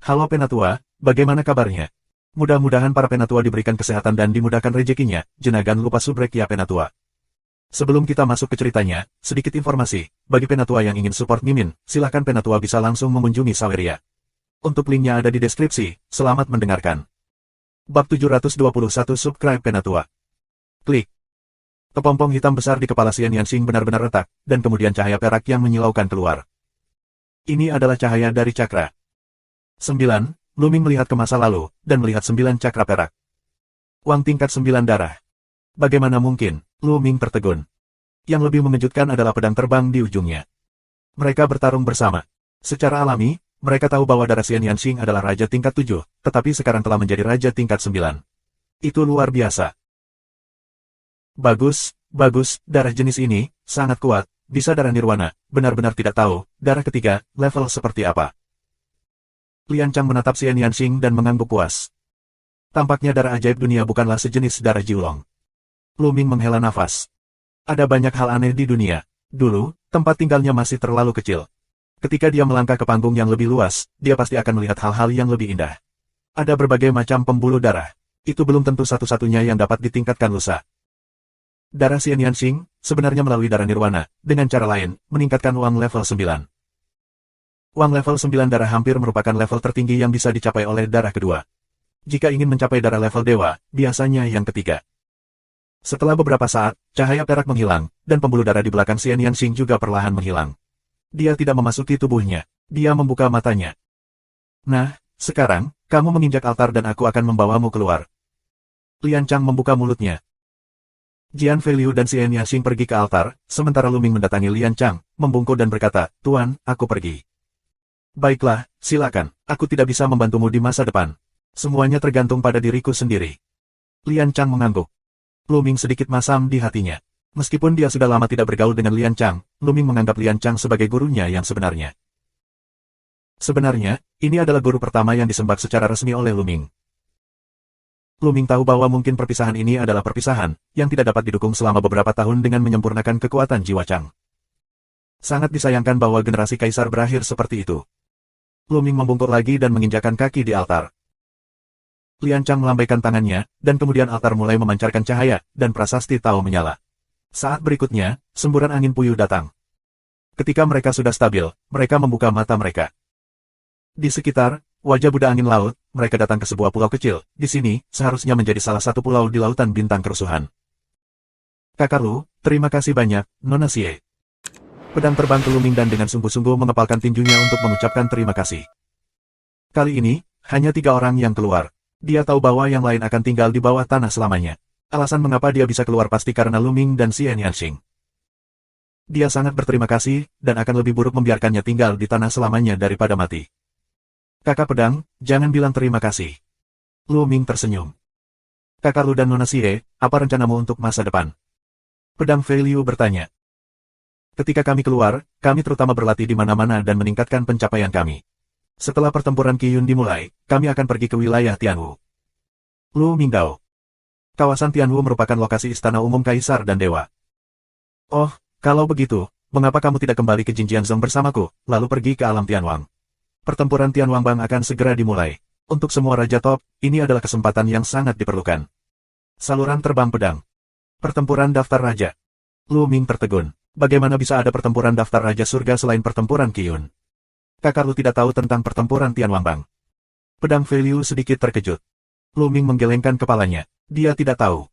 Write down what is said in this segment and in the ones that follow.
Halo Penatua, bagaimana kabarnya? Mudah-mudahan para Penatua diberikan kesehatan dan dimudahkan rezekinya, jangan lupa subrek ya Penatua. Sebelum kita masuk ke ceritanya, sedikit informasi, bagi Penatua yang ingin support Mimin, silahkan Penatua bisa langsung mengunjungi Saweria. Untuk linknya ada di deskripsi, selamat mendengarkan. Bab 721 Subscribe Penatua. Klik. Kepompong hitam besar di kepala Xian Yansing benar-benar retak, dan kemudian cahaya perak yang menyilaukan keluar. Ini adalah cahaya dari cakra. 9. Luming melihat ke masa lalu, dan melihat 9 cakra perak. Wang tingkat 9 darah. Bagaimana mungkin? Luming tertegun. Yang lebih mengejutkan adalah pedang terbang di ujungnya. Mereka bertarung bersama. Secara alami, mereka tahu bahwa darah Xian Yansing adalah raja tingkat 7, tetapi sekarang telah menjadi raja tingkat 9. Itu luar biasa. Bagus, darah jenis ini, sangat kuat, bisa darah nirwana, benar-benar tidak tahu, darah ketiga, level seperti apa. Lian Chang menatap Xian Yansing dan mengangguk puas. Tampaknya darah ajaib dunia bukanlah sejenis darah Jiulong. Luming menghela nafas. Ada banyak hal aneh di dunia. Dulu, tempat tinggalnya masih terlalu kecil. Ketika dia melangkah ke panggung yang lebih luas, dia pasti akan melihat hal-hal yang lebih indah. Ada berbagai macam pembuluh darah. Itu belum tentu satu-satunya yang dapat ditingkatkan lusa. Darah Xian Yansing, sebenarnya melalui darah nirwana, dengan cara lain, meningkatkan Wang level 9. Wang level 9 darah hampir merupakan level tertinggi yang bisa dicapai oleh darah kedua. Jika ingin mencapai darah level dewa, biasanya yang ketiga. Setelah beberapa saat, cahaya perak menghilang, dan pembuluh darah di belakang Xian Yansing juga perlahan menghilang. Dia tidak memasuki tubuhnya. Dia membuka matanya. Nah, sekarang, kamu menginjak altar dan aku akan membawamu keluar. Lian Chang membuka mulutnya. Jian Feiliu dan Xian Yansing pergi ke altar, sementara Luming mendatangi Lian Chang, membungkuk dan berkata, Tuan, aku pergi. Baiklah, silakan, aku tidak bisa membantumu di masa depan. Semuanya tergantung pada diriku sendiri. Lian Chang mengangguk. Luming sedikit masam di hatinya. Meskipun dia sudah lama tidak bergaul dengan Lian Chang, Luming menganggap Lian Chang sebagai gurunya yang sebenarnya. Sebenarnya, ini adalah guru pertama yang disembah secara resmi oleh Luming. Luming tahu bahwa mungkin perpisahan ini adalah perpisahan, yang tidak dapat didukung selama beberapa tahun dengan menyempurnakan kekuatan jiwa Chang. Sangat disayangkan bahwa generasi kaisar berakhir seperti itu. Luming membungkuk lagi dan menginjakkan kaki di altar. Lian Chang melambaikan tangannya, dan kemudian altar mulai memancarkan cahaya, dan prasasti Tao menyala. Saat berikutnya, semburan angin puyuh datang. Ketika mereka sudah stabil, mereka membuka mata mereka. Di sekitar, wajah Buddha angin laut, mereka datang ke sebuah pulau kecil. Di sini, seharusnya menjadi salah satu pulau di lautan bintang kerusuhan. Kakak Lu, terima kasih banyak, Nona Xie. Pedang terbang ke Luming dan dengan sungguh-sungguh mengepalkan tinjunya untuk mengucapkan terima kasih. Kali ini, hanya 3 orang yang keluar. Dia tahu bahwa yang lain akan tinggal di bawah tanah selamanya. Alasan mengapa dia bisa keluar pasti karena Luming dan Xian Yansing. Dia sangat berterima kasih, dan akan lebih buruk membiarkannya tinggal di tanah selamanya daripada mati. Kakak pedang, jangan bilang terima kasih. Luming tersenyum. Kakak Lu dan Nona Xie, apa rencanamu untuk masa depan? Pedang Feiliu bertanya. Ketika kami keluar, kami terutama berlatih di mana-mana dan meningkatkan pencapaian kami. Setelah pertempuran Qiyun dimulai, kami akan pergi ke wilayah Tianwu. Lu Mingdao. Kawasan Tianwu merupakan lokasi istana umum kaisar dan dewa. Oh, kalau begitu, mengapa kamu tidak kembali ke Jinjianzong bersamaku, lalu pergi ke alam Tianwang? Pertempuran Tianwangbang akan segera dimulai. Untuk semua raja top, ini adalah kesempatan yang sangat diperlukan. Saluran terbang pedang. Pertempuran daftar raja. Lu Ming tertegun. Bagaimana bisa ada pertempuran daftar raja surga selain pertempuran Qiyun? Kakak Lu tidak tahu tentang pertempuran Tianwangbang. Pedang Feiliu sedikit terkejut. Lu Ming menggelengkan kepalanya. Dia tidak tahu.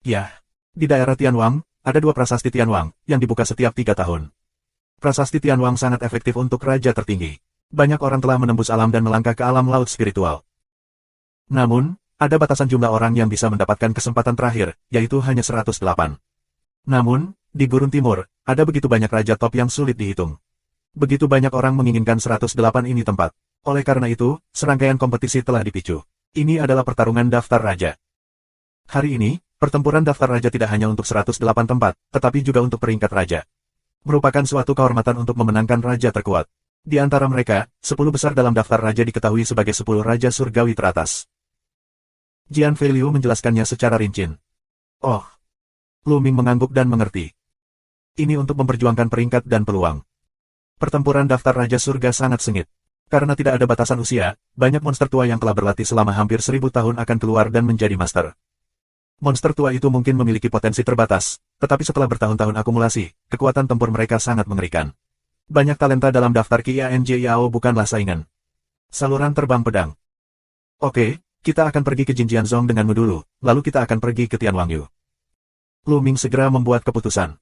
Ya, di daerah Tianwang, ada 2 prasasti Tianwang, yang dibuka setiap 3 tahun. Prasasti Tianwang sangat efektif untuk raja tertinggi. Banyak orang telah menembus alam dan melangkah ke alam laut spiritual. Namun, ada batasan jumlah orang yang bisa mendapatkan kesempatan terakhir, yaitu hanya 108. Namun, di Gurun Timur, ada begitu banyak raja top yang sulit dihitung. Begitu banyak orang menginginkan 108 ini tempat. Oleh karena itu, serangkaian kompetisi telah dipicu. Ini adalah pertarungan daftar raja. Hari ini, pertempuran daftar raja tidak hanya untuk 108 tempat, tetapi juga untuk peringkat raja. Merupakan suatu kehormatan untuk memenangkan raja terkuat. Di antara mereka, 10 besar dalam daftar raja diketahui sebagai 10 raja surgawi teratas. Jian Feiliu menjelaskannya secara rinci. Oh. Luming mengangguk dan mengerti. Ini untuk memperjuangkan peringkat dan peluang. Pertempuran daftar raja surga sangat sengit. Karena tidak ada batasan usia, banyak monster tua yang telah berlatih selama hampir 1000 tahun akan keluar dan menjadi master. Monster tua itu mungkin memiliki potensi terbatas, tetapi setelah bertahun-tahun akumulasi, kekuatan tempur mereka sangat mengerikan. Banyak talenta dalam daftar Qianjiao bukanlah saingan. Saluran terbang pedang. Oke, kita akan pergi ke Jinjianzong denganmu dulu, lalu kita akan pergi ke Tianwangyu. Lu Ming segera membuat keputusan.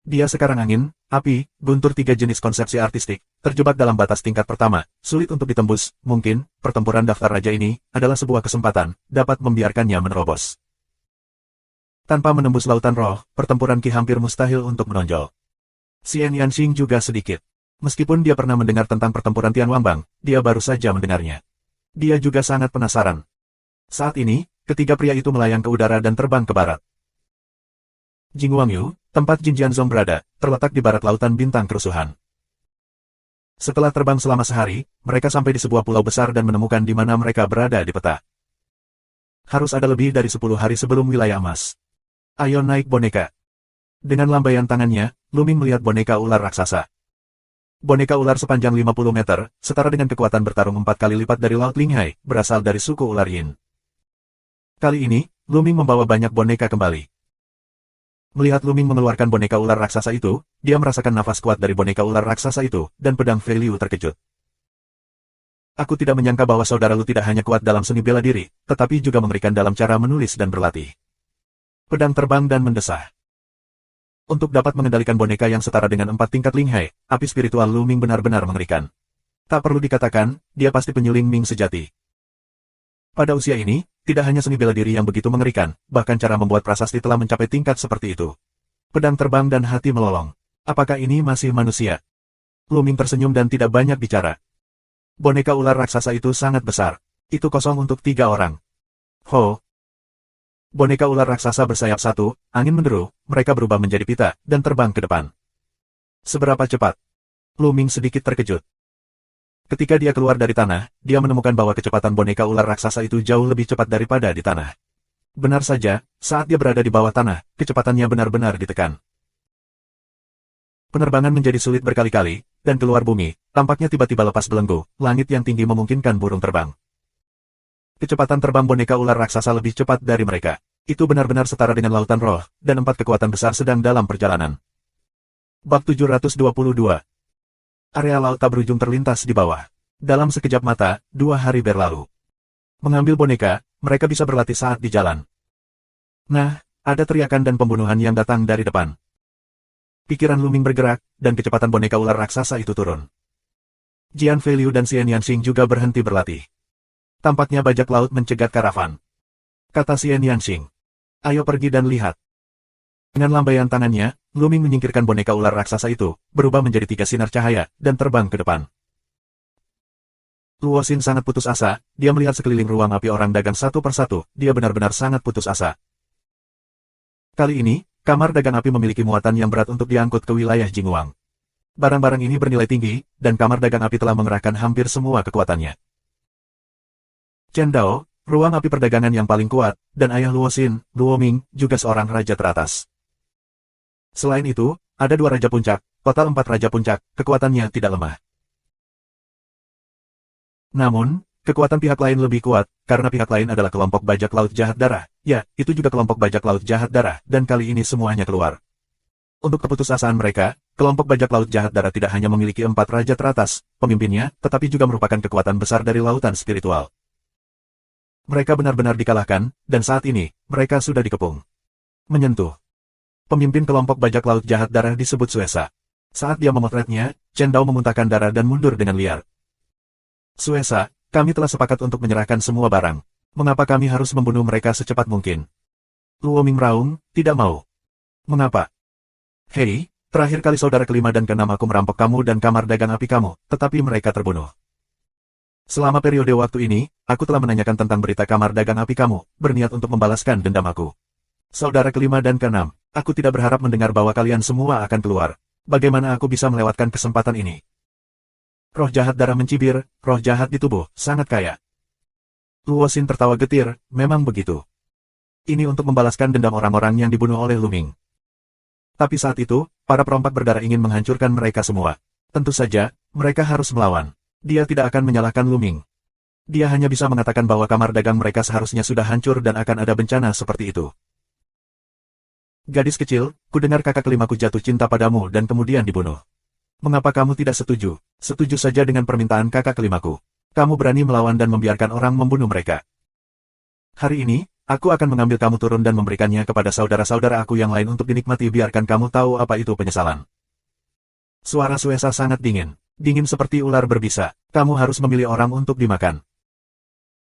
Dia sekarang angin, api, guntur 3 jenis konsepsi artistik, terjebak dalam batas tingkat pertama, sulit untuk ditembus, mungkin, pertempuran daftar raja ini, adalah sebuah kesempatan, dapat membiarkannya menerobos. Tanpa menembus lautan roh, pertempuran Qi hampir mustahil untuk menonjol. Xian Yanxing juga sedikit. Meskipun dia pernah mendengar tentang pertempuran Tianwanbang, dia baru saja mendengarnya. Dia juga sangat penasaran. Saat ini, ketiga pria itu melayang ke udara dan terbang ke barat. Jingwangyu, tempat Jinjianzong berada, terletak di barat lautan bintang kerusuhan. Setelah terbang selama sehari, mereka sampai di sebuah pulau besar dan menemukan di mana mereka berada di peta. Harus ada lebih dari 10 hari sebelum wilayah emas. Ayo naik boneka. Dengan lambaian tangannya, Lu Ming melihat boneka ular raksasa. Boneka ular sepanjang 50 meter, setara dengan kekuatan bertarung 4 kali lipat dari Laut Linghai, berasal dari suku ular Yin. Kali ini, Lu Ming membawa banyak boneka kembali. Melihat Lu Ming mengeluarkan boneka ular raksasa itu, dia merasakan nafas kuat dari boneka ular raksasa itu, dan pedang Fei Liu terkejut. Aku tidak menyangka bahwa saudara Lu tidak hanya kuat dalam seni bela diri, tetapi juga mengerikan dalam cara menulis dan berlatih. Pedang terbang dan mendesah. Untuk dapat mengendalikan boneka yang setara dengan 4 tingkat Linghai, api spiritual Lu Ming benar-benar mengerikan. Tak perlu dikatakan, dia pasti penyuling Ming sejati. Pada usia ini, tidak hanya seni bela diri yang begitu mengerikan, bahkan cara membuat prasasti telah mencapai tingkat seperti itu. Pedang terbang dan hati melolong. Apakah ini masih manusia? Lu Ming tersenyum dan tidak banyak bicara. Boneka ular raksasa itu sangat besar. Itu kosong untuk 3 orang. Ho! Boneka ular raksasa bersayap satu, angin menderu, mereka berubah menjadi pita, dan terbang ke depan. Seberapa cepat? Lu Ming sedikit terkejut. Ketika dia keluar dari tanah, dia menemukan bahwa kecepatan boneka ular raksasa itu jauh lebih cepat daripada di tanah. Benar saja, saat dia berada di bawah tanah, kecepatannya benar-benar ditekan. Penerbangan menjadi sulit berkali-kali, dan keluar bumi, tampaknya tiba-tiba lepas belenggu, langit yang tinggi memungkinkan burung terbang. Kecepatan terbang boneka ular raksasa lebih cepat dari mereka. Itu benar-benar setara dengan lautan roh, dan 4 kekuatan besar sedang dalam perjalanan. Bab 722. Area laut tak berujung terlintas di bawah. Dalam sekejap mata, 2 hari berlalu. Mengambil boneka, mereka bisa berlatih saat di jalan. Nah, ada teriakan dan pembunuhan yang datang dari depan. Pikiran Lu Ming bergerak, dan kecepatan boneka ular raksasa itu turun. Jian Fei Liu dan Xian Yanxing juga berhenti berlatih. Tampaknya bajak laut mencegat karavan. Kata Xian Yanxing. Ayo pergi dan lihat. Dengan lambaian tangannya, Lu Ming menyingkirkan boneka ular raksasa itu, berubah menjadi 3 sinar cahaya, dan terbang ke depan. Luo Xin sangat putus asa, dia melihat sekeliling ruang api orang dagang satu persatu, dia benar-benar sangat putus asa. Kali ini, kamar dagang api memiliki muatan yang berat untuk diangkut ke wilayah Jingwang. Barang-barang ini bernilai tinggi, dan kamar dagang api telah mengerahkan hampir semua kekuatannya. Chen Dao, ruang api perdagangan yang paling kuat, dan ayah Luo Xin, Luo Ming, juga seorang raja teratas. Selain itu, ada 2 raja puncak, total 4 raja puncak, kekuatannya tidak lemah. Namun, kekuatan pihak lain lebih kuat, karena pihak lain adalah kelompok bajak laut jahat darah. Ya, itu juga kelompok bajak laut jahat darah, dan kali ini semuanya keluar. Untuk keputusasaan mereka, kelompok bajak laut jahat darah tidak hanya memiliki 4 raja teratas, pemimpinnya, tetapi juga merupakan kekuatan besar dari lautan spiritual. Mereka benar-benar dikalahkan, dan saat ini, mereka sudah dikepung. Menyentuh. Pemimpin kelompok bajak laut jahat darah disebut Suesa. Saat dia memotretnya, Chen Dao memuntahkan darah dan mundur dengan liar. Suesa, kami telah sepakat untuk menyerahkan semua barang. Mengapa kami harus membunuh mereka secepat mungkin? Luo Ming meraung, tidak mau. Mengapa? Hei, terakhir kali saudara kelima dan keenam aku merampok kamu dan kamar dagang api kamu, tetapi mereka terbunuh. Selama periode waktu ini, aku telah menanyakan tentang berita kamar dagang api kamu, berniat untuk membalaskan dendam aku. Saudara kelima dan keenam, aku tidak berharap mendengar bahwa kalian semua akan keluar. Bagaimana aku bisa melewatkan kesempatan ini? Roh jahat darah mencibir, roh jahat di tubuh, sangat kaya. Luo Xin tertawa getir, memang begitu. Ini untuk membalaskan dendam orang-orang yang dibunuh oleh Lu Ming. Tapi saat itu, para perompak berdarah ingin menghancurkan mereka semua. Tentu saja, mereka harus melawan. Dia tidak akan menyalahkan Lu Ming. Dia hanya bisa mengatakan bahwa kamar dagang mereka seharusnya sudah hancur dan akan ada bencana seperti itu. Gadis kecil, kudengar kakak kelimaku jatuh cinta padamu dan kemudian dibunuh. Mengapa kamu tidak setuju? Setuju saja dengan permintaan kakak kelimaku. Kamu berani melawan dan membiarkan orang membunuh mereka. Hari ini, aku akan mengambil kamu turun dan memberikannya kepada saudara-saudara aku yang lain untuk dinikmati. Biarkan kamu tahu apa itu penyesalan. Suara Suesa sangat dingin. Dingin seperti ular berbisa. Kamu harus memilih orang untuk dimakan.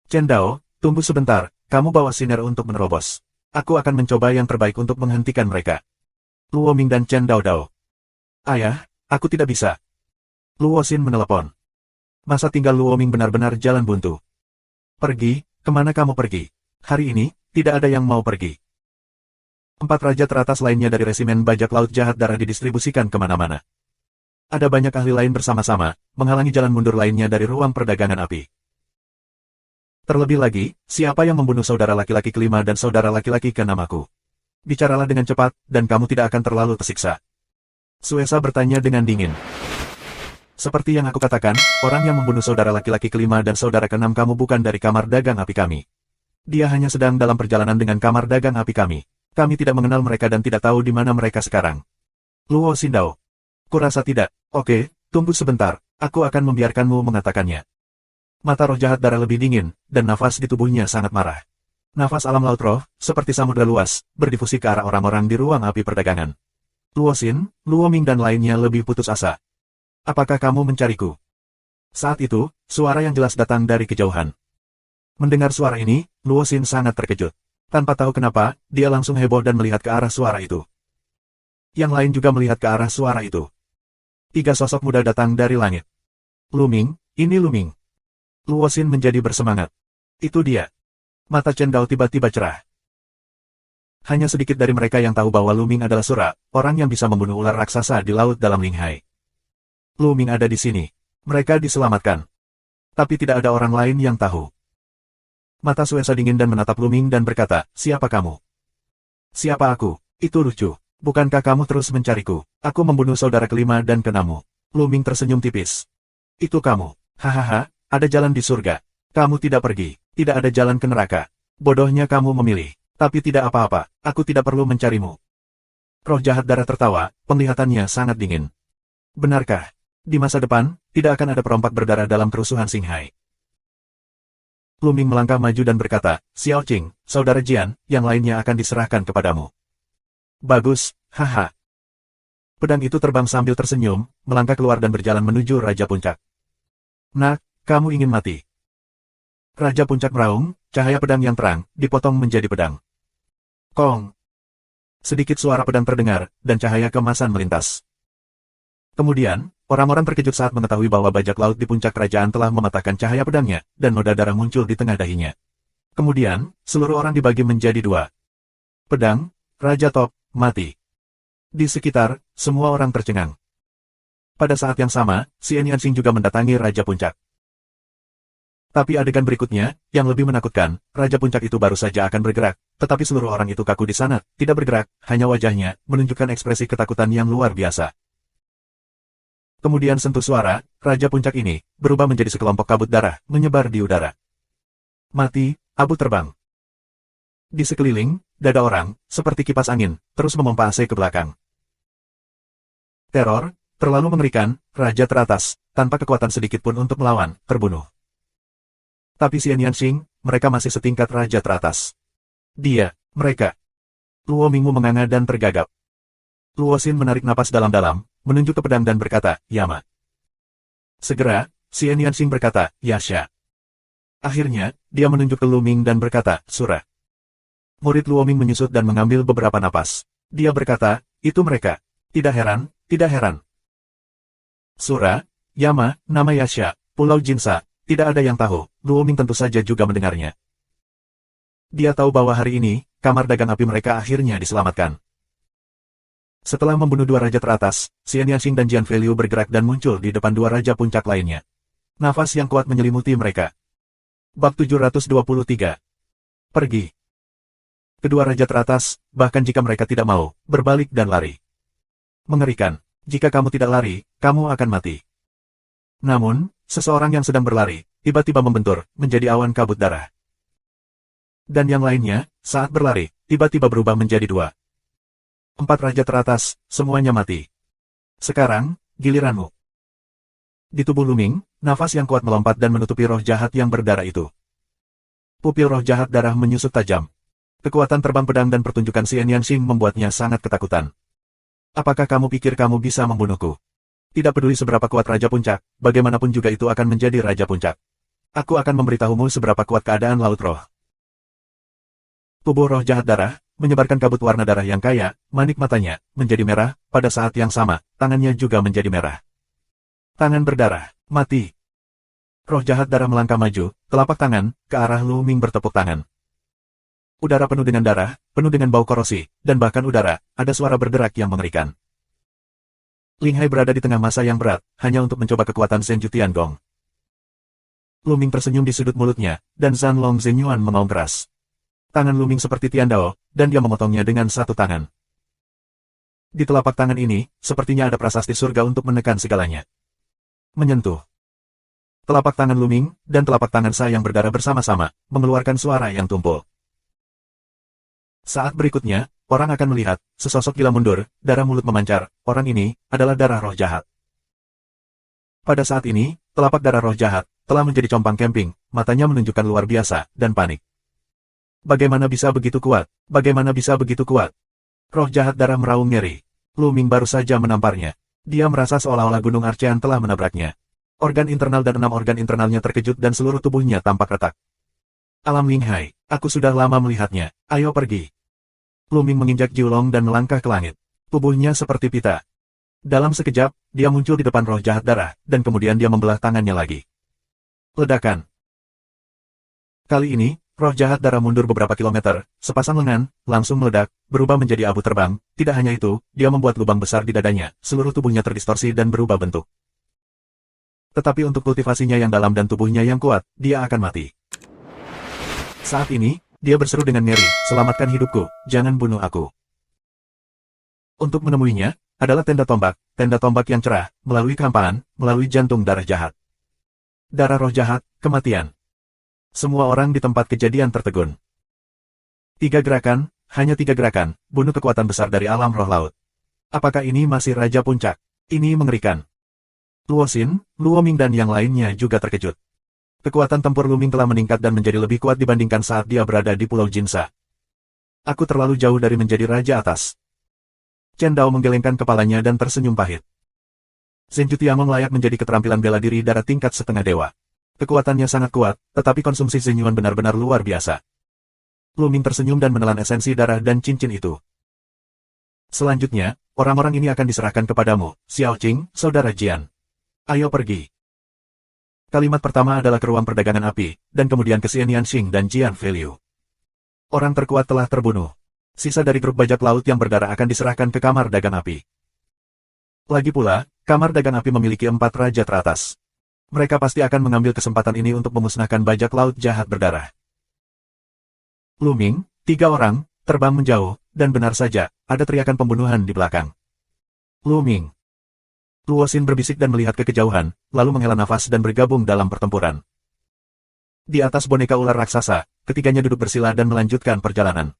Chen Dao, tunggu sebentar, kamu bawa sinar untuk menerobos. Aku akan mencoba yang terbaik untuk menghentikan mereka. Luo Ming dan Chen Dao Dao. Ayah, aku tidak bisa. Luo Xin menelepon. Masa tinggal Luo Ming benar-benar jalan buntu. Pergi, kemana kamu pergi? Hari ini, tidak ada yang mau pergi. 4 raja teratas lainnya dari resimen bajak laut jahat darah didistribusikan kemana-mana. Ada banyak ahli lain bersama-sama, menghalangi jalan mundur lainnya dari ruang perdagangan api. Terlebih lagi, siapa yang membunuh saudara laki-laki kelima dan saudara laki-laki keenamaku? Bicaralah dengan cepat, dan kamu tidak akan terlalu tersiksa. Suesa bertanya dengan dingin. Seperti yang aku katakan, orang yang membunuh saudara laki-laki kelima dan saudara keenam kamu bukan dari kamar dagang api kami. Dia hanya sedang dalam perjalanan dengan kamar dagang api kami. Kami tidak mengenal mereka dan tidak tahu di mana mereka sekarang. Luo Xindao. Kurasa tidak. Oke, tunggu sebentar, aku akan membiarkanmu mengatakannya. Mata roh jahat darah lebih dingin, dan nafas di tubuhnya sangat marah. Nafas alam laut roh, seperti samudera luas, berdifusi ke arah orang-orang di ruang api perdagangan. Luo Xin, Luo Ming dan lainnya lebih putus asa. Apakah kamu mencariku? Saat itu, suara yang jelas datang dari kejauhan. Mendengar suara ini, Luo Xin sangat terkejut. Tanpa tahu kenapa, dia langsung heboh dan melihat ke arah suara itu. Yang lain juga melihat ke arah suara itu. 3 sosok muda datang dari langit. Lu Ming, ini Lu Ming. Luo Xin menjadi bersemangat. Itu dia. Mata Chen Dao tiba-tiba cerah. Hanya sedikit dari mereka yang tahu bahwa Lu Ming adalah Sura, orang yang bisa membunuh ular raksasa di laut dalam Linghai. Lu Ming ada di sini. Mereka diselamatkan. Tapi tidak ada orang lain yang tahu. Mata Suesa dingin dan menatap Lu Ming dan berkata, siapa kamu? Siapa aku? Itu lucu. Bukankah kamu terus mencariku? Aku membunuh saudara kelima dan keenammu. Lu Ming tersenyum tipis. Itu kamu. Hahaha. Ada jalan di surga. Kamu tidak pergi. Tidak ada jalan ke neraka. Bodohnya kamu memilih. Tapi tidak apa-apa. Aku tidak perlu mencarimu. Roh jahat darah tertawa, penglihatannya sangat dingin. Benarkah? Di masa depan, tidak akan ada perompak berdarah dalam kerusuhan Xinghai. Lu Ming melangkah maju dan berkata, Xiao Qing, saudara Jian, yang lainnya akan diserahkan kepadamu. Bagus, haha. Pedang itu terbang sambil tersenyum, melangkah keluar dan berjalan menuju Raja Puncak. Nak, kamu ingin mati? Raja Puncak meraung, cahaya pedang yang terang, dipotong menjadi pedang. Kong! Sedikit suara pedang terdengar, dan cahaya keemasan melintas. Kemudian, orang-orang terkejut saat mengetahui bahwa bajak laut di puncak kerajaan telah mematahkan cahaya pedangnya, dan noda darah muncul di tengah dahinya. Kemudian, seluruh orang dibagi menjadi 2. Pedang, Raja Top, mati. Di sekitar, semua orang tercengang. Pada saat yang sama, Xian Yanxing juga mendatangi Raja Puncak. Tapi adegan berikutnya, yang lebih menakutkan, Raja Puncak itu baru saja akan bergerak, tetapi seluruh orang itu kaku di sana, tidak bergerak, hanya wajahnya, menunjukkan ekspresi ketakutan yang luar biasa. Kemudian sentuh suara, Raja Puncak ini, berubah menjadi sekelompok kabut darah, menyebar di udara. Mati, abu terbang. Di sekeliling, dada orang, seperti kipas angin, terus memompa AC ke belakang. Teror, terlalu mengerikan, Raja teratas, tanpa kekuatan sedikit pun untuk melawan, terbunuh. Tapi Xian Yanxing, mereka masih setingkat Raja teratas. Dia, mereka. Luo Mingmu menganga dan tergagap. Luo Xin menarik napas dalam-dalam, menunjuk ke pedang dan berkata, Yama. Segera, Xian Yanxing berkata, Yasha. Akhirnya, dia menunjuk ke Lu Ming dan berkata, Sura. Murid Luo Ming menyusut dan mengambil beberapa napas. Dia berkata, itu mereka. Tidak heran, tidak heran. Sura, Yama, nama Yasha, Pulau Jinsa. Tidak ada yang tahu, Luo Ming tentu saja juga mendengarnya. Dia tahu bahwa hari ini, kamar dagang api mereka akhirnya diselamatkan. Setelah membunuh 2 raja teratas, Xian Yanxing dan Jian Feiliu bergerak dan muncul di depan 2 raja puncak lainnya. Nafas yang kuat menyelimuti mereka. Bab 723. Pergi. Kedua raja teratas, bahkan jika mereka tidak mau, berbalik dan lari. Mengerikan. Jika kamu tidak lari, kamu akan mati. Namun, seseorang yang sedang berlari, tiba-tiba membentur, menjadi awan kabut darah. Dan yang lainnya, saat berlari, tiba-tiba berubah menjadi 2. 4 raja teratas, semuanya mati. Sekarang, giliranmu. Di tubuh Luming, nafas yang kuat melompat dan menutupi roh jahat yang berdarah itu. Pupil roh jahat darah menyusut tajam. Kekuatan terbang pedang dan pertunjukan Xian Yanxing membuatnya sangat ketakutan. Apakah kamu pikir kamu bisa membunuhku? Tidak peduli seberapa kuat Raja Puncak, bagaimanapun juga itu akan menjadi Raja Puncak. Aku akan memberitahumu seberapa kuat keadaan Laut Roh. Tubuh roh jahat darah, menyebarkan kabut warna darah yang kaya, manik matanya, menjadi merah, pada saat yang sama, tangannya juga menjadi merah. Tangan berdarah, mati. Roh jahat darah melangkah maju, telapak tangan, ke arah Luming bertepuk tangan. Udara penuh dengan darah, penuh dengan bau korosi, dan bahkan udara, ada suara berderak yang mengerikan. Ling Hai berada di tengah masa yang berat, hanya untuk mencoba kekuatan Zhenju Tiangong. Luming tersenyum di sudut mulutnya, dan Zhan Long Zhenyuan mengaum keras. Tangan Luming seperti Tiandao, dan dia memotongnya dengan satu tangan. Di telapak tangan ini, sepertinya ada prasasti surga untuk menekan segalanya. Menyentuh. Telapak tangan Luming, dan telapak tangan Sa yang berdarah bersama-sama, mengeluarkan suara yang tumpul. Saat berikutnya, orang akan melihat, sesosok gila mundur, darah mulut memancar, orang ini, adalah darah roh jahat. Pada saat ini, telapak darah roh jahat, telah menjadi compang camping, matanya menunjukkan luar biasa, dan panik. Bagaimana bisa begitu kuat? Bagaimana bisa begitu kuat? Roh jahat darah meraung ngeri. Luming baru saja menamparnya. Dia merasa seolah-olah gunung Archean telah menabraknya. Organ internal dan 6 organ internalnya terkejut dan seluruh tubuhnya tampak retak. Alam Ling Hai, aku sudah lama melihatnya, ayo pergi. Luming menginjak Jiulong dan melangkah ke langit. Tubuhnya seperti pita. Dalam sekejap, dia muncul di depan roh jahat darah, dan kemudian dia membelah tangannya lagi. Ledakan. Kali ini, roh jahat darah mundur beberapa kilometer, sepasang lengan, langsung meledak, berubah menjadi abu terbang. Tidak hanya itu, dia membuat lubang besar di dadanya, seluruh tubuhnya terdistorsi dan berubah bentuk. Tetapi untuk kultivasinya yang dalam dan tubuhnya yang kuat, dia akan mati. Saat ini, dia berseru dengan ngeri, selamatkan hidupku, jangan bunuh aku. Untuk menemuinya, adalah tenda tombak yang cerah, melalui kehampaan, melalui jantung darah jahat. Darah roh jahat, kematian. Semua orang di tempat kejadian tertegun. 3 gerakan, hanya 3 gerakan, bunuh kekuatan besar dari alam roh laut. Apakah ini masih Raja Puncak? Ini mengerikan. Luo Xin, Luo Ming dan yang lainnya juga terkejut. Kekuatan tempur Luming telah meningkat dan menjadi lebih kuat dibandingkan saat dia berada di Pulau Jinsa. Aku terlalu jauh dari menjadi Raja Atas. Chen Dao menggelengkan kepalanya dan tersenyum pahit. Zhenju Tiangong layak menjadi keterampilan bela diri darah tingkat setengah dewa. Kekuatannya sangat kuat, tetapi konsumsi Zhenyuan benar-benar luar biasa. Luming tersenyum dan menelan esensi darah dan cincin itu. Selanjutnya, orang-orang ini akan diserahkan kepadamu, Xiao Qing, Saudara Jian. Ayo pergi. Kalimat pertama adalah ke ruang perdagangan api, dan kemudian ke Xian Yanxing dan Jian Feiliu. Orang terkuat telah terbunuh. Sisa dari grup bajak laut yang berdarah akan diserahkan ke kamar dagang api. Lagi pula, kamar dagang api memiliki 4 raja teratas. Mereka pasti akan mengambil kesempatan ini untuk memusnahkan bajak laut jahat berdarah. Luming, 3 orang, terbang menjauh, dan benar saja, ada teriakan pembunuhan di belakang. Luming. Luo Xin berbisik dan melihat ke kejauhan, lalu menghela nafas dan bergabung dalam pertempuran. Di atas boneka ular raksasa, ketiganya duduk bersila dan melanjutkan perjalanan.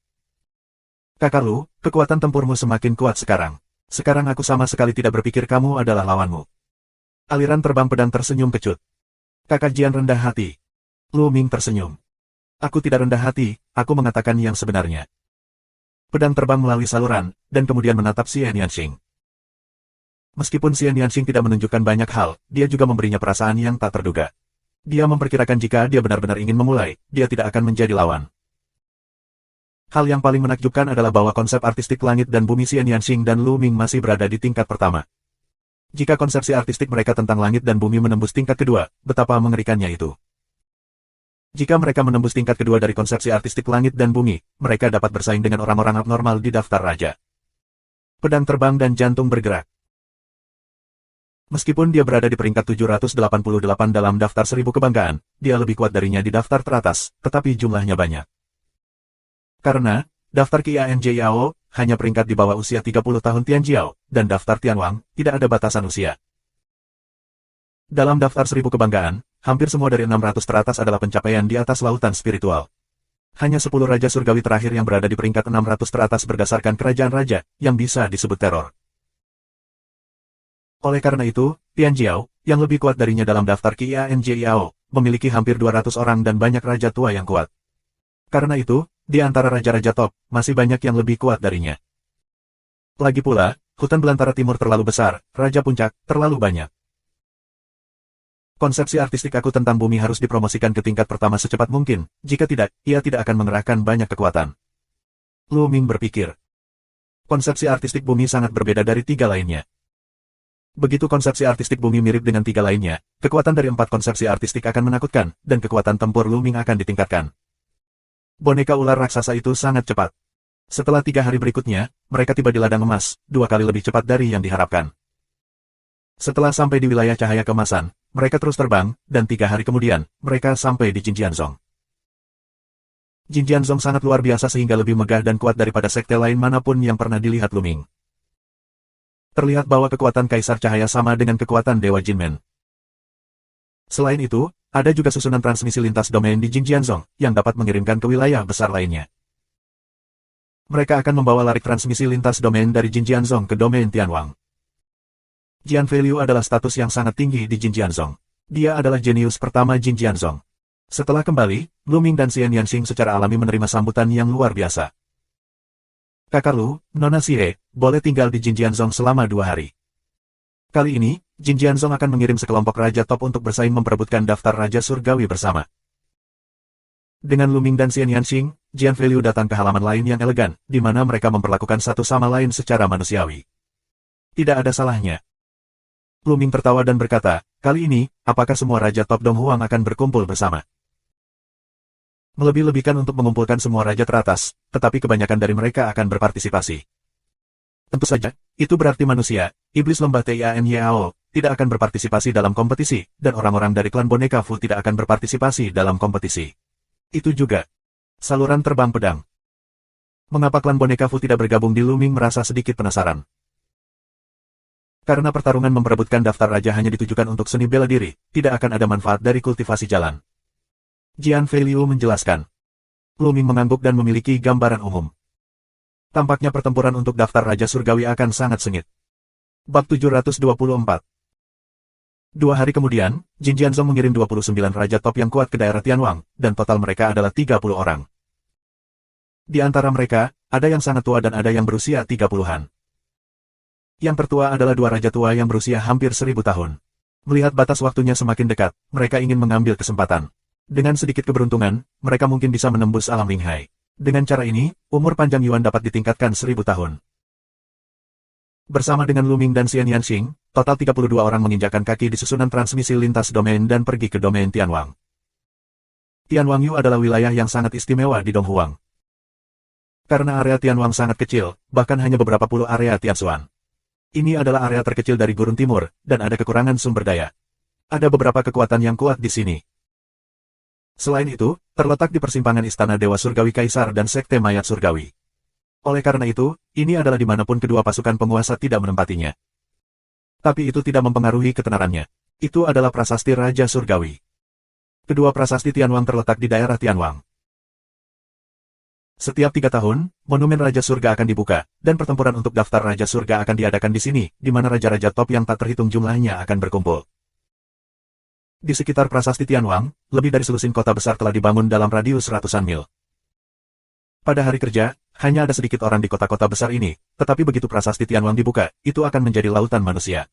Kakak Lu, kekuatan tempurmu semakin kuat sekarang. Sekarang aku sama sekali tidak berpikir kamu adalah lawanmu. Aliran terbang pedang tersenyum kecut. Kakak Jian rendah hati. Lu Ming tersenyum. Aku tidak rendah hati, aku mengatakan yang sebenarnya. Pedang terbang melalui saluran, dan kemudian menatap Xian Yanxing. Meskipun Xian Yanxing tidak menunjukkan banyak hal, dia juga memberinya perasaan yang tak terduga. Dia memperkirakan jika dia benar-benar ingin memulai, dia tidak akan menjadi lawan. Hal yang paling menakjubkan adalah bahwa konsep artistik langit dan bumi Xian Yanxing dan Lu Ming masih berada di tingkat pertama. Jika konsepsi artistik mereka tentang langit dan bumi menembus tingkat kedua, betapa mengerikannya itu. Jika mereka menembus tingkat kedua dari konsepsi artistik langit dan bumi, mereka dapat bersaing dengan orang-orang abnormal di daftar raja. Pedang terbang dan jantung bergerak. Meskipun dia berada di peringkat 788 dalam daftar 1000 kebanggaan, dia lebih kuat darinya di daftar teratas, tetapi jumlahnya banyak. Karena, daftar Qian Jiao hanya peringkat di bawah usia 30 tahun Tian Jiao, dan daftar Tianwang, tidak ada batasan usia. Dalam daftar 1000 kebanggaan, hampir semua dari 600 teratas adalah pencapaian di atas lautan spiritual. Hanya 10 Raja Surgawi terakhir yang berada di peringkat 600 teratas berdasarkan kerajaan raja, yang bisa disebut teror. Oleh karena itu, Tian Jiao, yang lebih kuat darinya dalam daftar Qianjiao, memiliki hampir 200 orang dan banyak raja tua yang kuat. Karena itu, di antara raja-raja top, masih banyak yang lebih kuat darinya. Lagi pula, hutan belantara timur terlalu besar, raja puncak, terlalu banyak. Konsepsi artistik aku tentang bumi harus dipromosikan ke tingkat pertama secepat mungkin, jika tidak, ia tidak akan mengerahkan banyak kekuatan. Lu Ming berpikir. Konsepsi artistik bumi sangat berbeda dari 3 lainnya. Begitu konsepsi artistik bumi mirip dengan 3 lainnya, kekuatan dari 4 konsepsi artistik akan menakutkan, dan kekuatan tempur Lu Ming akan ditingkatkan. Boneka ular raksasa itu sangat cepat. Setelah 3 hari berikutnya, mereka tiba di ladang emas, 2 kali lebih cepat dari yang diharapkan. Setelah sampai di wilayah cahaya keemasan, mereka terus terbang, dan 3 hari kemudian, mereka sampai di Jinjianzong. Jinjianzong sangat luar biasa sehingga lebih megah dan kuat daripada sekte lain manapun yang pernah dilihat Lu Ming. Terlihat bahwa kekuatan Kaisar Cahaya sama dengan kekuatan Dewa Jinmen. Selain itu, ada juga susunan transmisi lintas domain di Jinjianzong, yang dapat mengirimkan ke wilayah besar lainnya. Mereka akan membawa larik transmisi lintas domain dari Jinjianzong ke domain Tianwang. Jian Feiliu adalah status yang sangat tinggi di Jinjianzong. Dia adalah jenius pertama Jinjianzong. Setelah kembali, Lu Ming dan Xian Yanxing secara alami menerima sambutan yang luar biasa. Kakak Lu, Nona Xie, boleh tinggal di Jinjianzong selama 2 hari. Kali ini, Jinjianzong akan mengirim sekelompok raja top untuk bersaing memperebutkan daftar Raja Surgawi bersama. Dengan Lu Ming dan Xian Yanxing, Jian Feiliu datang ke halaman lain yang elegan, di mana mereka memperlakukan satu sama lain secara manusiawi. Tidak ada salahnya. Lu Ming tertawa dan berkata, kali ini, apakah semua Raja Top Dong Huang akan berkumpul bersama? Melebih-lebihkan untuk mengumpulkan semua Raja teratas, tetapi kebanyakan dari mereka akan berpartisipasi. Tentu saja, itu berarti manusia, iblis lembah Tianyao, tidak akan berpartisipasi dalam kompetisi, dan orang-orang dari klan boneka Fu tidak akan berpartisipasi dalam kompetisi. Itu juga saluran terbang pedang. Mengapa klan boneka Fu tidak bergabung di Lu Ming merasa sedikit penasaran. Karena pertarungan memperebutkan daftar raja hanya ditujukan untuk seni bela diri, tidak akan ada manfaat dari kultivasi jalan. Jian Feiliu menjelaskan. Lu Ming mengangguk dan memiliki gambaran umum. Tampaknya pertempuran untuk daftar Raja Surgawi akan sangat sengit. Bab 724. 2 hari kemudian, Jinjianzong mengirim 29 raja top yang kuat ke daerah Tianwang, dan total mereka adalah 30 orang. Di antara mereka, ada yang sangat tua dan ada yang berusia 30-an. Yang tertua adalah 2 raja tua yang berusia hampir 1000 tahun. Melihat batas waktunya semakin dekat, mereka ingin mengambil kesempatan. Dengan sedikit keberuntungan, mereka mungkin bisa menembus alam Linghai. Dengan cara ini, umur panjang Yuan dapat ditingkatkan 1000 tahun. Bersama dengan Lu Ming dan Xian Yanxing, total 32 orang menginjakkan kaki di susunan transmisi lintas domain dan pergi ke domain Tianwang. Tianwang Yu adalah wilayah yang sangat istimewa di Donghuang. Karena area Tianwang sangat kecil, bahkan hanya beberapa puluh area Tianxuan. Ini adalah area terkecil dari Gurun Timur, dan ada kekurangan sumber daya. Ada beberapa kekuatan yang kuat di sini. Selain itu, terletak di persimpangan Istana Dewa Surgawi Kaisar dan Sekte Mayat Surgawi. Oleh karena itu, ini adalah dimanapun kedua pasukan penguasa tidak menempatinya. Tapi itu tidak mempengaruhi ketenarannya. Itu adalah prasasti Raja Surgawi. Kedua prasasti Tianwang terletak di daerah Tianwang. Setiap 3 tahun, Monumen Raja Surga akan dibuka, dan pertempuran untuk daftar Raja Surga akan diadakan di sini, di mana raja-raja top yang tak terhitung jumlahnya akan berkumpul. Di sekitar prasasti Tianwang, lebih dari selusin kota besar telah dibangun dalam radius ratusan mil. Pada hari kerja, hanya ada sedikit orang di kota-kota besar ini, tetapi begitu prasasti Tianwang dibuka, itu akan menjadi lautan manusia.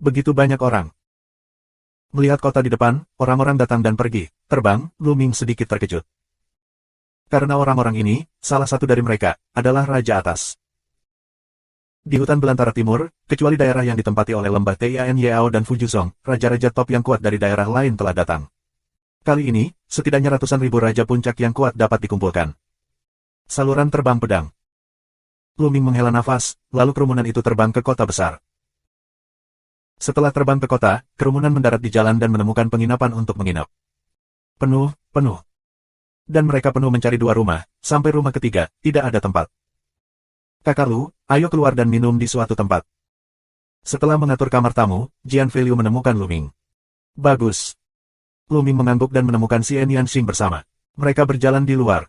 Begitu banyak orang. Melihat kota di depan, orang-orang datang dan pergi, terbang, Lu Ming sedikit terkejut. Karena orang-orang ini, salah satu dari mereka, adalah Raja Atas. Di hutan belantara timur, kecuali daerah yang ditempati oleh lembah Tianyao dan Fujuzong, raja-raja top yang kuat dari daerah lain telah datang. Kali ini, setidaknya ratusan ribu raja puncak yang kuat dapat dikumpulkan. Saluran terbang pedang. Lu Ming menghela nafas, lalu kerumunan itu terbang ke kota besar. Setelah terbang ke kota, kerumunan mendarat di jalan dan menemukan penginapan untuk menginap. Penuh. Dan mereka penuh mencari 2 rumah, sampai rumah ketiga, tidak ada tempat. Kakak Lu, ayo keluar dan minum di suatu tempat. Setelah mengatur kamar tamu, Jian Feiliu menemukan Lu Ming. Bagus. Lu Ming mengangguk dan menemukan Xian Yanxing bersama. Mereka berjalan di luar.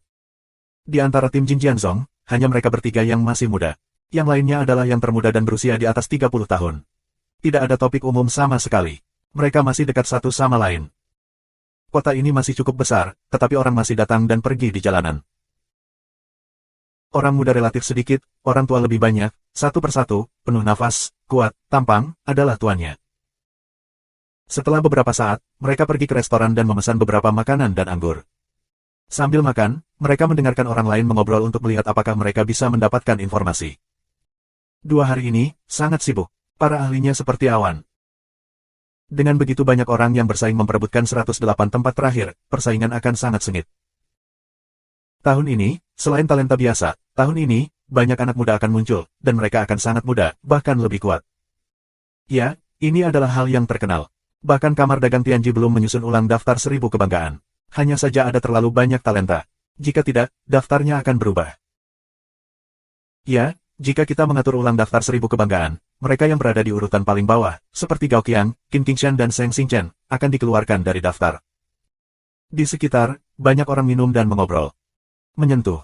Di antara tim Jin Jianzong, hanya mereka bertiga yang masih muda. Yang lainnya adalah yang termuda dan berusia di atas 30 tahun. Tidak ada topik umum sama sekali. Mereka masih dekat satu sama lain. Kota ini masih cukup besar, tetapi orang masih datang dan pergi di jalanan. Orang muda relatif sedikit, orang tua lebih banyak, satu persatu, penuh nafas, kuat, tampang, adalah tuannya. Setelah beberapa saat, mereka pergi ke restoran dan memesan beberapa makanan dan anggur. Sambil makan, mereka mendengarkan orang lain mengobrol untuk melihat apakah mereka bisa mendapatkan informasi. 2 hari ini, sangat sibuk. Para ahlinya seperti awan. Dengan begitu banyak orang yang bersaing memperebutkan 108 tempat terakhir, persaingan akan sangat sengit. Tahun ini, selain talenta biasa, tahun ini, banyak anak muda akan muncul, dan mereka akan sangat muda, bahkan lebih kuat. Ya, ini adalah hal yang terkenal. Bahkan Kamar Dagang Tianji belum menyusun ulang daftar 1000 kebanggaan. Hanya saja ada terlalu banyak talenta. Jika tidak, daftarnya akan berubah. Ya, jika kita mengatur ulang daftar 1000 kebanggaan, mereka yang berada di urutan paling bawah, seperti Gao Qiang, Qin Qingshan dan Zheng Xingchen, akan dikeluarkan dari daftar. Di sekitar, banyak orang minum dan mengobrol. Menyentuh.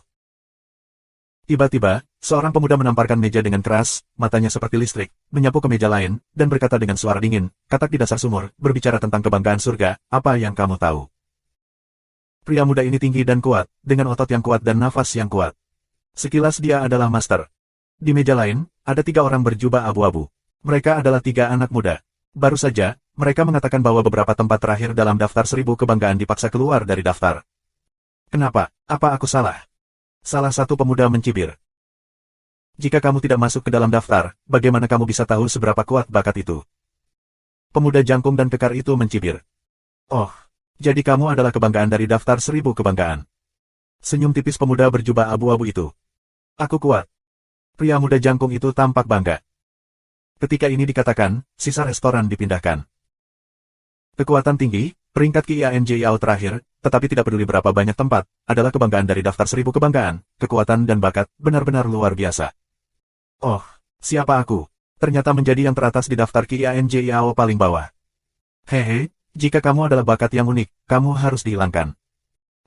Tiba-tiba, seorang pemuda menamparkan meja dengan keras, matanya seperti listrik, menyapu ke meja lain, dan berkata dengan suara dingin, katak di dasar sumur, berbicara tentang kebanggaan surga, apa yang kamu tahu? Pria muda ini tinggi dan kuat, dengan otot yang kuat dan nafas yang kuat. Sekilas dia adalah master. Di meja lain, ada 3 orang berjubah abu-abu. Mereka adalah 3 anak muda. Baru saja, mereka mengatakan bahwa beberapa tempat terakhir dalam daftar 1000 kebanggaan dipaksa keluar dari daftar. Kenapa? Apa aku salah? Salah satu pemuda mencibir. Jika kamu tidak masuk ke dalam daftar, bagaimana kamu bisa tahu seberapa kuat bakat itu? Pemuda jangkung dan kekar itu mencibir. Oh, jadi kamu adalah kebanggaan dari daftar 1000 kebanggaan. Senyum tipis pemuda berjubah abu-abu itu. Aku kuat. Pria muda jangkung itu tampak bangga. Ketika ini dikatakan, sisa restoran dipindahkan. Kekuatan tinggi, peringkat QIANJIAO terakhir, tetapi tidak peduli berapa banyak tempat, adalah kebanggaan dari daftar 1000 kebanggaan, kekuatan dan bakat, benar-benar luar biasa. Oh, siapa aku? Ternyata menjadi yang teratas di daftar QIANJIAO paling bawah. Hehe, jika kamu adalah bakat yang unik, kamu harus dihilangkan.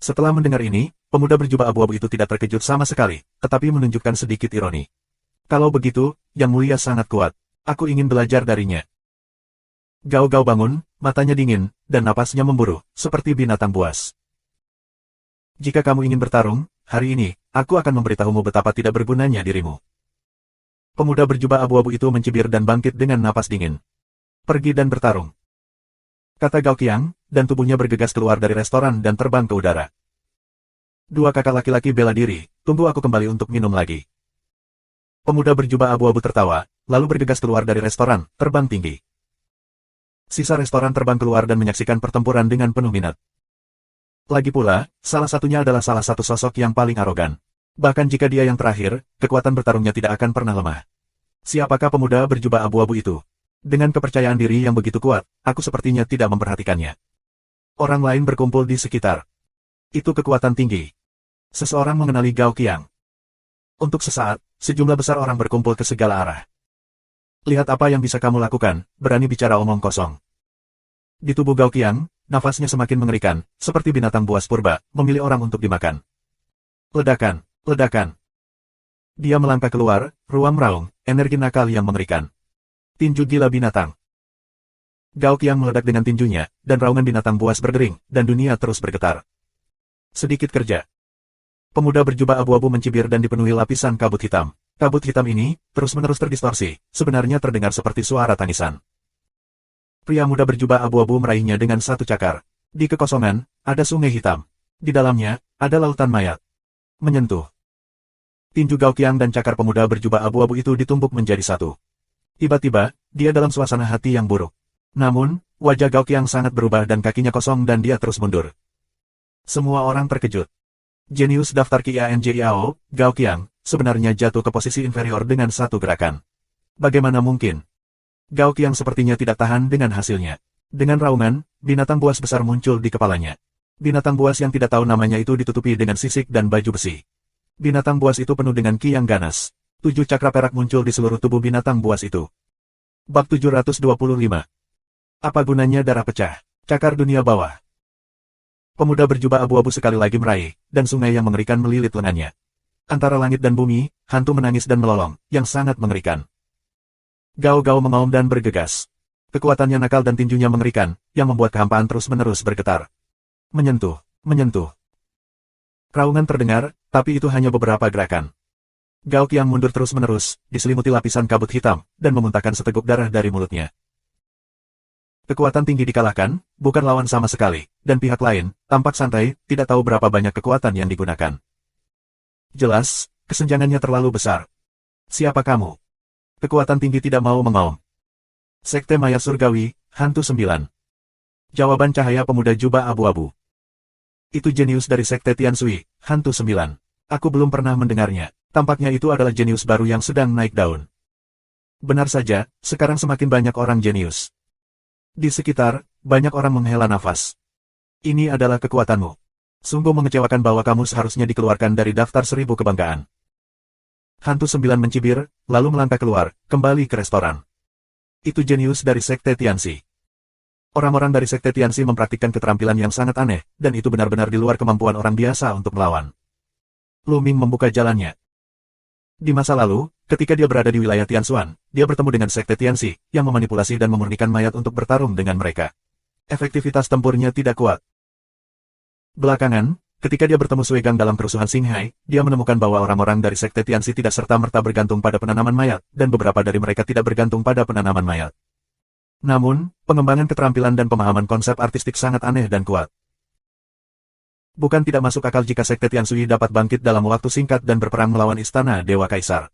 Setelah mendengar ini, pemuda berjubah abu-abu itu tidak terkejut sama sekali, tetapi menunjukkan sedikit ironi. Kalau begitu, Yang Mulia sangat kuat. Aku ingin belajar darinya. Gao-Gao bangun, matanya dingin, dan napasnya memburu, seperti binatang buas. Jika kamu ingin bertarung, hari ini, aku akan memberitahumu betapa tidak bergunanya dirimu. Pemuda berjubah abu-abu itu mencibir dan bangkit dengan napas dingin. Pergi dan bertarung. Kata Gao Qiang, dan tubuhnya bergegas keluar dari restoran dan terbang ke udara. 2 kakak laki-laki bela diri, tunggu aku kembali untuk minum lagi. Pemuda berjubah abu-abu tertawa, lalu bergegas keluar dari restoran, terbang tinggi. Sisa restoran terbang keluar dan menyaksikan pertempuran dengan penuh minat. Lagi pula, salah satunya adalah salah satu sosok yang paling arogan. Bahkan jika dia yang terakhir, kekuatan bertarungnya tidak akan pernah lemah. Siapakah pemuda berjubah abu-abu itu? Dengan kepercayaan diri yang begitu kuat, aku sepertinya tidak memperhatikannya. Orang lain berkumpul di sekitar. Itu kekuatan tinggi. Seseorang mengenali Gao Qiang. Untuk sesaat, sejumlah besar orang berkumpul ke segala arah. Lihat apa yang bisa kamu lakukan, berani bicara omong kosong. Di tubuh Gao Qiang, nafasnya semakin mengerikan, seperti binatang buas purba, memilih orang untuk dimakan. Ledakan, ledakan. Dia melangkah keluar, ruang meraung, energi nakal yang mengerikan. Tinju gila binatang. Gao Qiang meledak dengan tinjunya, dan raungan binatang buas berdering, dan dunia terus bergetar. Sedikit kerja. Pemuda berjubah abu-abu mencibir dan dipenuhi lapisan kabut hitam. Kabut hitam ini, terus-menerus terdistorsi, sebenarnya terdengar seperti suara tangisan. Pria muda berjubah abu-abu meraihnya dengan satu cakar. Di kekosongan, ada sungai hitam. Di dalamnya, ada lautan mayat. Menyentuh. Tinju Gao Qiang dan cakar pemuda berjubah abu-abu itu ditumbuk menjadi satu. Tiba-tiba, dia dalam suasana hati yang buruk. Namun, wajah Gao Qiang sangat berubah dan kakinya kosong dan dia terus mundur. Semua orang terkejut. Jenius daftar QIANJIAO, Gao Qiang, sebenarnya jatuh ke posisi inferior dengan satu gerakan. Bagaimana mungkin? Gao Qiang sepertinya tidak tahan dengan hasilnya. Dengan raungan, binatang buas besar muncul di kepalanya. Binatang buas yang tidak tahu namanya itu ditutupi dengan sisik dan baju besi. Binatang buas itu penuh dengan ki yang ganas. 7 cakra perak muncul di seluruh tubuh binatang buas itu. Bab 725. Apa gunanya darah pecah? Cakar dunia bawah. Pemuda berjubah abu-abu sekali lagi meraih, dan sungai yang mengerikan melilit lengannya. Antara langit dan bumi, hantu menangis dan melolong, yang sangat mengerikan. Gao-gao mengaum dan bergegas. Kekuatannya nakal dan tinjunya mengerikan, yang membuat kehampaan terus-menerus bergetar. Menyentuh, menyentuh. Raungan terdengar, tapi itu hanya beberapa gerakan. Gao Qiang mundur terus-menerus, diselimuti lapisan kabut hitam, dan memuntahkan seteguk darah dari mulutnya. Kekuatan tinggi dikalahkan, bukan lawan sama sekali, dan pihak lain, tampak santai, tidak tahu berapa banyak kekuatan yang digunakan. Jelas, kesenjangannya terlalu besar. Siapa kamu? Kekuatan tinggi tidak mau mengaum. Sekte Maya Surgawi, Hantu 9. Jawaban cahaya pemuda jubah abu-abu. Itu jenius dari Sekte Tianshui, Hantu 9. Aku belum pernah mendengarnya. Tampaknya itu adalah jenius baru yang sedang naik daun. Benar saja, sekarang semakin banyak orang jenius. Di sekitar, banyak orang menghela nafas. Ini adalah kekuatanmu. Sungguh mengecewakan bahwa kamu seharusnya dikeluarkan dari daftar 1000 kebanggaan. Hantu 9 mencibir, lalu melangkah keluar, kembali ke restoran. Itu jenius dari Sekte Tianxi. Orang-orang dari Sekte Tianxi mempraktikkan keterampilan yang sangat aneh, dan itu benar-benar di luar kemampuan orang biasa untuk melawan. Lu Ming membuka jalannya. Di masa lalu, ketika dia berada di wilayah Tianxuan, dia bertemu dengan Sekte Tianxi, yang memanipulasi dan memurnikan mayat untuk bertarung dengan mereka. Efektivitas tempurnya tidak kuat. Belakangan, ketika dia bertemu Sui Gang dalam kerusuhan Xinghai, dia menemukan bahwa orang-orang dari Sekte Tianxi tidak serta-merta bergantung pada penanaman mayat, dan beberapa dari mereka tidak bergantung pada penanaman mayat. Namun, pengembangan keterampilan dan pemahaman konsep artistik sangat aneh dan kuat. Bukan tidak masuk akal jika Sekte Tianshui dapat bangkit dalam waktu singkat dan berperang melawan istana Dewa Kaisar.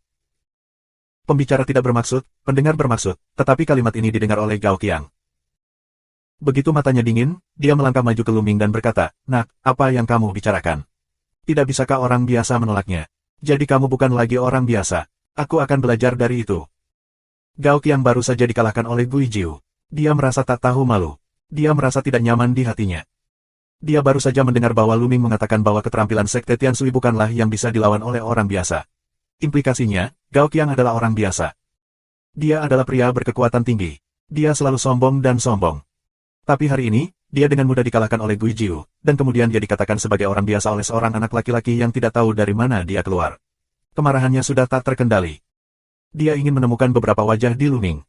Pembicara tidak bermaksud, pendengar bermaksud, tetapi kalimat ini didengar oleh Gao Qiang. Begitu matanya dingin, dia melangkah maju ke Lu Ming dan berkata, "Nak, apa yang kamu bicarakan? Tidak bisakah orang biasa menolaknya? Jadi kamu bukan lagi orang biasa. Aku akan belajar dari itu." Gao Qiang baru saja dikalahkan oleh Gui Jiu. Dia merasa tak tahu malu. Dia merasa tidak nyaman di hatinya. Dia baru saja mendengar bahwa Lu Ming mengatakan bahwa keterampilan Sekte Tianshui bukanlah yang bisa dilawan oleh orang biasa. Implikasinya, Gao Qiang adalah orang biasa. Dia adalah pria berkekuatan tinggi. Dia selalu sombong dan sombong. Tapi hari ini, dia dengan mudah dikalahkan oleh Gui Jiu, dan kemudian dia dikatakan sebagai orang biasa oleh seorang anak laki-laki yang tidak tahu dari mana dia keluar. Kemarahannya sudah tak terkendali. Dia ingin menemukan beberapa wajah di Lu Ming.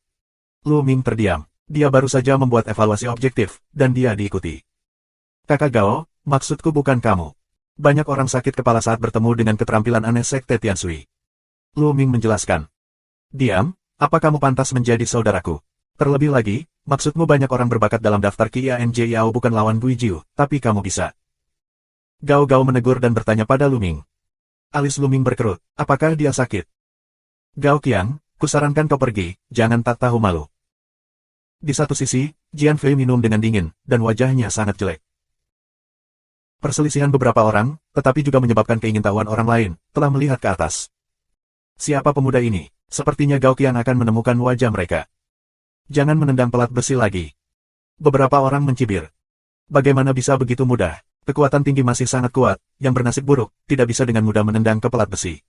Lu Ming terdiam. Dia baru saja membuat evaluasi objektif, dan dia diikuti. "Kakak Gao, maksudku bukan kamu. Banyak orang sakit kepala saat bertemu dengan keterampilan aneh Sekte Tianshui." Lu Ming menjelaskan. "Diam, apa kamu pantas menjadi saudaraku? Terlebih lagi, maksudmu banyak orang berbakat dalam daftar Qianjiao bukan lawan Gui Jiu, tapi kamu bisa." Gao-Gao menegur dan bertanya pada Lu Ming. Alis Lu Ming berkerut, apakah dia sakit? "Gao Qiang, kusarankan kau pergi, jangan tak tahu malu." Di satu sisi, Jian Fei minum dengan dingin, dan wajahnya sangat jelek. Perselisihan beberapa orang, tetapi juga menyebabkan keingintahuan orang lain, telah melihat ke atas. Siapa pemuda ini? Sepertinya Gao Qiang akan menemukan wajah mereka. Jangan menendang pelat besi lagi. Beberapa orang mencibir. Bagaimana bisa begitu mudah? Kekuatan tinggi masih sangat kuat, yang bernasib buruk, tidak bisa dengan mudah menendang ke pelat besi.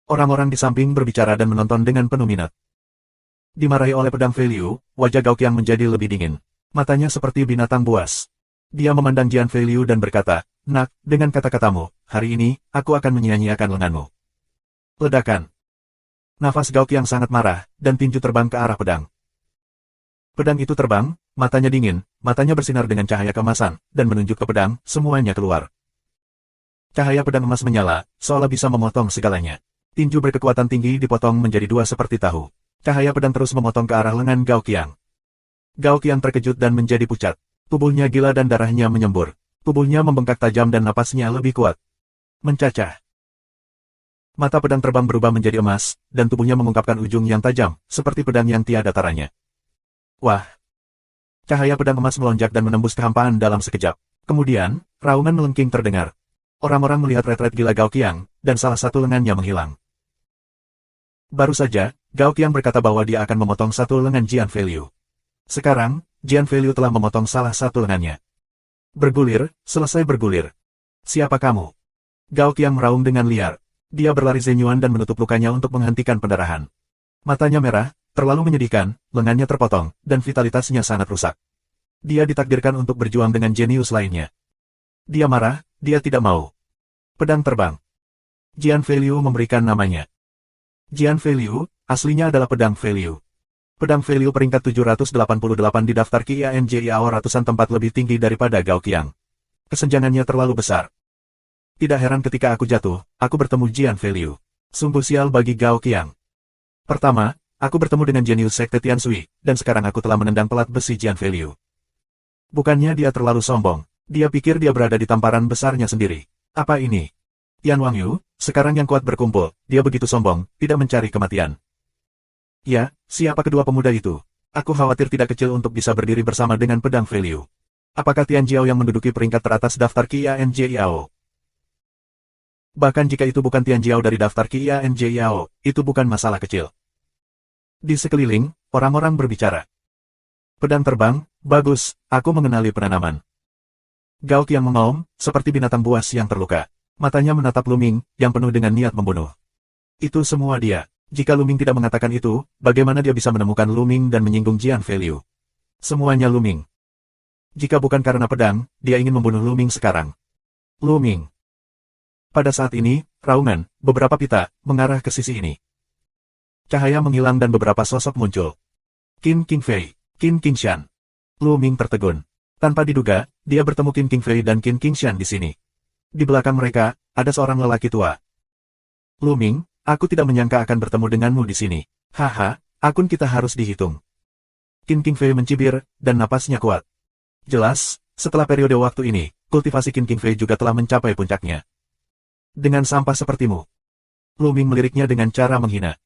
Orang-orang di samping berbicara dan menonton dengan penuh minat. Dimarahi oleh pedang Fei Liu, wajah Gao Qiang menjadi lebih dingin. Matanya seperti binatang buas. Dia memandang Jian Fei Liu dan berkata, "Nak, dengan kata-katamu, hari ini, aku akan menyia-nyiakan lenganmu." Ledakan. Nafas Gao Qiang sangat marah, dan tinju terbang ke arah pedang. Pedang itu terbang, matanya dingin, matanya bersinar dengan cahaya keemasan, dan menunjuk ke pedang, semuanya keluar. Cahaya pedang emas menyala, seolah bisa memotong segalanya. Tinju berkekuatan tinggi dipotong menjadi dua seperti tahu. Cahaya pedang terus memotong ke arah lengan Gao Qiang. Gao Qiang terkejut dan menjadi pucat. Tubuhnya gila dan darahnya menyembur. Tubuhnya membengkak tajam dan napasnya lebih kuat. Mencacah. Mata pedang terbang berubah menjadi emas, dan tubuhnya mengungkapkan ujung yang tajam, seperti pedang yang tiada taranya. Wah! Cahaya pedang emas melonjak dan menembus kehampaan dalam sekejap. Kemudian, raungan melengking terdengar. Orang-orang melihat retret gila Gao Qiang, dan salah satu lengannya menghilang. Baru saja, Gao Qiang berkata bahwa dia akan memotong satu lengan Jian Fei Liu. Sekarang, Jian Fei Liu telah memotong salah satu lengannya. Bergulir, selesai bergulir. "Siapa kamu?" Gao Qiang meraung dengan liar. Dia berlari Zenyuan dan menutup lukanya untuk menghentikan pendarahan. Matanya merah, terlalu menyedihkan, lengannya terpotong, dan vitalitasnya sangat rusak. Dia ditakdirkan untuk berjuang dengan jenius lainnya. Dia marah, dia tidak mau. Pedang terbang. Jian Feiliu memberikan namanya. Jian Feiliu, aslinya adalah pedang Feiliu. Pedang Feiliu peringkat 788 di daftar QIANJIAO ratusan tempat lebih tinggi daripada Gao Qiang. Kesenjangannya terlalu besar. Tidak heran ketika aku jatuh, aku bertemu Jian Feiliu. Sungguh sial bagi Gao Qiang. Pertama, aku bertemu dengan jenius sekte Tianshui, dan sekarang aku telah menendang pelat besi Jian Feiliu. Bukannya dia terlalu sombong, dia pikir dia berada di tamparan besarnya sendiri. Apa ini? Yan Wangyu, sekarang yang kuat berkumpul, dia begitu sombong, tidak mencari kematian. Ya, siapa kedua pemuda itu? Aku khawatir tidak kecil untuk bisa berdiri bersama dengan pedang Feiliu. Apakah Tian Jiao yang menduduki peringkat teratas daftar QIANJIAO? Bahkan jika itu bukan Tian Jiao dari daftar QIANJIAO, itu bukan masalah kecil. Di sekeliling, orang-orang berbicara. Pedang terbang, bagus, aku mengenali penanaman. Gao Qiang mengaum, seperti binatang buas yang terluka. Matanya menatap Lu Ming, yang penuh dengan niat membunuh. Itu semua dia. Jika Lu Ming tidak mengatakan itu, bagaimana dia bisa menemukan Lu Ming dan menyinggung Jian Feiliu? Semuanya Lu Ming. Jika bukan karena pedang, dia ingin membunuh Lu Ming sekarang. Lu Ming. Pada saat ini, raungan, beberapa pita, mengarah ke sisi ini. Cahaya menghilang dan beberapa sosok muncul. Qin Qingfei, Qin Qingshan. Lu Ming tertegun. Tanpa diduga, dia bertemu Qin Qingfei dan Qin Qingshan di sini. Di belakang mereka, ada seorang lelaki tua. Lu Ming, aku tidak menyangka akan bertemu denganmu di sini. Haha, akun kita harus dihitung. Qin Qingfei mencibir, dan napasnya kuat. Jelas, setelah periode waktu ini, kultivasi Qin Qingfei juga telah mencapai puncaknya. Dengan sampah sepertimu. Lu Ming meliriknya dengan cara menghina.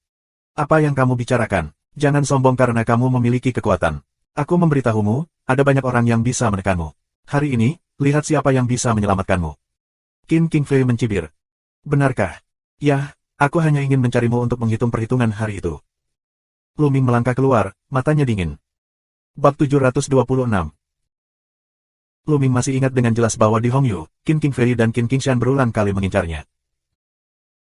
Apa yang kamu bicarakan? Jangan sombong karena kamu memiliki kekuatan. Aku memberitahumu, ada banyak orang yang bisa menekanmu. Hari ini, lihat siapa yang bisa menyelamatkanmu. Qin Qingfei mencibir. Benarkah? Ya, aku hanya ingin mencarimu untuk menghitung perhitungan hari itu. Lu Ming melangkah keluar, matanya dingin. Bab 726. Lu Ming masih ingat dengan jelas bahwa di Hongyu, Qin Qingfei dan Qin Qingshan berulang kali mengincarnya.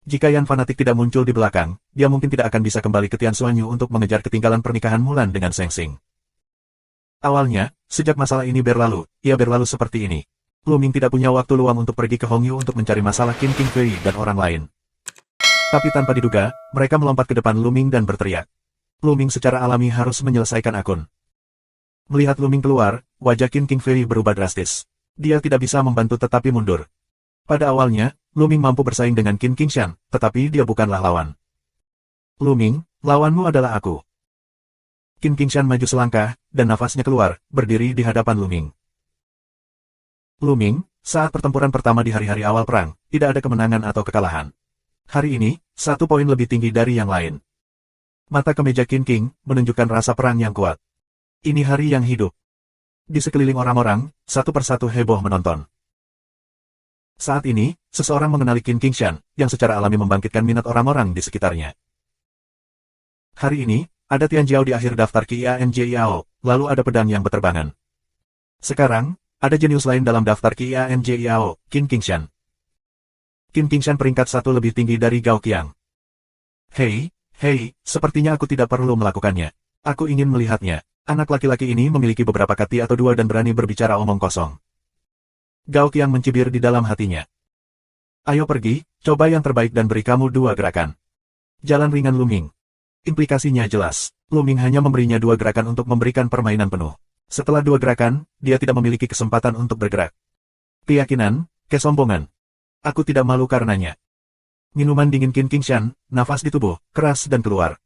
Jika Yan fanatik tidak muncul di belakang, dia mungkin tidak akan bisa kembali ke Tianshuanyu untuk mengejar ketinggalan pernikahan Mulan dengan Seng Sing. Awalnya, sejak masalah ini berlalu, ia berlalu seperti ini. Lu Ming tidak punya waktu luang untuk pergi ke Hongyu untuk mencari masalah Qin Qingfei dan orang lain. Tapi tanpa diduga, mereka melompat ke depan Lu Ming dan berteriak. Lu Ming secara alami harus menyelesaikan akun. Melihat Lu Ming keluar, wajah Qin Qingfei berubah drastis. Dia tidak bisa membantu tetapi mundur. Pada awalnya, Lu Ming mampu bersaing dengan Qin Qingshan, tetapi dia bukanlah lawan. Lu Ming, lawanmu adalah aku. Qin Qingshan maju selangkah, dan nafasnya keluar, berdiri di hadapan Lu Ming. Lu Ming, saat pertempuran pertama di hari-hari awal perang, tidak ada kemenangan atau kekalahan. Hari ini, 1 poin lebih tinggi dari yang lain. Mata kemeja Qin King menunjukkan rasa perang yang kuat. Ini hari yang hidup. Di sekeliling orang-orang, satu persatu heboh menonton. Saat ini, seseorang mengenali Qin Qingshan, yang secara alami membangkitkan minat orang-orang di sekitarnya. Hari ini, ada Tian Jiao di akhir daftar QIANJIAO, lalu ada pedang yang berterbangan. Sekarang, ada jenius lain dalam daftar QIANJIAO, Qin Qingshan. Qin Qingshan peringkat 1 lebih tinggi dari Gao Qiang. Hei, sepertinya aku tidak perlu melakukannya. Aku ingin melihatnya. Anak laki-laki ini memiliki beberapa kati atau dua dan berani berbicara omong kosong. Gao Qiang mencibir di dalam hatinya. Ayo pergi, coba yang terbaik dan beri kamu 2 gerakan. Jalan ringan Lu Ming. Implikasinya jelas. Lu Ming hanya memberinya 2 gerakan untuk memberikan permainan penuh. Setelah 2 gerakan, dia tidak memiliki kesempatan untuk bergerak. Keyakinan, kesombongan. Aku tidak malu karenanya. Minuman dingin Qin Qingshan, nafas di tubuh, keras dan keluar.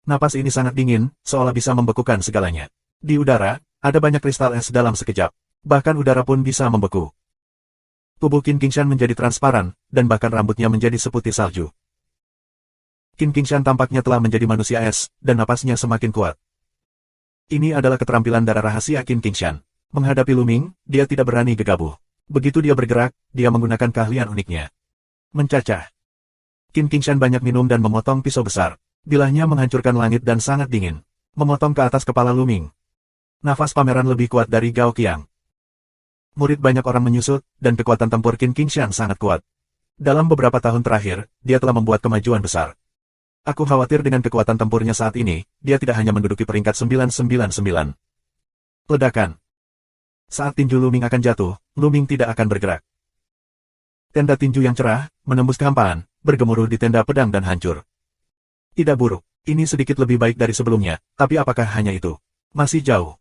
Napas ini sangat dingin, seolah bisa membekukan segalanya. Di udara, ada banyak kristal es dalam sekejap. Bahkan udara pun bisa membeku. Tubuh Qin Qingshan menjadi transparan, dan bahkan rambutnya menjadi seputih salju. Qin Qingshan tampaknya telah menjadi manusia es, dan napasnya semakin kuat. Ini adalah keterampilan darah rahasia Qin Qingshan. Menghadapi Lu Ming, dia tidak berani gegabah. Begitu dia bergerak, dia menggunakan keahlian uniknya. Mencacah. Qin Qingshan banyak minum dan memotong pisau besar. Bilahnya menghancurkan langit dan sangat dingin. Memotong ke atas kepala Lu Ming. Nafas pameran lebih kuat dari Gao Qiang. Murid banyak orang menyusut, dan kekuatan tempur Qin Qingshan sangat kuat. Dalam beberapa tahun terakhir, dia telah membuat kemajuan besar. Aku khawatir dengan kekuatan tempurnya saat ini, dia tidak hanya menduduki peringkat 999. Ledakan. Saat tinju Luming akan jatuh, Luming tidak akan bergerak. Tenda tinju yang cerah, menembus kehampaan, bergemuruh di tenda pedang dan hancur. Tidak buruk, ini sedikit lebih baik dari sebelumnya, tapi apakah hanya itu? Masih jauh.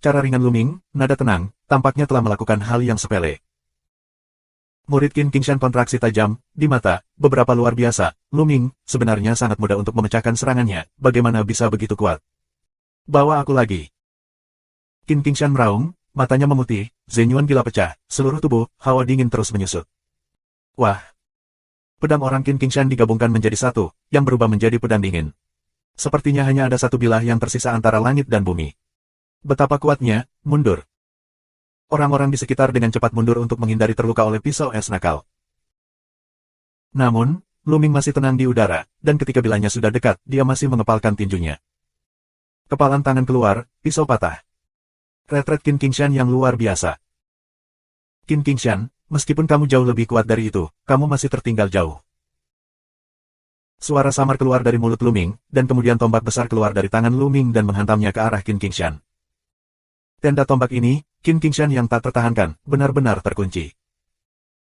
Cara ringan Luming, nada tenang, tampaknya telah melakukan hal yang sepele. Murid Qin Qingshan kontraksi tajam, di mata, beberapa luar biasa, Luming, sebenarnya sangat mudah untuk memecahkan serangannya, bagaimana bisa begitu kuat? Bawa aku lagi. Qin Qingshan meraung, matanya memutih, Zenyuan gila pecah, seluruh tubuh, hawa dingin terus menyusut. Wah! Pedang orang Qin Qingshan digabungkan menjadi satu, yang berubah menjadi pedang dingin. Sepertinya hanya ada satu bilah yang tersisa antara langit dan bumi. Betapa kuatnya, mundur. Orang-orang di sekitar dengan cepat mundur untuk menghindari terluka oleh pisau es nakal. Namun, Luming masih tenang di udara, dan ketika bilahnya sudah dekat, dia masih mengepalkan tinjunya. Kepalan tangan keluar, pisau patah. Retret Qin Qingshan yang luar biasa. Qin Qingshan, meskipun kamu jauh lebih kuat dari itu, kamu masih tertinggal jauh. Suara samar keluar dari mulut Luming, dan kemudian tombak besar keluar dari tangan Luming dan menghantamnya ke arah Qin Qingshan. Tenda tombak ini, Qin Qingshan yang tak tertahankan, benar-benar terkunci.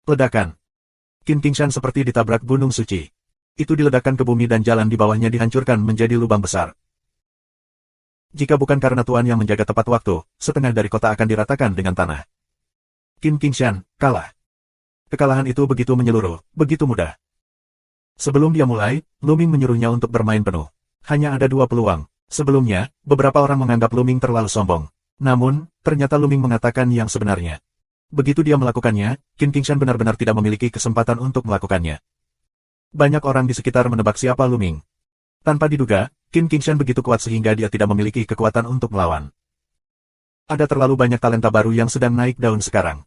Ledakan. Qin Qingshan seperti ditabrak gunung suci. Itu diledakkan ke bumi dan jalan di bawahnya dihancurkan menjadi lubang besar. Jika bukan karena Tuan yang menjaga tepat waktu, setengah dari kota akan diratakan dengan tanah. Qin Qingshan, kalah. Kekalahan itu begitu menyeluruh, begitu mudah. Sebelum dia mulai, Luming menyuruhnya untuk bermain penuh. Hanya ada dua peluang. Sebelumnya, beberapa orang menganggap Luming terlalu sombong. Namun, ternyata Luming mengatakan yang sebenarnya. Begitu dia melakukannya, Qin Qingshan benar-benar tidak memiliki kesempatan untuk melakukannya. Banyak orang di sekitar menebak siapa Luming. Tanpa diduga, Qin Qingshan begitu kuat sehingga dia tidak memiliki kekuatan untuk melawan. Ada terlalu banyak talenta baru yang sedang naik daun sekarang.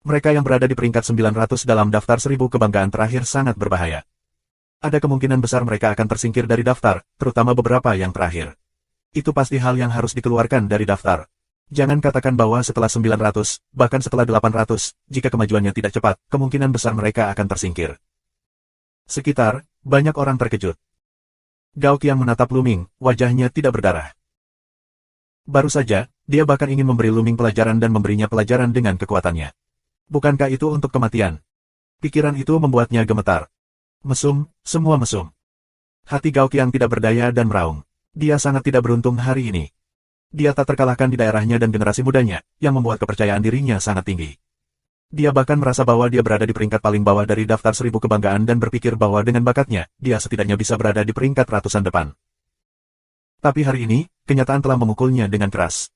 Mereka yang berada di peringkat 900 dalam daftar 1000 kebanggaan terakhir sangat berbahaya. Ada kemungkinan besar mereka akan tersingkir dari daftar, terutama beberapa yang terakhir. Itu pasti hal yang harus dikeluarkan dari daftar. Jangan katakan bahwa setelah 900, bahkan setelah 800, jika kemajuannya tidak cepat, kemungkinan besar mereka akan tersingkir. Sekitar, banyak orang terkejut. Gao Qiang menatap Luming, wajahnya tidak berdarah. Baru saja, dia bahkan ingin memberi Luming pelajaran dan memberinya pelajaran dengan kekuatannya. Bukankah itu untuk kematian? Pikiran itu membuatnya gemetar. Mesum, semua mesum. Hati Gao Qiang tidak berdaya dan meraung. Dia sangat tidak beruntung hari ini. Dia tak terkalahkan di daerahnya dan generasi mudanya, yang membuat kepercayaan dirinya sangat tinggi. Dia bahkan merasa bahwa dia berada di peringkat paling bawah dari daftar 1000 kebanggaan dan berpikir bahwa dengan bakatnya, dia setidaknya bisa berada di peringkat ratusan depan. Tapi hari ini, kenyataan telah memukulnya dengan keras.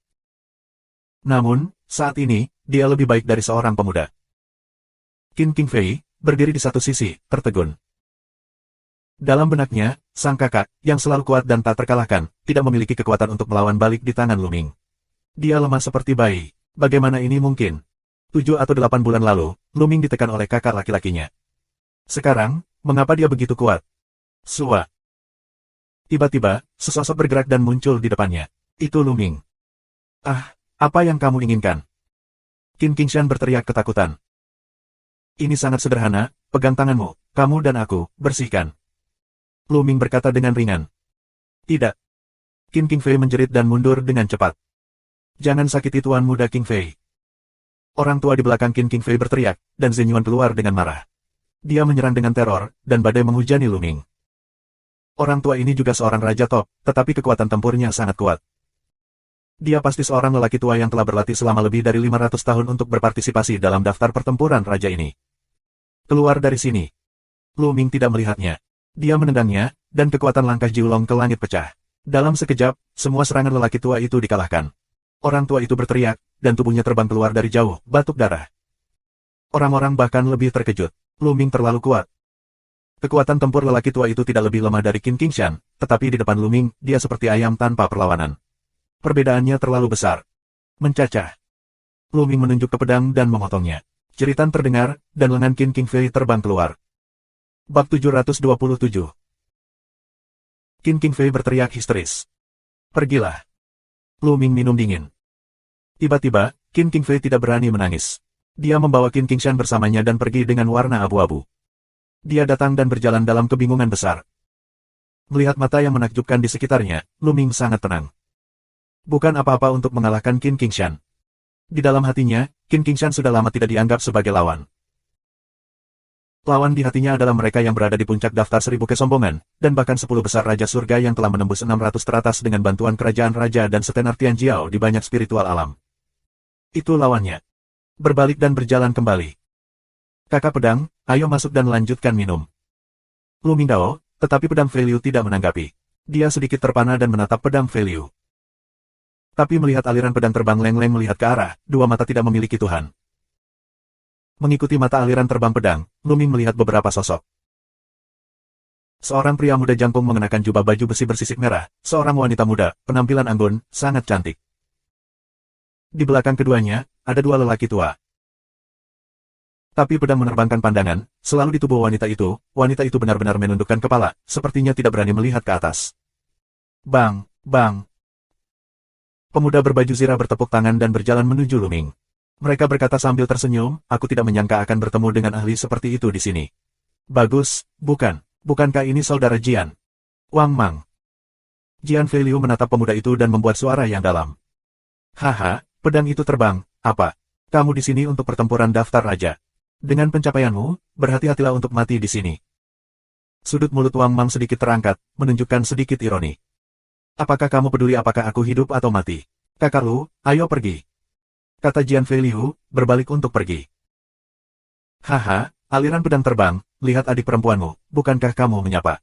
Namun, saat ini, dia lebih baik dari seorang pemuda. Qin Qingfei, berdiri di satu sisi, tertegun. Dalam benaknya, sang kakak, yang selalu kuat dan tak terkalahkan, tidak memiliki kekuatan untuk melawan balik di tangan Luming. Dia lemah seperti bayi. Bagaimana ini mungkin? 7 atau 8 bulan lalu, Luming ditekan oleh kakak laki-lakinya. Sekarang, mengapa dia begitu kuat? Sua. Tiba-tiba, sesosok bergerak dan muncul di depannya. Itu Luming. Ah, apa yang kamu inginkan? Qin Qingshan berteriak ketakutan. Ini sangat sederhana, pegang tanganmu, kamu dan aku, bersihkan. Luming berkata dengan ringan. Tidak. Qin Qingfei menjerit dan mundur dengan cepat. Jangan sakiti tuan muda Qingfei. Orang tua di belakang Qin Qingfei berteriak, dan Zenyuan keluar dengan marah. Dia menyerang dengan teror, dan badai menghujani Luming. Orang tua ini juga seorang raja top, tetapi kekuatan tempurnya sangat kuat. Dia pasti seorang lelaki tua yang telah berlatih selama lebih dari 500 tahun untuk berpartisipasi dalam daftar pertempuran raja ini. Keluar dari sini. Luming tidak melihatnya. Dia menendangnya, dan kekuatan langkah Jiulong ke langit pecah. Dalam sekejap, semua serangan lelaki tua itu dikalahkan. Orang tua itu berteriak, dan tubuhnya terbang keluar dari jauh, batuk darah. Orang-orang bahkan lebih terkejut. Luming terlalu kuat. Kekuatan tempur lelaki tua itu tidak lebih lemah dari Qin Qingshan, tetapi di depan Luming, dia seperti ayam tanpa perlawanan. Perbedaannya terlalu besar. Mencacah. Luming menunjuk ke pedang dan memotongnya. Jeritan terdengar, dan lengan Qin Qingfei terbang keluar. Bab 727. Qin Qingfei berteriak histeris. Pergilah. Luming minum dingin. Tiba-tiba, Qin Qingfei tidak berani menangis. Dia membawa Qin Qingshan bersamanya dan pergi dengan warna abu-abu. Dia datang dan berjalan dalam kebingungan besar. Melihat mata yang menakjubkan di sekitarnya, Lu Ming sangat tenang. Bukan apa-apa untuk mengalahkan Qin Qingshan. Di dalam hatinya, Qin Qingshan sudah lama tidak dianggap sebagai lawan. Lawan di hatinya adalah mereka yang berada di puncak daftar 1000 kesombongan, dan bahkan 10 besar Raja Surga yang telah menembus 600 teratas dengan bantuan kerajaan raja dan setenar Tianjiao di banyak spiritual alam. Itu lawannya. Berbalik dan berjalan kembali. Kakak pedang, ayo masuk dan lanjutkan minum. Lu Mingdao, tetapi pedang Fei tidak menanggapi. Dia sedikit terpana dan menatap pedang Fei. Tapi melihat aliran pedang terbang Leng Leng melihat ke arah, dua mata tidak memiliki Tuhan. Mengikuti mata aliran terbang pedang, Lu Ming melihat beberapa sosok. Seorang pria muda jangkung mengenakan jubah baju besi bersisik merah, seorang wanita muda, penampilan anggun, sangat cantik. Di belakang keduanya, ada dua lelaki tua. Tapi pedang menerbangkan pandangan, selalu di tubuh wanita itu benar-benar menundukkan kepala, sepertinya tidak berani melihat ke atas. Bang, bang. Pemuda berbaju zirah bertepuk tangan dan berjalan menuju Lu Ming. Mereka berkata sambil tersenyum, aku tidak menyangka akan bertemu dengan ahli seperti itu di sini. Bagus, bukan? Bukankah ini saudara Jian? Wang Mang. Jian Feiliu menatap pemuda itu dan membuat suara yang dalam. Haha, pedang itu terbang, apa? Kamu di sini untuk pertempuran daftar raja. Dengan pencapaianmu, berhati-hatilah untuk mati di sini. Sudut mulut Wang Mang sedikit terangkat, menunjukkan sedikit ironi. Apakah kamu peduli apakah aku hidup atau mati? Kakak Lu, ayo pergi. Kata Jian Feiliu, berbalik untuk pergi. Haha, aliran pedang terbang, lihat adik perempuanmu, bukankah kamu menyapa?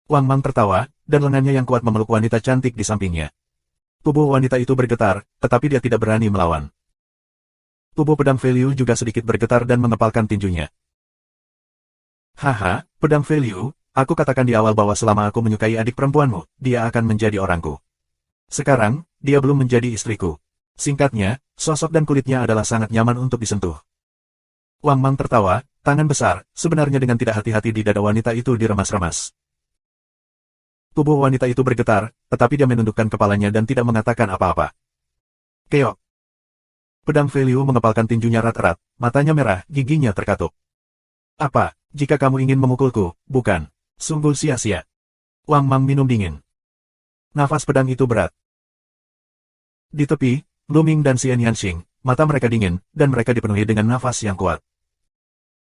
Wang Mang tertawa, dan lengannya yang kuat memeluk wanita cantik di sampingnya. Tubuh wanita itu bergetar, tetapi dia tidak berani melawan. Tubuh pedang Feiliu juga sedikit bergetar dan mengepalkan tinjunya. Haha, pedang Feiliu, aku katakan di awal bahwa selama aku menyukai adik perempuanmu, dia akan menjadi orangku. Sekarang, dia belum menjadi istriku. Singkatnya, sosok dan kulitnya adalah sangat nyaman untuk disentuh. Wang Mang tertawa, tangan besar, sebenarnya dengan tidak hati-hati di dada wanita itu diremas-remas. Tubuh wanita itu bergetar, tetapi dia menundukkan kepalanya dan tidak mengatakan apa-apa. Keok. Pedang Feiliu mengepalkan tinjunya erat-erat, matanya merah, giginya terkatup. Apa, jika kamu ingin memukulku, bukan? Sungguh sia-sia. Wang Mang minum dingin. Nafas pedang itu berat. Di tepi, Lu Ming dan Xian Yanxing, mata mereka dingin, dan mereka dipenuhi dengan nafas yang kuat.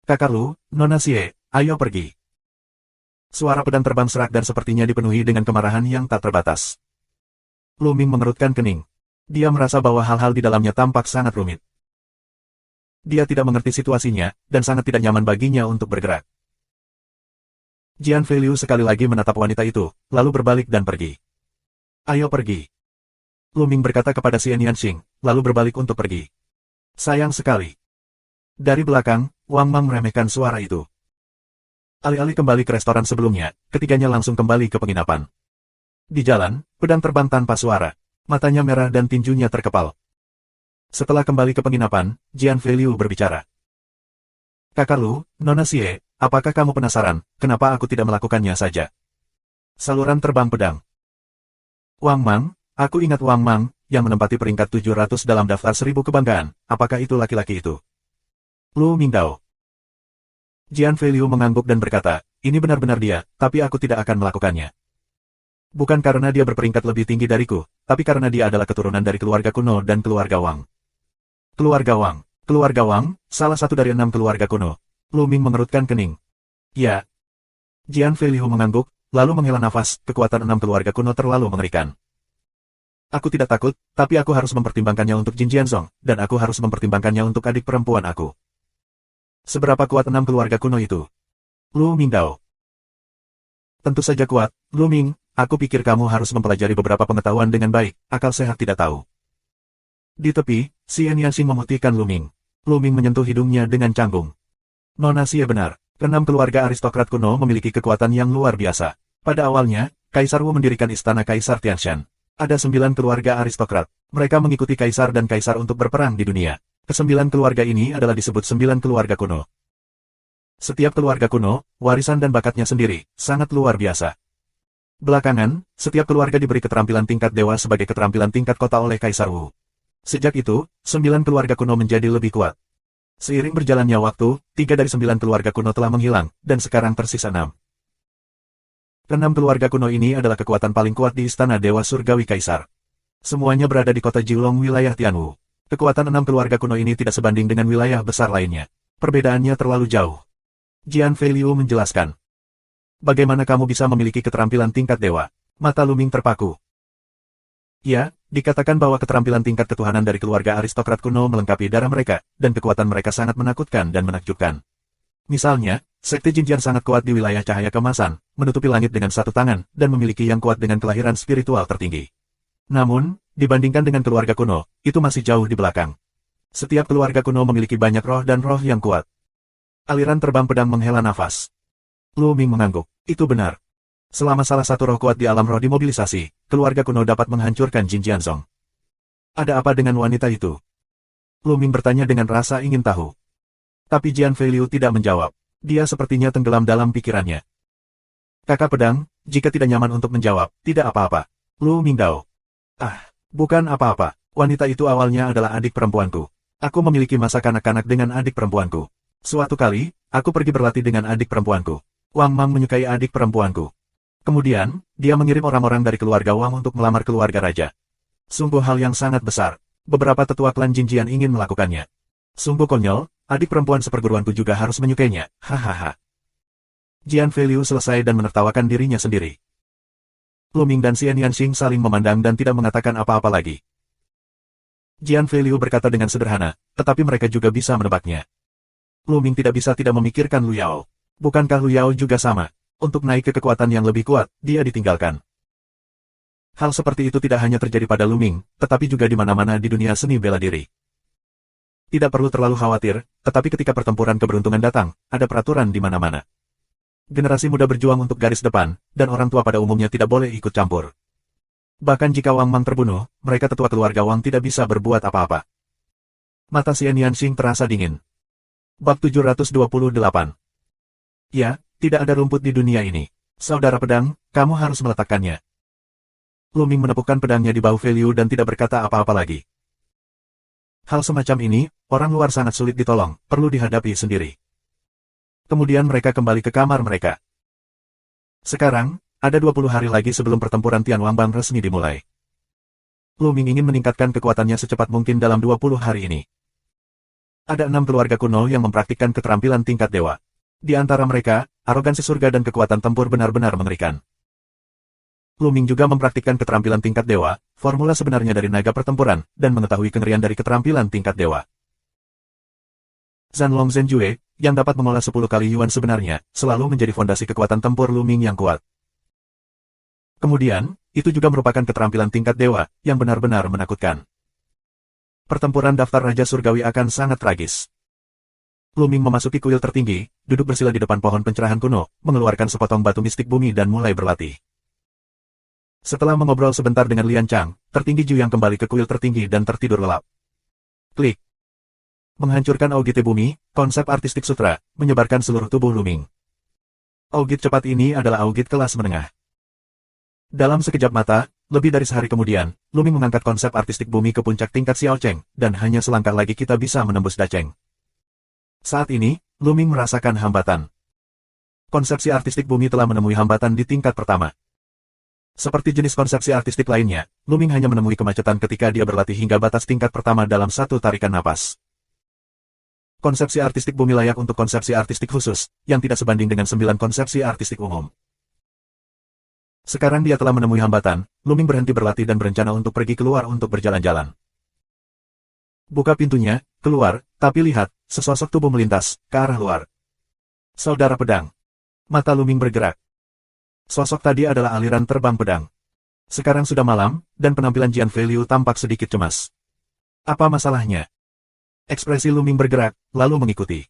Kakak Lu, Nona Xie, ayo pergi. Suara pedang terbang serak dan sepertinya dipenuhi dengan kemarahan yang tak terbatas. Lu Ming mengerutkan kening. Dia merasa bahwa hal-hal di dalamnya tampak sangat rumit. Dia tidak mengerti situasinya, dan sangat tidak nyaman baginya untuk bergerak. Jian Feiliu sekali lagi menatap wanita itu, lalu berbalik dan pergi. Ayo pergi. Lu Ming berkata kepada Xian Yanxing, lalu berbalik untuk pergi. Sayang sekali. Dari belakang, Wang Mang meremehkan suara itu. Alih-alih kembali ke restoran sebelumnya, ketiganya langsung kembali ke penginapan. Di jalan, pedang terbang tanpa suara. Matanya merah dan tinjunya terkepal. Setelah kembali ke penginapan, Jian Feiliu berbicara. Kakak Lu, Nona Xie, apakah kamu penasaran, kenapa aku tidak melakukannya saja? Saluran terbang pedang. Wang Mang, aku ingat Wang Mang, yang menempati peringkat 700 dalam daftar 1000 kebanggaan, apakah itu laki-laki itu? Lu Mingdao. Jian Feiliu mengangguk dan berkata, ini benar-benar dia, tapi aku tidak akan melakukannya. Bukan karena dia berperingkat lebih tinggi dariku, tapi karena dia adalah keturunan dari keluarga kuno dan keluarga Wang. Keluarga Wang, salah satu dari 6 keluarga kuno. Lu Ming mengerutkan kening. Ya. Jian Feiliu mengangguk, lalu menghela nafas, kekuatan 6 keluarga kuno terlalu mengerikan. Aku tidak takut, tapi aku harus mempertimbangkannya untuk Jin Jianzong, dan aku harus mempertimbangkannya untuk adik perempuan aku. Seberapa kuat 6 keluarga kuno itu? Lu Mingdao. Tentu saja kuat, Lu Ming, aku pikir kamu harus mempelajari beberapa pengetahuan dengan baik, akal sehat tidak tahu. Di tepi, Xian Yanxing memutihkan Lu Ming. Lu Ming menyentuh hidungnya dengan canggung. Nona Xie benar, ke-6 keluarga aristokrat kuno memiliki kekuatan yang luar biasa. Pada awalnya, Kaisar Wu mendirikan istana Kaisar Tianshan. Ada 9 keluarga aristokrat. Mereka mengikuti kaisar dan kaisar untuk berperang di dunia. Ke-9 keluarga ini adalah disebut 9 keluarga kuno. Setiap keluarga kuno, warisan dan bakatnya sendiri, sangat luar biasa. Belakangan, setiap keluarga diberi keterampilan tingkat dewa sebagai keterampilan tingkat kota oleh Kaisar Wu. Sejak itu, 9 keluarga kuno menjadi lebih kuat. Seiring berjalannya waktu, 3 dari 9 keluarga kuno telah menghilang, dan sekarang tersisa 6. Keenam keluarga kuno ini adalah kekuatan paling kuat di Istana Dewa Surgawi Kaisar. Semuanya berada di kota Jilong wilayah Tianwu. Kekuatan 6 keluarga kuno ini tidak sebanding dengan wilayah besar lainnya. Perbedaannya terlalu jauh. Jian Feiliu menjelaskan. Bagaimana kamu bisa memiliki keterampilan tingkat dewa? Mata Lu Ming terpaku. Ya, dikatakan bahwa keterampilan tingkat ketuhanan dari keluarga aristokrat kuno melengkapi darah mereka, dan kekuatan mereka sangat menakutkan dan menakjubkan. Misalnya, Sekte Jinjian sangat kuat di wilayah cahaya kemasan, menutupi langit dengan satu tangan, dan memiliki yang kuat dengan kelahiran spiritual tertinggi. Namun, dibandingkan dengan keluarga kuno, itu masih jauh di belakang. Setiap keluarga kuno memiliki banyak roh dan roh yang kuat. Aliran terbang pedang menghela nafas. Lu Ming mengangguk. Itu benar. Selama salah satu roh kuat di alam roh dimobilisasi, keluarga kuno dapat menghancurkan Jin Jianzong. Ada apa dengan wanita itu? Lu Ming bertanya dengan rasa ingin tahu. Tapi Jian Feiliu tidak menjawab. Dia sepertinya tenggelam dalam pikirannya. Kakak pedang, jika tidak nyaman untuk menjawab, tidak apa-apa. Lu Mingdao. Bukan apa-apa. Wanita itu awalnya adalah adik perempuanku. Aku memiliki masa kanak-kanak dengan adik perempuanku. Suatu kali, aku pergi berlatih dengan adik perempuanku. Wang Mang menyukai adik perempuanku. Kemudian, dia mengirim orang-orang dari keluarga Wang untuk melamar keluarga raja. Sungguh hal yang sangat besar. Beberapa tetua klan Jinjian ingin melakukannya. Sungguh konyol, adik perempuan seperguruanku juga harus menyukainya, hahaha. Jian Feiliu selesai dan menertawakan dirinya sendiri. Lu Ming dan Xian Yanxing saling memandang dan tidak mengatakan apa-apa lagi. Jian Feiliu berkata dengan sederhana, tetapi mereka juga bisa menebaknya. Lu Ming tidak bisa tidak memikirkan Lu Yao. Bukankah Lu Yao juga sama? Untuk naik ke kekuatan yang lebih kuat, dia ditinggalkan. Hal seperti itu tidak hanya terjadi pada Lu Ming, tetapi juga di mana-mana di dunia seni bela diri. Tidak perlu terlalu khawatir, tetapi ketika pertempuran keberuntungan datang, ada peraturan di mana-mana. Generasi muda berjuang untuk garis depan, dan orang tua pada umumnya tidak boleh ikut campur. Bahkan jika Wang Mang terbunuh, mereka tetua keluarga Wang tidak bisa berbuat apa-apa. Mata Xian Yanxing terasa dingin. Bab 728. Ya, tidak ada rumput di dunia ini. Saudara pedang, kamu harus meletakkannya. Lu Ming menepukkan pedangnya di bahu Feiliu dan tidak berkata apa-apa lagi. Hal semacam ini, orang luar sangat sulit ditolong, perlu dihadapi sendiri. Kemudian mereka kembali ke kamar mereka. Sekarang, ada 20 hari lagi sebelum pertempuran Tianwanbang resmi dimulai. Lu Ming ingin meningkatkan kekuatannya secepat mungkin dalam 20 hari ini. Ada 6 keluarga kuno yang mempraktikkan keterampilan tingkat dewa. Di antara mereka, arogansi surga dan kekuatan tempur benar-benar mengerikan. Lu Ming juga mempraktikkan keterampilan tingkat dewa, formula sebenarnya dari naga pertempuran, dan mengetahui kengerian dari keterampilan tingkat dewa. Zanlong Zhenjue, yang dapat mengolah 10 kali yuan sebenarnya, selalu menjadi fondasi kekuatan tempur Lu Ming yang kuat. Kemudian, itu juga merupakan keterampilan tingkat dewa, yang benar-benar menakutkan. Pertempuran daftar Raja Surgawi akan sangat tragis. Lu Ming memasuki kuil tertinggi, duduk bersila di depan pohon pencerahan kuno, mengeluarkan sepotong batu mistik bumi dan mulai berlatih. Setelah mengobrol sebentar dengan Lian Chang, tertinggi Ju yang kembali ke kuil tertinggi dan tertidur lelap. Klik. Menghancurkan augite bumi, konsep artistik sutra, menyebarkan seluruh tubuh Lu Ming. Augit cepat ini adalah augit kelas menengah. Dalam sekejap mata, lebih dari sehari kemudian, Lu Ming mengangkat konsep artistik bumi ke puncak tingkat Xiao Cheng, dan hanya selangkah lagi kita bisa menembus Dacheng. Saat ini, Lu Ming merasakan hambatan. Konsepsi artistik bumi telah menemui hambatan di tingkat pertama. Seperti jenis konsepsi artistik lainnya, Lu Ming hanya menemui kemacetan ketika dia berlatih hingga batas tingkat pertama dalam satu tarikan napas. Konsepsi artistik bumi layak untuk konsepsi artistik khusus, yang tidak sebanding dengan 9 konsepsi artistik umum. Sekarang dia telah menemui hambatan, Lu Ming berhenti berlatih dan berencana untuk pergi keluar untuk berjalan-jalan. Buka pintunya, keluar, tapi lihat, sesosok tubuh melintas, ke arah luar. Saudara pedang. Mata Lu Ming bergerak. Sosok tadi adalah aliran terbang pedang. Sekarang sudah malam, dan penampilan Jian Feiliu tampak sedikit cemas. Apa masalahnya? Ekspresi Lu Ming bergerak, lalu mengikuti.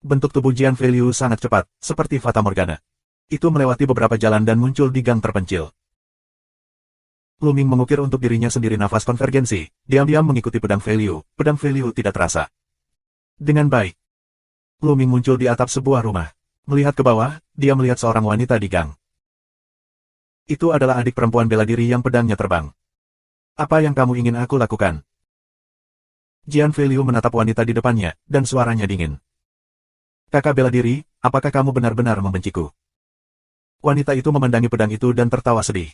Bentuk tubuh Jian Feiliu sangat cepat, seperti Fata Morgana. Itu melewati beberapa jalan dan muncul di gang terpencil. Lu Ming mengukir untuk dirinya sendiri nafas konvergensi, diam-diam mengikuti pedang Feiliu tidak terasa. Dengan baik. Lu Ming muncul di atap sebuah rumah. Melihat ke bawah, dia melihat seorang wanita di gang. Itu adalah adik perempuan bela diri yang pedangnya terbang. Apa yang kamu ingin aku lakukan? Jian Feiliu menatap wanita di depannya, dan suaranya dingin. Kakak bela diri, apakah kamu benar-benar membenciku? Wanita itu memandangi pedang itu dan tertawa sedih.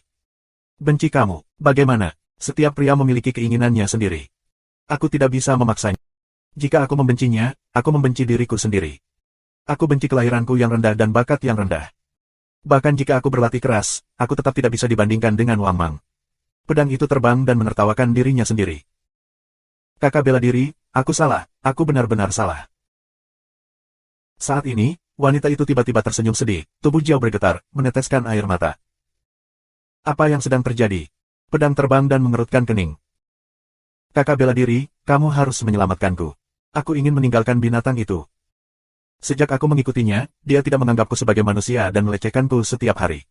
Benci kamu, bagaimana? Setiap pria memiliki keinginannya sendiri. Aku tidak bisa memaksanya. Jika aku membencinya, aku membenci diriku sendiri. Aku benci kelahiranku yang rendah dan bakat yang rendah. Bahkan jika aku berlatih keras, aku tetap tidak bisa dibandingkan dengan Wang Mang. Pedang itu terbang dan menertawakan dirinya sendiri. Kakak bela diri, aku salah, aku benar-benar salah. Saat ini, wanita itu tiba-tiba tersenyum sedih, tubuh Jiao bergetar, meneteskan air mata. Apa yang sedang terjadi? Pedang terbang dan mengerutkan kening. Kakak bela diri, kamu harus menyelamatkanku. Aku ingin meninggalkan binatang itu. Sejak aku mengikutinya, dia tidak menganggapku sebagai manusia dan melecehkanku setiap hari.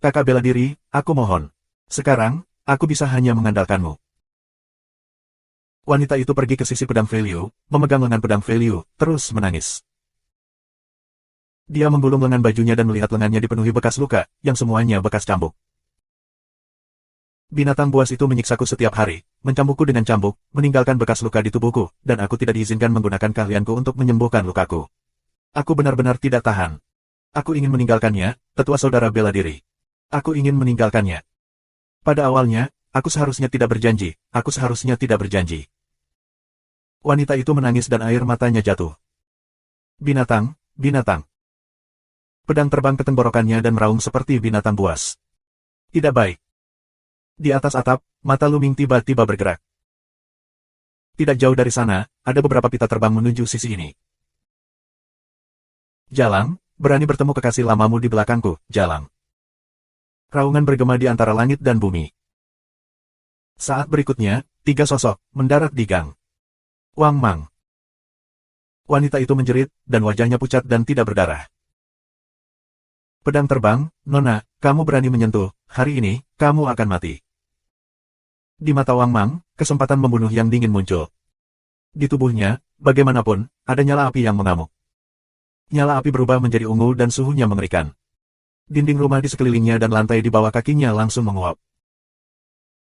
Kakak bela diri, aku mohon. Sekarang, aku bisa hanya mengandalkanmu. Wanita itu pergi ke sisi pedang Feiliu, memegang lengan pedang Feiliu, terus menangis. Dia menggulung lengan bajunya dan melihat lengannya dipenuhi bekas luka, yang semuanya bekas cambuk. Binatang buas itu menyiksaku setiap hari, mencambukku dengan cambuk, meninggalkan bekas luka di tubuhku, dan aku tidak diizinkan menggunakan keahlianku untuk menyembuhkan lukaku. Aku benar-benar tidak tahan. Aku ingin meninggalkannya, tetua saudara bela diri. Aku ingin meninggalkannya. Pada awalnya, aku seharusnya tidak berjanji, aku seharusnya tidak berjanji. Wanita itu menangis dan air matanya jatuh. Binatang, binatang. Pedang terbang ke tenggorokannya dan meraung seperti binatang buas. Tidak baik. Di atas atap, mata Luming tiba-tiba bergerak. Tidak jauh dari sana, ada beberapa pita terbang menuju sisi ini. Jalang, berani bertemu kekasih lamamu di belakangku, Jalang. Raungan bergema di antara langit dan bumi. Saat berikutnya, 3 sosok mendarat di gang. Wang Mang. Wanita itu menjerit, dan wajahnya pucat dan tidak berdarah. Pedang terbang, Nona, kamu berani menyentuh, hari ini, kamu akan mati. Di mata Wang Mang, kesempatan membunuh yang dingin muncul. Di tubuhnya, bagaimanapun, ada nyala api yang mengamuk. Nyala api berubah menjadi ungu dan suhunya mengerikan. Dinding rumah di sekelilingnya dan lantai di bawah kakinya langsung menguap.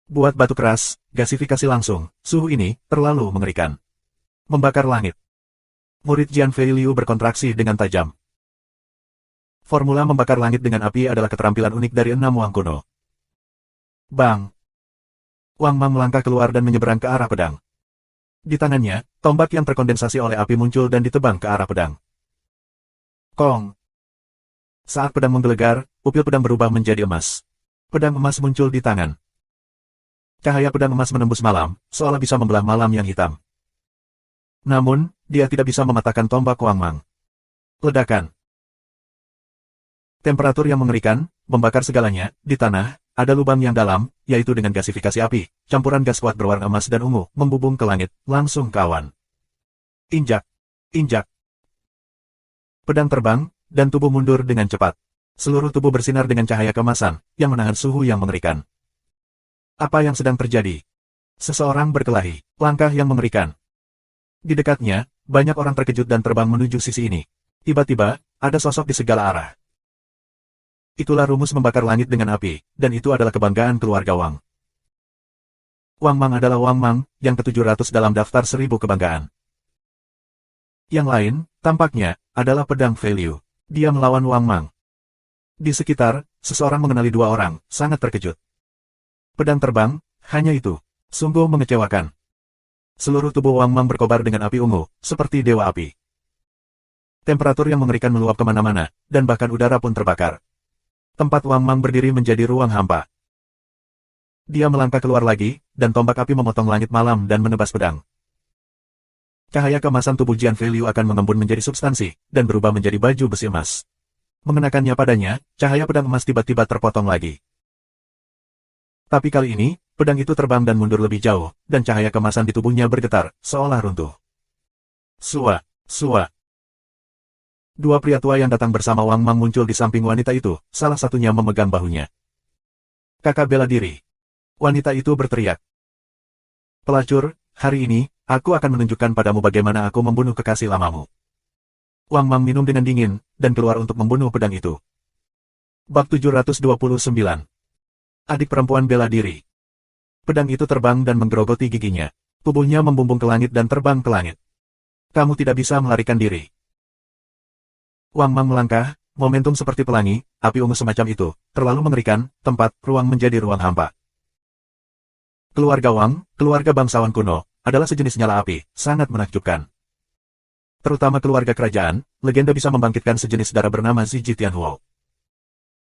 Buat batu keras, gasifikasi langsung, suhu ini, terlalu mengerikan. Membakar langit. Murid Jian Feiliu berkontraksi dengan tajam. Formula membakar langit dengan api adalah keterampilan unik dari 6 Wang kuno. Bang! Wang Mang melangkah keluar dan menyeberang ke arah pedang. Di tangannya, tombak yang terkondensasi oleh api muncul dan ditebang ke arah pedang. Kong! Saat pedang menggelegar, upil pedang berubah menjadi emas. Pedang emas muncul di tangan. Cahaya pedang emas menembus malam, seolah bisa membelah malam yang hitam. Namun, dia tidak bisa mematahkan tombak Wang Mang. Ledakan. Temperatur yang mengerikan, membakar segalanya, di tanah, ada lubang yang dalam, yaitu dengan gasifikasi api, campuran gas kuat berwarna emas dan ungu, membubung ke langit, langsung ke awan. Injak. Injak. Pedang terbang, dan tubuh mundur dengan cepat. Seluruh tubuh bersinar dengan cahaya kemasan, yang menahan suhu yang mengerikan. Apa yang sedang terjadi? Seseorang berkelahi, langkah yang mengerikan. Di dekatnya, banyak orang terkejut dan terbang menuju sisi ini. Tiba-tiba, ada sosok di segala arah. Itulah rumus membakar langit dengan api, dan itu adalah kebanggaan keluarga Wang. Wang Mang adalah Wang Mang, yang ke-700 dalam daftar 1000 kebanggaan. Yang lain, tampaknya, adalah pedang Feiliu. Dia melawan Wang Mang. Di sekitar, seseorang mengenali 2 orang, sangat terkejut. Pedang terbang, hanya itu. Sungguh mengecewakan. Seluruh tubuh Wang Mang berkobar dengan api ungu, seperti dewa api. Temperatur yang mengerikan meluap kemana-mana, dan bahkan udara pun terbakar. Tempat Wang Mang berdiri menjadi ruang hampa. Dia melangkah keluar lagi, dan tombak api memotong langit malam dan menebas pedang. Cahaya kemasan tubuh Jian Feiliu akan mengembun menjadi substansi, dan berubah menjadi baju besi emas. Mengenakannya padanya, cahaya pedang emas tiba-tiba terpotong lagi. Tapi kali ini, pedang itu terbang dan mundur lebih jauh, dan cahaya kemasan di tubuhnya bergetar, seolah runtuh. Sua, sua. 2 pria tua yang datang bersama Wang Mang muncul di samping wanita itu, salah satunya memegang bahunya. Kakak bela diri. Wanita itu berteriak. Pelacur, hari ini, aku akan menunjukkan padamu bagaimana aku membunuh kekasih lamamu. Wang Mang minum dengan dingin, dan keluar untuk membunuh pedang itu. Bab 729. Adik perempuan bela diri. Pedang itu terbang dan menggerogoti giginya. Tubuhnya membumbung ke langit dan terbang ke langit. Kamu tidak bisa melarikan diri. Wang Mang melangkah, momentum seperti pelangi, api ungu semacam itu, terlalu mengerikan, ruang menjadi ruang hampa. Keluarga Wang, keluarga bangsawan kuno, adalah sejenis nyala api, sangat menakjubkan. Terutama keluarga kerajaan, legenda bisa membangkitkan sejenis darah bernama Ziji Tianhuo.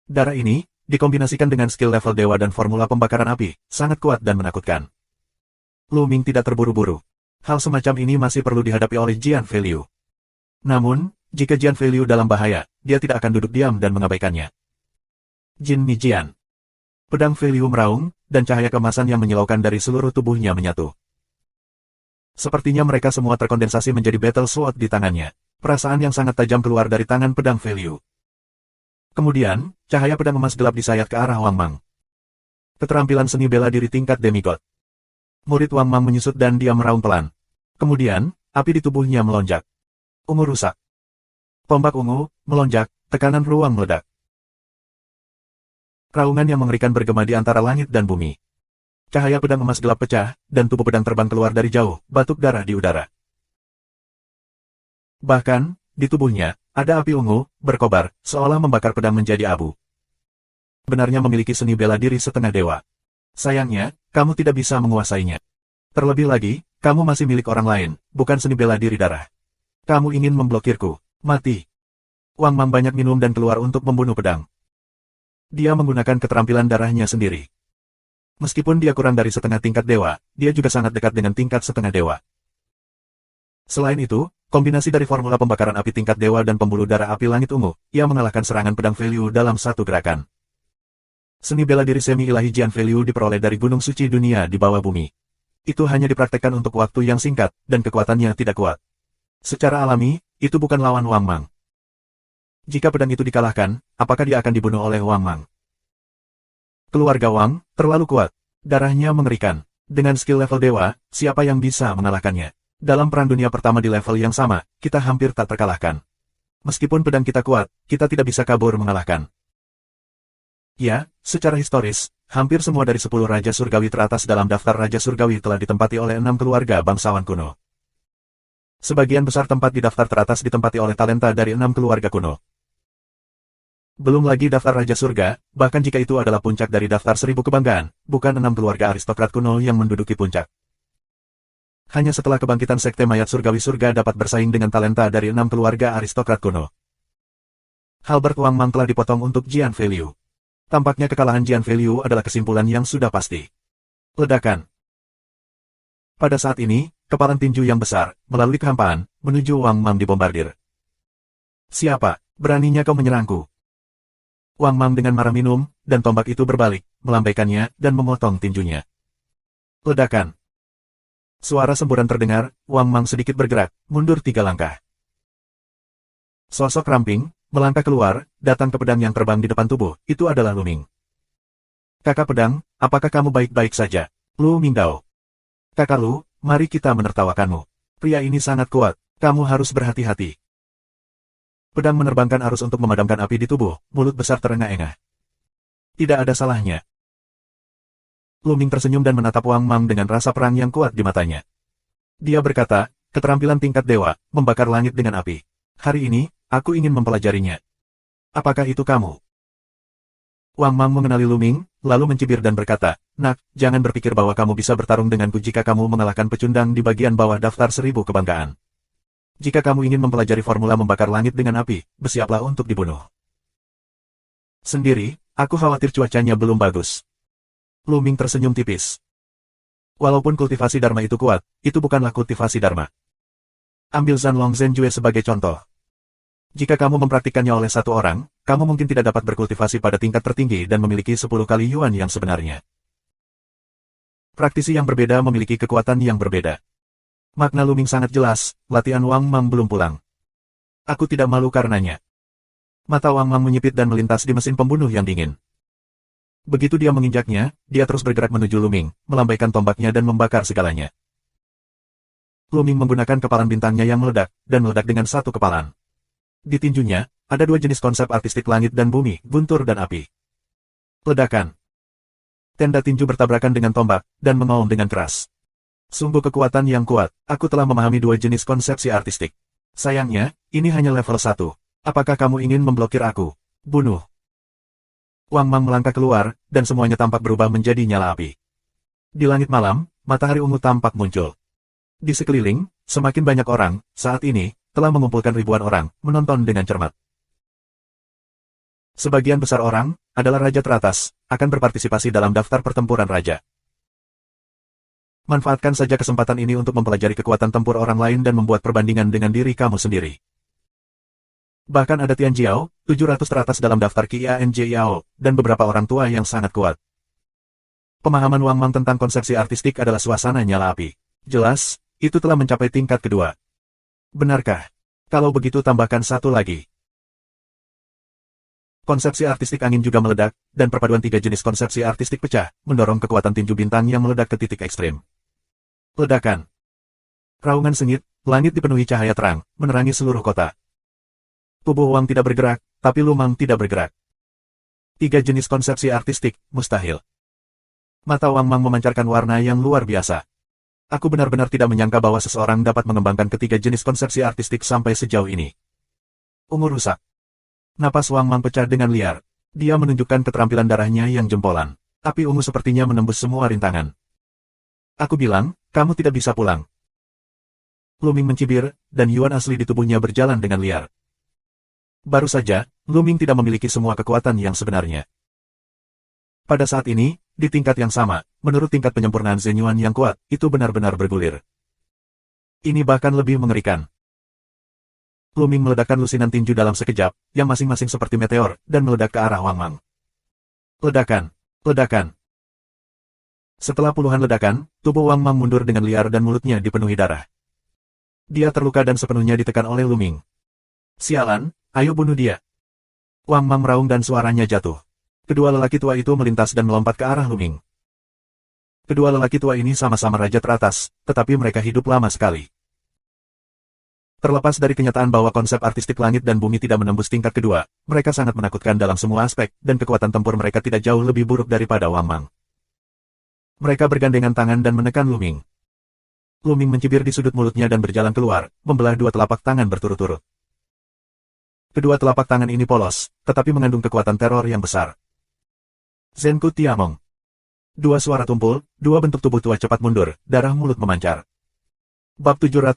Darah ini, dikombinasikan dengan skill level dewa dan formula pembakaran api, sangat kuat dan menakutkan. Lu Ming tidak terburu-buru. Hal semacam ini masih perlu dihadapi oleh Jian Feiliu. Namun, jika Jian Feiliu dalam bahaya, dia tidak akan duduk diam dan mengabaikannya. Jin Ni Jian. Pedang Feiliu meraung, dan cahaya kemasan yang menyilaukan dari seluruh tubuhnya menyatu. Sepertinya mereka semua terkondensasi menjadi battle sword di tangannya. Perasaan yang sangat tajam keluar dari tangan pedang Feiliu. Kemudian, cahaya pedang emas gelap disayat ke arah Wang Mang. Keterampilan seni bela diri tingkat demigod. Murid Wang Mang menyusut dan dia meraung pelan. Kemudian, api di tubuhnya melonjak. Ungu rusak. Tombak ungu, melonjak, tekanan ruang meledak. Raungan yang mengerikan bergema di antara langit dan bumi. Cahaya pedang emas gelap pecah, dan tubuh pedang terbang keluar dari jauh, batuk darah di udara. Bahkan, di tubuhnya, ada api ungu, berkobar, seolah membakar pedang menjadi abu. Benarnya memiliki seni bela diri setengah dewa. Sayangnya, kamu tidak bisa menguasainya. Terlebih lagi, kamu masih milik orang lain, bukan seni bela diri darah. Kamu ingin memblokirku, mati. Wang Mang banyak minum dan keluar untuk membunuh pedang. Dia menggunakan keterampilan darahnya sendiri. Meskipun dia kurang dari setengah tingkat dewa, dia juga sangat dekat dengan tingkat setengah dewa. Selain itu, kombinasi dari formula pembakaran api tingkat dewa dan pembuluh darah api langit ungu, ia mengalahkan serangan pedang Feiliu dalam satu gerakan. Seni bela diri semi-ilahi Jian Feiliu diperoleh dari gunung suci dunia di bawah bumi. Itu hanya dipraktekkan untuk waktu yang singkat, dan kekuatannya tidak kuat. Secara alami, itu bukan lawan Wang Mang. Jika pedang itu dikalahkan, apakah dia akan dibunuh oleh Wang Mang? Keluarga Wang, terlalu kuat. Darahnya mengerikan. Dengan skill level dewa, siapa yang bisa mengalahkannya? Dalam Perang Dunia Pertama di level yang sama, kita hampir tak terkalahkan. Meskipun pedang kita kuat, kita tidak bisa kabur mengalahkan. Ya, secara historis, hampir semua dari 10 Raja Surgawi teratas dalam daftar Raja Surgawi telah ditempati oleh 6 keluarga bangsawan kuno. Sebagian besar tempat di daftar teratas ditempati oleh talenta dari 6 keluarga kuno. Belum lagi daftar Raja Surga, bahkan jika itu adalah puncak dari daftar 1000 kebanggaan, bukan 6 keluarga aristokrat kuno yang menduduki puncak. Hanya setelah kebangkitan Sekte Mayat Surgawi Surga dapat bersaing dengan talenta dari 6 keluarga aristokrat kuno. Halbert Wang Mang telah dipotong untuk Jian Feiliu. Tampaknya kekalahan Jian Feiliu adalah kesimpulan yang sudah pasti. Ledakan. Pada saat ini, kepalan tinju yang besar, melalui kehampaan, menuju Wang Mang dibombardir. Siapa, beraninya kau menyerangku? Wang Mang dengan marah minum, dan tombak itu berbalik, melambaikannya, dan memotong tinjunya. Ledakan. Suara semburan terdengar, Wang Mang sedikit bergerak, mundur 3 langkah. Sosok ramping, melangkah keluar, datang ke pedang yang terbang di depan tubuh, itu adalah Lu Ming. Kakak pedang, apakah kamu baik-baik saja? Lu Mingdao. Kakak Lu, mari kita menertawakanmu. Pria ini sangat kuat, kamu harus berhati-hati. Pedang menerbangkan arus untuk memadamkan api di tubuh, mulut besar terengah-engah. Tidak ada salahnya. Lu Ming tersenyum dan menatap Wang Mang dengan rasa perang yang kuat di matanya. Dia berkata, keterampilan tingkat dewa, membakar langit dengan api. Hari ini, aku ingin mempelajarinya. Apakah itu kamu? Wang Mang mengenali Lu Ming, lalu mencibir dan berkata, Nak, jangan berpikir bahwa kamu bisa bertarung denganku jika kamu mengalahkan pecundang di bagian bawah daftar 1000 kebanggaan. Jika kamu ingin mempelajari formula membakar langit dengan api, bersiaplah untuk dibunuh. Sendiri, aku khawatir cuacanya belum bagus. Lu Ming tersenyum tipis. Walaupun kultivasi Dharma itu kuat, itu bukanlah kultivasi Dharma. Ambil Zanlong Zhenjue sebagai contoh. Jika kamu mempraktikkannya oleh satu orang, kamu mungkin tidak dapat berkultivasi pada tingkat tertinggi dan memiliki 10 kali yuan yang sebenarnya. Praktisi yang berbeda memiliki kekuatan yang berbeda. Makna Lu Ming sangat jelas, latihan Wang Mang belum pulang. Aku tidak malu karenanya. Mata Wang Mang menyipit dan melintas di mesin pembunuh yang dingin. Begitu dia menginjaknya, dia terus bergerak menuju Lu Ming, melambaikan tombaknya dan membakar segalanya. Lu Ming menggunakan kepalan bintangnya yang meledak, dan meledak dengan satu kepalan. Di tinjunya, ada 2 jenis konsep artistik langit dan bumi, guntur dan api. Ledakan. Tenda tinju bertabrakan dengan tombak, dan mengaum dengan keras. Sungguh kekuatan yang kuat, aku telah memahami dua jenis konsepsi artistik. Sayangnya, ini hanya level 1. Apakah kamu ingin memblokir aku? Bunuh. Wang Mang melangkah keluar, dan semuanya tampak berubah menjadi nyala api. Di langit malam, matahari ungu tampak muncul. Di sekeliling, semakin banyak orang, saat ini, telah mengumpulkan ribuan orang, menonton dengan cermat. Sebagian besar orang, adalah raja teratas, akan berpartisipasi dalam daftar pertempuran raja. Manfaatkan saja kesempatan ini untuk mempelajari kekuatan tempur orang lain dan membuat perbandingan dengan diri kamu sendiri. Bahkan ada Tian Jiao, 700 teratas dalam daftar Qianjiao, dan beberapa orang tua yang sangat kuat. Pemahaman Wang Mang tentang konsepsi artistik adalah suasana nyala api. Jelas, itu telah mencapai tingkat kedua. Benarkah? Kalau begitu tambahkan satu lagi. Konsepsi artistik angin juga meledak, dan perpaduan tiga jenis konsepsi artistik pecah, mendorong kekuatan tinju bintang yang meledak ke titik ekstrim. Ledakan. Raungan sengit, langit dipenuhi cahaya terang, menerangi seluruh kota. Tubuh Wang tidak bergerak, tapi Lumang tidak bergerak. Tiga jenis konsepsi artistik, mustahil. Mata Wang Mang memancarkan warna yang luar biasa. Aku benar-benar tidak menyangka bahwa seseorang dapat mengembangkan ketiga jenis konsepsi artistik sampai sejauh ini. Ungu rusak. Napas Wang Mang pecah dengan liar. Dia menunjukkan keterampilan darahnya yang jempolan. Api ungu sepertinya menembus semua rintangan. Aku bilang, kamu tidak bisa pulang. Luming mencibir, dan Yuan asli di tubuhnya berjalan dengan liar. Baru saja, Luming tidak memiliki semua kekuatan yang sebenarnya. Pada saat ini, di tingkat yang sama, menurut tingkat penyempurnaan Zhen Yuan yang kuat, itu benar-benar bergulir. Ini bahkan lebih mengerikan. Luming meledakkan lusinan tinju dalam sekejap, yang masing-masing seperti meteor, dan meledak ke arah Wang Mang. Ledakan. Ledakan. Setelah puluhan ledakan, tubuh Wang Mang mundur dengan liar dan mulutnya dipenuhi darah. Dia terluka dan sepenuhnya ditekan oleh Luming. Sialan, ayo bunuh dia. Wang Mang meraung dan suaranya jatuh. Kedua lelaki tua itu melintas dan melompat ke arah Luming. Kedua lelaki tua ini sama-sama raja teratas, tetapi mereka hidup lama sekali. Terlepas dari kenyataan bahwa konsep artistik langit dan bumi tidak menembus tingkat kedua, mereka sangat menakutkan dalam semua aspek, dan kekuatan tempur mereka tidak jauh lebih buruk daripada Wang Mang. Mereka bergandengan tangan dan menekan Luming. Luming mencibir di sudut mulutnya dan berjalan keluar, membelah dua telapak tangan berturut-turut. Kedua telapak tangan ini polos, tetapi mengandung kekuatan teror yang besar. Zenku Tiamong. Dua suara tumpul, dua bentuk tubuh tua cepat mundur, darah mulut memancar. Bab 730.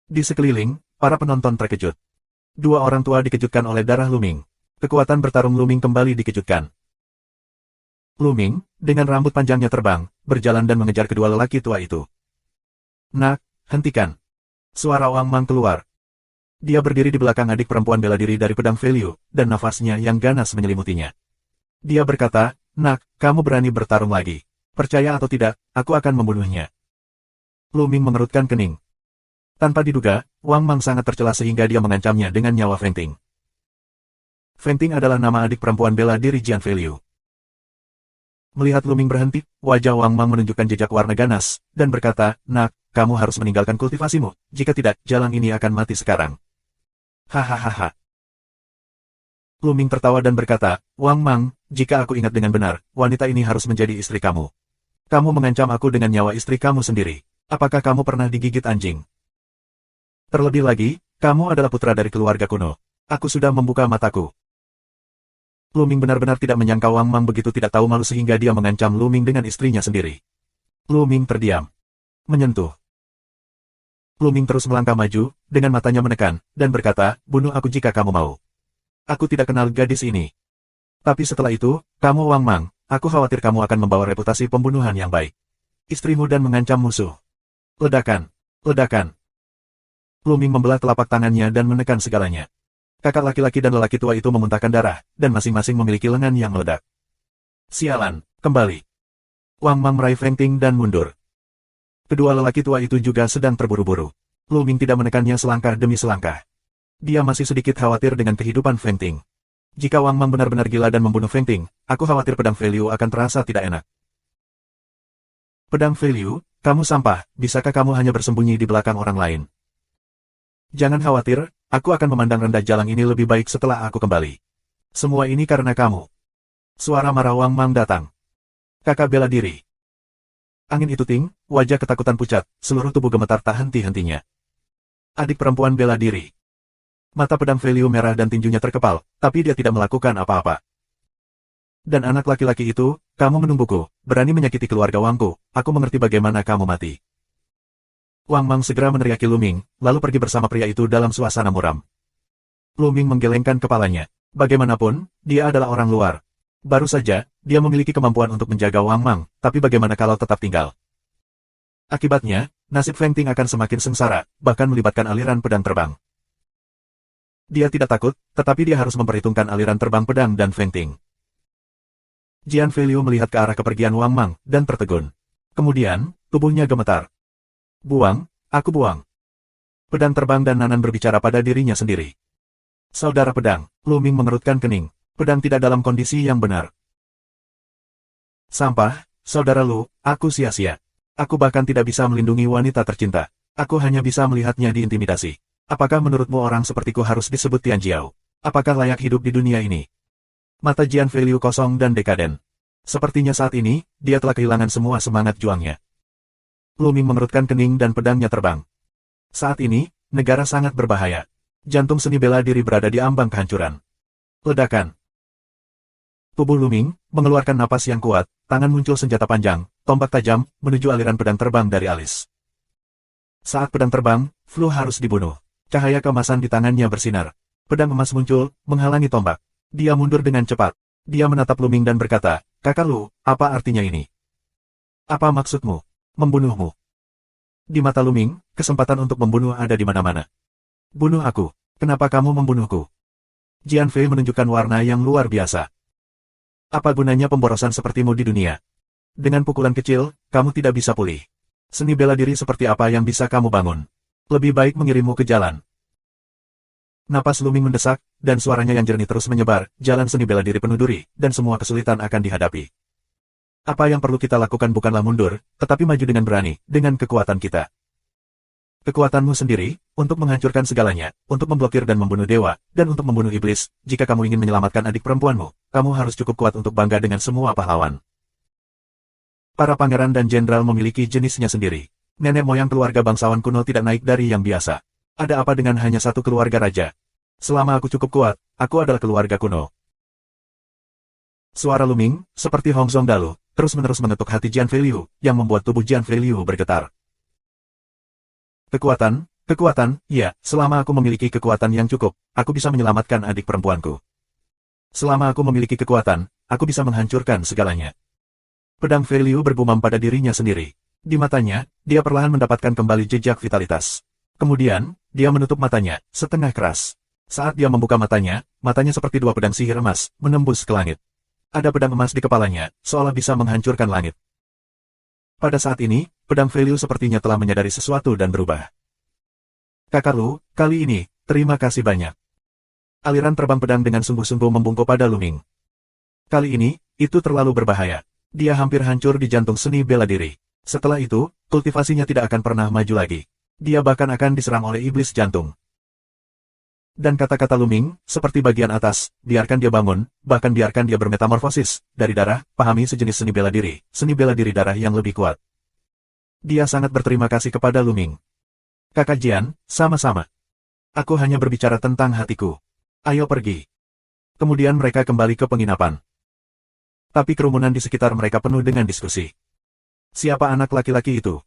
Di sekeliling, para penonton terkejut. Dua orang tua dikejutkan oleh darah Luming. Kekuatan bertarung Luming kembali dikejutkan. Luming, dengan rambut panjangnya terbang, berjalan dan mengejar kedua lelaki tua itu. Nak, hentikan. Suara Wang Mang keluar. Dia berdiri di belakang adik perempuan bela diri dari pedang Value, dan nafasnya yang ganas menyelimutinya. Dia berkata, Nak, kamu berani bertarung lagi. Percaya atau tidak, aku akan membunuhnya. Luming mengerutkan kening. Tanpa diduga, Wang Mang sangat tercela sehingga dia mengancamnya dengan nyawa Feng Ting. Feng Ting adalah nama adik perempuan bela diri Jian Value. Melihat Luming berhenti, wajah Wang Mang menunjukkan jejak warna ganas, dan berkata, Nak, kamu harus meninggalkan kultivasimu, jika tidak, jalang ini akan mati sekarang. Hahaha. Luming tertawa dan berkata, Wang Mang, jika aku ingat dengan benar, wanita ini harus menjadi istri kamu. Kamu mengancam aku dengan nyawa istri kamu sendiri. Apakah kamu pernah digigit anjing? Terlebih lagi, kamu adalah putra dari keluarga kuno. Aku sudah membuka mataku. Luming benar-benar tidak menyangka Wang Mang begitu tidak tahu malu sehingga dia mengancam Luming dengan istrinya sendiri. Luming terdiam. Menyentuh. Luming terus melangkah maju, dengan matanya menekan, dan berkata, bunuh aku jika kamu mau. Aku tidak kenal gadis ini. Tapi setelah itu, kamu Wang Mang, aku khawatir kamu akan membawa reputasi pembunuhan yang baik. Istrimu dan mengancam musuh. Ledakan. Ledakan. Luming membelah telapak tangannya dan menekan segalanya. Kakak laki-laki dan lelaki tua itu memuntahkan darah, dan masing-masing memiliki lengan yang meledak. Sialan, kembali. Wang Mang meraih Feng Ting dan mundur. Kedua lelaki tua itu juga sedang terburu-buru. Luming tidak menekannya selangkah demi selangkah. Dia masih sedikit khawatir dengan kehidupan Feng Ting. Jika Wang Mang benar-benar gila dan membunuh Feng Ting, aku khawatir pedang Value akan terasa tidak enak. Pedang Value, kamu sampah, bisakah kamu hanya bersembunyi di belakang orang lain? Jangan khawatir, aku akan memandang rendah jalang ini lebih baik setelah aku kembali. Semua ini karena kamu. Suara marah Wang Mang datang. Kakak bela diri. Angin itu ting, wajah ketakutan pucat, seluruh tubuh gemetar tak henti-hentinya. Adik perempuan bela diri. Mata pedang Fei Liu merah dan tinjunya terkepal, tapi dia tidak melakukan apa-apa. Dan anak laki-laki itu, kamu menungguku, berani menyakiti keluarga Wangku, aku mengerti bagaimana kamu mati. Wang Mang segera meneriaki Lu Ming, lalu pergi bersama pria itu dalam suasana muram. Lu Ming menggelengkan kepalanya. Bagaimanapun, dia adalah orang luar. Baru saja, dia memiliki kemampuan untuk menjaga Wang Mang, tapi bagaimana kalau tetap tinggal? Akibatnya, nasib Feng Ting akan semakin sengsara, bahkan melibatkan aliran pedang terbang. Dia tidak takut, tetapi dia harus memperhitungkan aliran terbang pedang dan Feng Ting. Jian Fei Liu melihat ke arah kepergian Wang Mang, dan tertegun. Kemudian, tubuhnya gemetar. Buang, aku buang. Pedang terbang dan Nanan berbicara pada dirinya sendiri. Saudara pedang, Lu Ming mengerutkan kening. Pedang tidak dalam kondisi yang benar. Sampah, saudara Lu, aku sia-sia. Aku bahkan tidak bisa melindungi wanita tercinta. Aku hanya bisa melihatnya diintimidasi. Apakah menurutmu orang sepertiku harus disebut Tian Jiao? Apakah layak hidup di dunia ini? Mata Jian Fei Liu kosong dan dekaden. Sepertinya saat ini, dia telah kehilangan semua semangat juangnya. Lu Ming mengerutkan kening dan pedangnya terbang. Saat ini, negara sangat berbahaya. Jantung seni bela diri berada di ambang kehancuran. Ledakan. Tubuh Lu Ming mengeluarkan napas yang kuat, tangan muncul senjata panjang, tombak tajam, menuju aliran pedang terbang dari alis. Saat pedang terbang, Flu harus dibunuh. Cahaya keemasan di tangannya bersinar. Pedang emas muncul, menghalangi tombak. Dia mundur dengan cepat. Dia menatap Lu Ming dan berkata, "Kakak Lu, apa artinya ini? Apa maksudmu? Membunuhmu?" Di mata Lu Ming, kesempatan untuk membunuh ada di mana-mana. "Bunuh aku. Kenapa kamu membunuhku?" Jian Fei menunjukkan warna yang luar biasa. "Apa gunanya pemborosan sepertimu di dunia? Dengan pukulan kecil, kamu tidak bisa pulih. Seni bela diri seperti apa yang bisa kamu bangun? Lebih baik mengirimmu ke jalan." Napas Lu Ming mendesak, dan suaranya yang jernih terus menyebar, jalan seni bela diri penuh duri, dan semua kesulitan akan dihadapi. Apa yang perlu kita lakukan bukanlah mundur, tetapi maju dengan berani, dengan kekuatan kita. Kekuatanmu sendiri, untuk menghancurkan segalanya, untuk memblokir dan membunuh dewa, dan untuk membunuh iblis. Jika kamu ingin menyelamatkan adik perempuanmu, kamu harus cukup kuat untuk bangga dengan semua pahlawan. Para pangeran dan jenderal memiliki jenisnya sendiri. Nenek moyang keluarga bangsawan kuno tidak naik dari yang biasa. Ada apa dengan hanya satu keluarga raja? Selama aku cukup kuat, aku adalah keluarga kuno. Suara Lu Ming, seperti Hong Zong Dalu, terus-menerus mengetuk hati Jian Fei Liu, yang membuat tubuh Jian Fei Liu bergetar. Kekuatan, ya, selama aku memiliki kekuatan yang cukup, aku bisa menyelamatkan adik perempuanku. Selama aku memiliki kekuatan, aku bisa menghancurkan segalanya. Pedang Fei Liu bergumam pada dirinya sendiri. Di matanya, dia perlahan mendapatkan kembali jejak vitalitas. Kemudian, dia menutup matanya, setengah keras. Saat dia membuka matanya, matanya seperti dua pedang sihir emas, menembus ke langit. Ada pedang emas di kepalanya, seolah bisa menghancurkan langit. Pada saat ini, pedang Fei Liu sepertinya telah menyadari sesuatu dan berubah. "Kakak Lu, kali ini, terima kasih banyak." Aliran terbang pedang dengan sungguh-sungguh membungkuk pada Lu Ming. Kali ini, itu terlalu berbahaya. Dia hampir hancur di jantung seni bela diri. Setelah itu, kultivasinya tidak akan pernah maju lagi. Dia bahkan akan diserang oleh iblis jantung. Dan kata-kata Lu Ming, seperti bagian atas, biarkan dia bangun, bahkan biarkan dia bermetamorfosis, dari darah, pahami sejenis seni bela diri darah yang lebih kuat. Dia sangat berterima kasih kepada Lu Ming. "Kakak Jian, sama-sama. Aku hanya berbicara tentang hatiku. Ayo pergi." Kemudian mereka kembali ke penginapan. Tapi kerumunan di sekitar mereka penuh dengan diskusi. "Siapa anak laki-laki itu?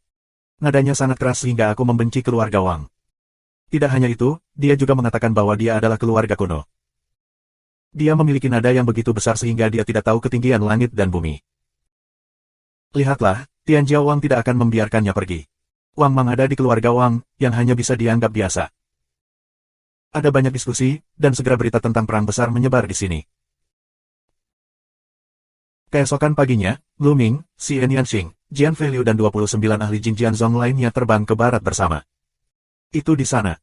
Nadanya sangat keras sehingga aku membenci keluarga Wang." Tidak hanya itu, dia juga mengatakan bahwa dia adalah keluarga kuno. Dia memiliki nada yang begitu besar sehingga dia tidak tahu ketinggian langit dan bumi. Lihatlah, Tian Jiao Wang tidak akan membiarkannya pergi. Wang Mang ada di keluarga Wang, yang hanya bisa dianggap biasa. Ada banyak diskusi, dan segera berita tentang perang besar menyebar di sini. Keesokan paginya, Lu Ming, Xian Yanxing, Jian Fei Liu dan 29 ahli Jin Jianzong lainnya terbang ke barat bersama. Itu di sana.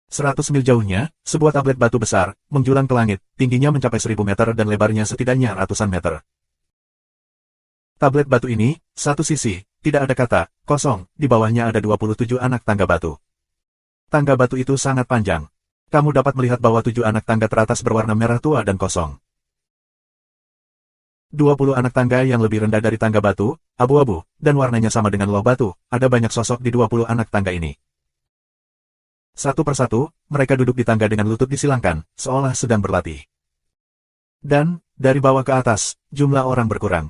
100 mil jauhnya, sebuah tablet batu besar, menjulang ke langit, tingginya mencapai 1000 meter dan lebarnya setidaknya ratusan meter. Tablet batu ini, satu sisi, tidak ada kata, kosong, di bawahnya ada 27 anak tangga batu. Tangga batu itu sangat panjang. Kamu dapat melihat bahwa 7 anak tangga teratas berwarna merah tua dan kosong. 20 anak tangga yang lebih rendah dari tangga batu, abu-abu, dan warnanya sama dengan loh batu, ada banyak sosok di 20 anak tangga ini. Satu persatu, mereka duduk di tangga dengan lutut disilangkan, seolah sedang berlatih. Dan, dari bawah ke atas, jumlah orang berkurang.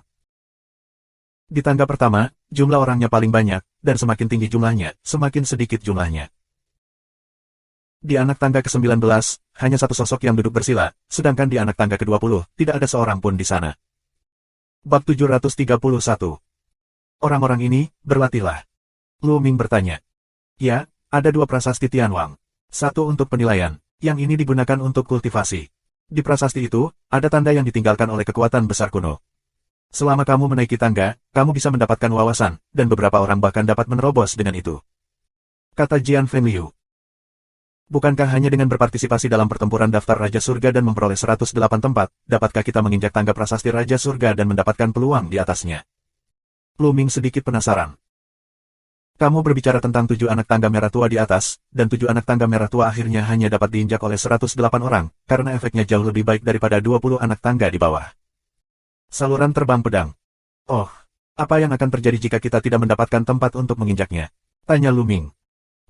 Di tangga pertama, jumlah orangnya paling banyak, dan semakin tinggi jumlahnya, semakin sedikit jumlahnya. Di anak tangga ke-19, hanya satu sosok yang duduk bersila, sedangkan di anak tangga ke-20, tidak ada seorang pun di sana. Bab 731. Orang-orang ini, berlatihlah. Lu Ming bertanya. Ya, ada 2 prasasti Tianwang. Satu untuk penilaian, yang ini digunakan untuk kultivasi. Di prasasti itu, ada tanda yang ditinggalkan oleh kekuatan besar kuno. Selama kamu menaiki tangga, kamu bisa mendapatkan wawasan, dan beberapa orang bahkan dapat menerobos dengan itu. Kata Jian Fenliu. Bukankah hanya dengan berpartisipasi dalam pertempuran daftar Raja Surga dan memperoleh 108 tempat, dapatkah kita menginjak tangga prasasti Raja Surga dan mendapatkan peluang di atasnya? Lu Ming sedikit penasaran. Kamu berbicara tentang 7 anak tangga merah tua di atas, dan 7 anak tangga merah tua akhirnya hanya dapat diinjak oleh 108 orang, karena efeknya jauh lebih baik daripada 20 anak tangga di bawah. Saluran terbang pedang. Oh, apa yang akan terjadi jika kita tidak mendapatkan tempat untuk menginjaknya? Tanya Lu Ming.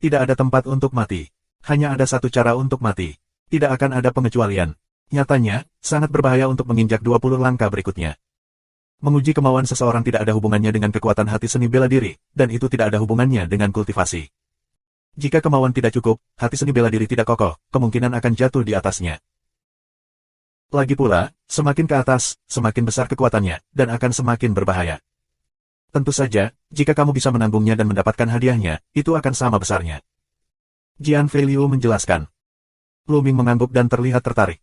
Tidak ada tempat untuk mati. Hanya ada satu cara untuk mati. Tidak akan ada pengecualian. Nyatanya, sangat berbahaya untuk menginjak 20 langkah berikutnya. Menguji kemauan seseorang tidak ada hubungannya dengan kekuatan hati seni bela diri, dan itu tidak ada hubungannya dengan kultivasi. Jika kemauan tidak cukup, hati seni bela diri tidak kokoh, kemungkinan akan jatuh di atasnya. Lagi pula, semakin ke atas, semakin besar kekuatannya, dan akan semakin berbahaya. Tentu saja, jika kamu bisa menanggungnya dan mendapatkan hadiahnya, itu akan sama besarnya. Jian Fenliu menjelaskan. Lu Ming mengangguk dan terlihat tertarik.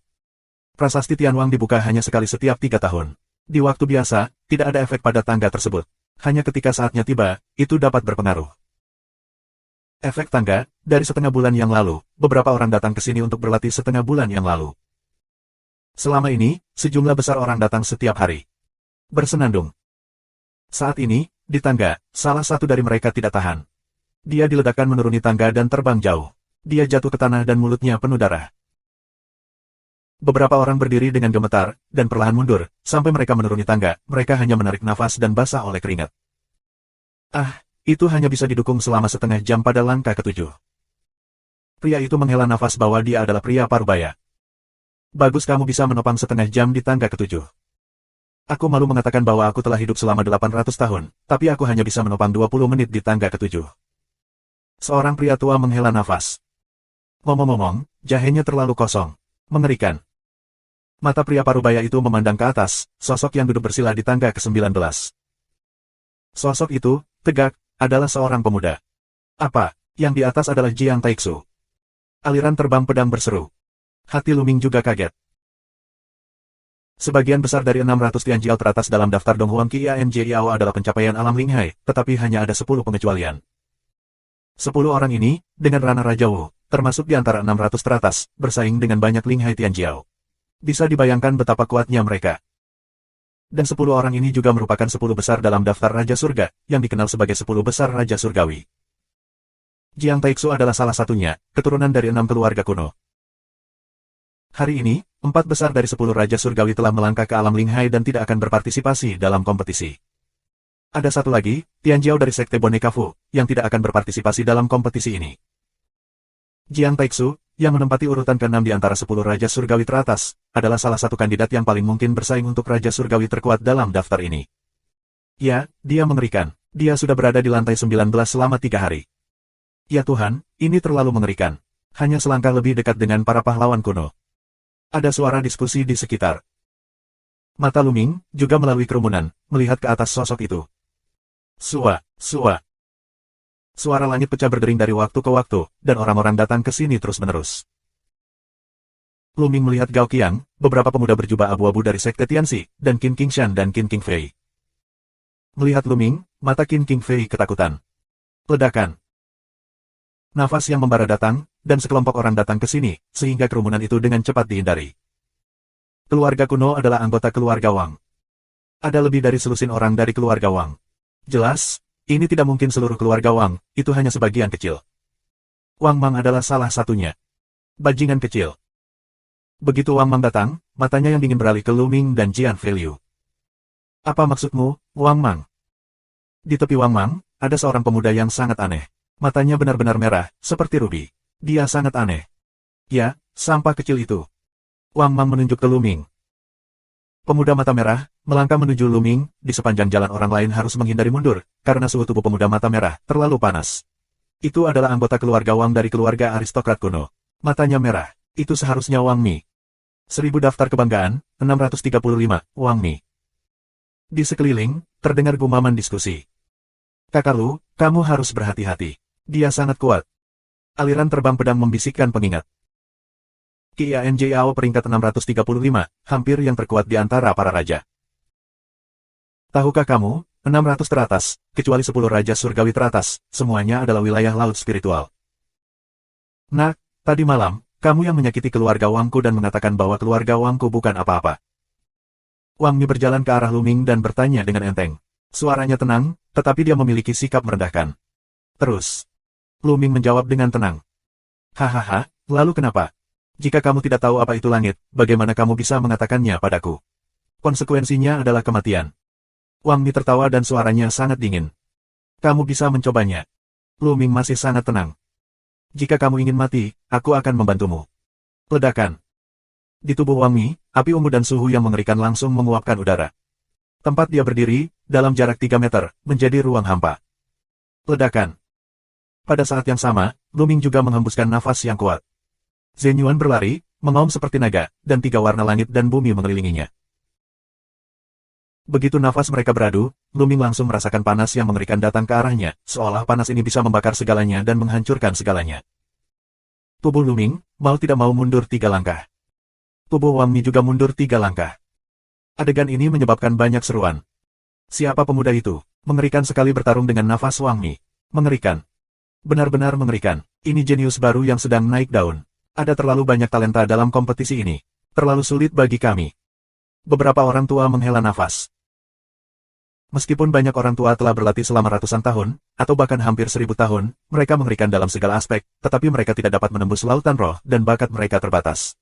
Prasasti Tianwang dibuka hanya sekali setiap 3 tahun. Di waktu biasa, tidak ada efek pada tangga tersebut. Hanya ketika saatnya tiba, itu dapat berpengaruh. Efek tangga, dari setengah bulan yang lalu, beberapa orang datang ke sini untuk berlatih setengah bulan yang lalu. Selama ini, sejumlah besar orang datang setiap hari. Bersenandung. Saat ini, di tangga, salah satu dari mereka tidak tahan. Dia diledakkan menuruni tangga dan terbang jauh. Dia jatuh ke tanah dan mulutnya penuh darah. Beberapa orang berdiri dengan gemetar, dan perlahan mundur, sampai mereka menuruni tangga, mereka hanya menarik nafas dan basah oleh keringat. Ah, itu hanya bisa didukung selama setengah jam pada langkah ke-7. Pria itu menghela nafas bahwa dia adalah pria parubaya. Bagus kamu bisa menopang setengah jam di tangga ke-7. Aku malu mengatakan bahwa aku telah hidup selama 800 tahun, tapi aku hanya bisa menopang 20 menit di tangga ke-7. Seorang pria tua menghela nafas. Ngomong-ngomong, jahenya terlalu kosong. Mengerikan. Mata pria parubaya itu memandang ke atas, sosok yang duduk bersila di tangga ke-19. Sosok itu, tegak, adalah seorang pemuda. Apa, yang di atas adalah Jiang Taixu? Aliran terbang pedang berseru. Hati Lu Ming juga kaget. Sebagian besar dari 600 Tianjiao teratas dalam daftar Donghuang Qianjiao adalah pencapaian alam Linghai, tetapi hanya ada 10 pengecualian. 10 orang ini, dengan ranah Raja Wu, termasuk di antara 600 teratas, bersaing dengan banyak Linghai Tianjiao. Bisa dibayangkan betapa kuatnya mereka. Dan 10 orang ini juga merupakan 10 besar dalam daftar Raja Surga, yang dikenal sebagai 10 besar Raja Surgawi. Jiang Taixu adalah salah satunya, keturunan dari 6 keluarga kuno. Hari ini, 4 besar dari 10 Raja Surgawi telah melangkah ke alam Linghai dan tidak akan berpartisipasi dalam kompetisi. Ada satu lagi, Tianjiao dari Sekte Boneka Fu, yang tidak akan berpartisipasi dalam kompetisi ini. Jiang Taixu, yang menempati urutan ke-6 di antara 10 Raja Surgawi teratas, adalah salah satu kandidat yang paling mungkin bersaing untuk Raja Surgawi terkuat dalam daftar ini. Ya, dia mengerikan. Dia sudah berada di lantai 19 selama 3 hari. Ya Tuhan, ini terlalu mengerikan. Hanya selangkah lebih dekat dengan para pahlawan kuno. Ada suara diskusi di sekitar. Mata Lu Ming, juga melalui kerumunan, melihat ke atas sosok itu. Sua. Suara langit pecah berdering dari waktu ke waktu, dan orang-orang datang ke sini terus-menerus. Lu Ming melihat Gao Qiang, beberapa pemuda berjubah abu-abu dari Sekte Tianxi, dan Qin Qingshan dan Qin Qingfei. Melihat Lu Ming, mata Qin Qingfei ketakutan. Ledakan. Nafas yang membara datang, dan sekelompok orang datang ke sini, sehingga kerumunan itu dengan cepat dihindari. Keluarga kuno adalah anggota keluarga Wang. Ada lebih dari selusin orang dari keluarga Wang. Jelas, ini tidak mungkin seluruh keluarga Wang, itu hanya sebagian kecil. Wang Mang adalah salah satunya. Bajingan kecil. Begitu Wang Mang datang, matanya yang dingin beralih ke Lu Ming dan Jian Fenliu. Apa maksudmu, Wang Mang? Di tepi Wang Mang, ada seorang pemuda yang sangat aneh. Matanya benar-benar merah, seperti rubi. Dia sangat aneh. Ya, sampah kecil itu. Wang Mang menunjuk ke Luming. Pemuda mata merah, melangkah menuju Luming, di sepanjang jalan orang lain harus menghindari mundur, karena suhu tubuh pemuda mata merah terlalu panas. Itu adalah anggota keluarga Wang dari keluarga aristokrat kuno. Matanya merah. Itu seharusnya Wang Mi. 1000 daftar kebanggaan, 635, Wang Mi. Di sekeliling, terdengar gumaman diskusi. Kakak Lu, kamu harus berhati-hati. Dia sangat kuat. Aliran terbang pedang membisikkan pengingat. Qianjiao peringkat 635, hampir yang terkuat di antara para raja. Tahukah kamu, 600 teratas, kecuali 10 raja surgawi teratas, semuanya adalah wilayah laut spiritual. Nak, tadi malam, kamu yang menyakiti keluarga Wangku dan mengatakan bahwa keluarga Wangku bukan apa-apa. Wang Mi berjalan ke arah Luming dan bertanya dengan enteng. Suaranya tenang, tetapi dia memiliki sikap merendahkan. Terus, Luming menjawab dengan tenang. Hahaha, lalu kenapa? Jika kamu tidak tahu apa itu langit, bagaimana kamu bisa mengatakannya padaku? Konsekuensinya adalah kematian. Wang Mi tertawa dan suaranya sangat dingin. Kamu bisa mencobanya. Luming masih sangat tenang. Jika kamu ingin mati, aku akan membantumu. Ledakan. Di tubuh Wang Mi, api ungu dan suhu yang mengerikan langsung menguapkan udara. Tempat dia berdiri, dalam jarak 3 meter, menjadi ruang hampa. Ledakan. Pada saat yang sama, Luming juga menghembuskan nafas yang kuat. Zhen Yuan berlari, mengaum seperti naga, dan 3 warna langit dan bumi mengelilinginya. Begitu nafas mereka beradu, Luming langsung merasakan panas yang mengerikan datang ke arahnya, seolah panas ini bisa membakar segalanya dan menghancurkan segalanya. Tubuh Luming, mau tidak mau mundur 3 langkah. Tubuh Wang Mi juga mundur 3 langkah. Adegan ini menyebabkan banyak seruan. Siapa pemuda itu? Mengerikan sekali bertarung dengan nafas Wang Mi. Mengerikan. Benar-benar mengerikan. Ini jenius baru yang sedang naik daun. Ada terlalu banyak talenta dalam kompetisi ini. Terlalu sulit bagi kami. Beberapa orang tua menghela nafas. Meskipun banyak orang tua telah berlatih selama ratusan tahun, atau bahkan hampir 1000 tahun, mereka mengerikan dalam segala aspek, tetapi mereka tidak dapat menembus lautan roh, dan bakat mereka terbatas.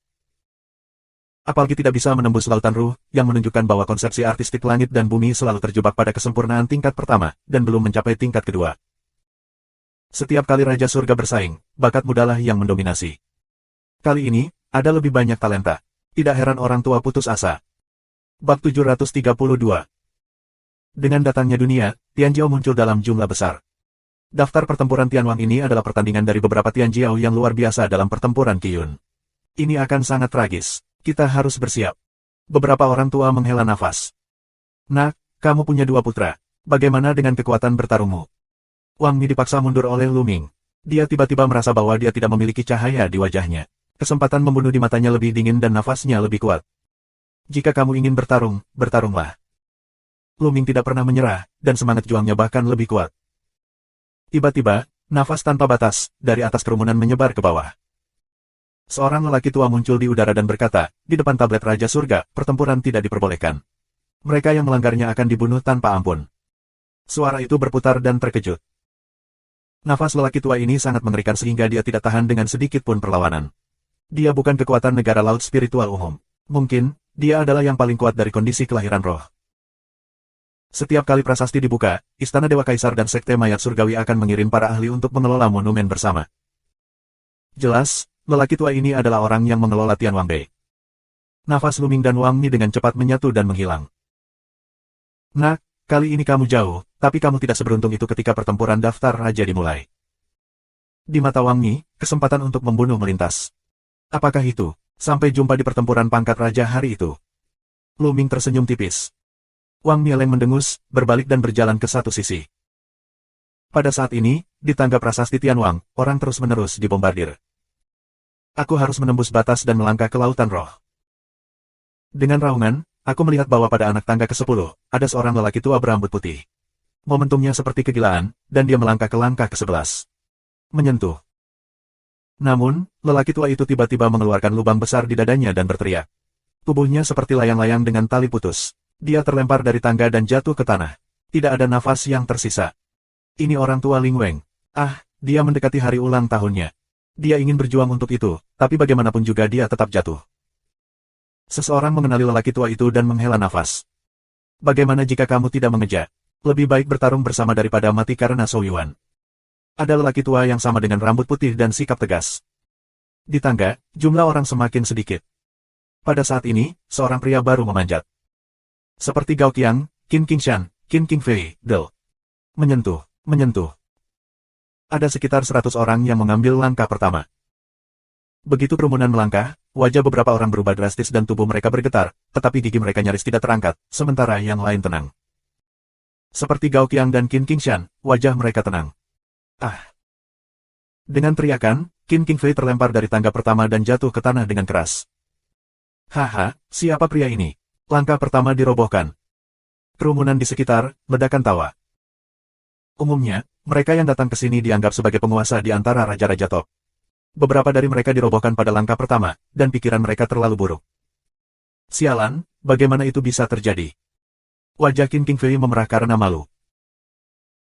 Apalagi tidak bisa menembus lautan ruh, yang menunjukkan bahwa konsepsi artistik langit dan bumi selalu terjebak pada kesempurnaan tingkat pertama, dan belum mencapai tingkat kedua. Setiap kali Raja Surga bersaing, bakat mudalah yang mendominasi. Kali ini, ada lebih banyak talenta. Tidak heran orang tua putus asa. Bab 732. Dengan datangnya dunia, Tianjiao muncul dalam jumlah besar. Daftar pertempuran Tianwang ini adalah pertandingan dari beberapa Tianjiao yang luar biasa dalam pertempuran Qiyun. Ini akan sangat tragis. Kita harus bersiap. Beberapa orang tua menghela nafas. Nak, kamu punya 2 putra. Bagaimana dengan kekuatan bertarungmu? Wang Mi dipaksa mundur oleh Luming. Dia tiba-tiba merasa bahwa dia tidak memiliki cahaya di wajahnya. Kesempatan membunuh di matanya lebih dingin dan nafasnya lebih kuat. Jika kamu ingin bertarung, bertarunglah. Luming tidak pernah menyerah, dan semangat juangnya bahkan lebih kuat. Tiba-tiba, nafas tanpa batas, dari atas kerumunan menyebar ke bawah. Seorang lelaki tua muncul di udara dan berkata, di depan tablet Raja Surga, pertempuran tidak diperbolehkan. Mereka yang melanggarnya akan dibunuh tanpa ampun. Suara itu berputar dan terkejut. Nafas lelaki tua ini sangat mengerikan sehingga dia tidak tahan dengan sedikit pun perlawanan. Dia bukan kekuatan negara laut spiritual umum. Mungkin, dia adalah yang paling kuat dari kondisi kelahiran roh. Setiap kali prasasti dibuka, Istana Dewa Kaisar dan Sekte Mayat Surgawi akan mengirim para ahli untuk mengelola monumen bersama. Jelas, lelaki tua ini adalah orang yang mengelola Tianwang Bei. Nafas Luming dan Wang Mi dengan cepat menyatu dan menghilang. Nak, kali ini kamu jauh, tapi kamu tidak seberuntung itu ketika pertempuran daftar raja dimulai. Di mata Wang Mi, kesempatan untuk membunuh melintas. Apakah itu? Sampai jumpa di pertempuran pangkat raja hari itu. Luming tersenyum tipis. Wang Mi Leng mendengus, berbalik dan berjalan ke satu sisi. Pada saat ini, di tangga prasasti Tianwang, orang terus-menerus dibombardir. Aku harus menembus batas dan melangkah ke lautan roh. Dengan raungan, aku melihat bahwa pada anak tangga ke-10, ada seorang lelaki tua berambut putih. Momentumnya seperti kegilaan, dan dia melangkah ke langkah ke-11. Menyentuh. Namun, lelaki tua itu tiba-tiba mengeluarkan lubang besar di dadanya dan berteriak. Tubuhnya seperti layang-layang dengan tali putus. Dia terlempar dari tangga dan jatuh ke tanah. Tidak ada nafas yang tersisa. Ini orang tua Ling Weng. Ah, dia mendekati hari ulang tahunnya. Dia ingin berjuang untuk itu, tapi bagaimanapun juga dia tetap jatuh. Seseorang mengenali lelaki tua itu dan menghela nafas. Bagaimana jika kamu tidak mengejar? Lebih baik bertarung bersama daripada mati karena Zhou Yuan. Ada lelaki tua yang sama dengan rambut putih dan sikap tegas. Di tangga, jumlah orang semakin sedikit. Pada saat ini, seorang pria baru memanjat. Seperti Gao Qiang, Qin Qingshan, Qin Qingfei, Del. Menyentuh. Ada sekitar 100 orang yang mengambil langkah pertama. Begitu kerumunan melangkah, wajah beberapa orang berubah drastis dan tubuh mereka bergetar, tetapi gigi mereka nyaris tidak terangkat, sementara yang lain tenang. Seperti Gao Qiang dan Qin Qingshan, wajah mereka tenang. Ah! Dengan teriakan, Qin Qingfei terlempar dari tangga pertama dan jatuh ke tanah dengan keras. Haha, siapa pria ini? Langkah pertama dirobohkan. Kerumunan di sekitar, ledakan tawa. Umumnya, mereka yang datang ke sini dianggap sebagai penguasa di antara raja-raja top. Beberapa dari mereka dirobohkan pada langkah pertama, dan pikiran mereka terlalu buruk. Sialan, bagaimana itu bisa terjadi? Wajah Qin Qingfei memerah karena malu.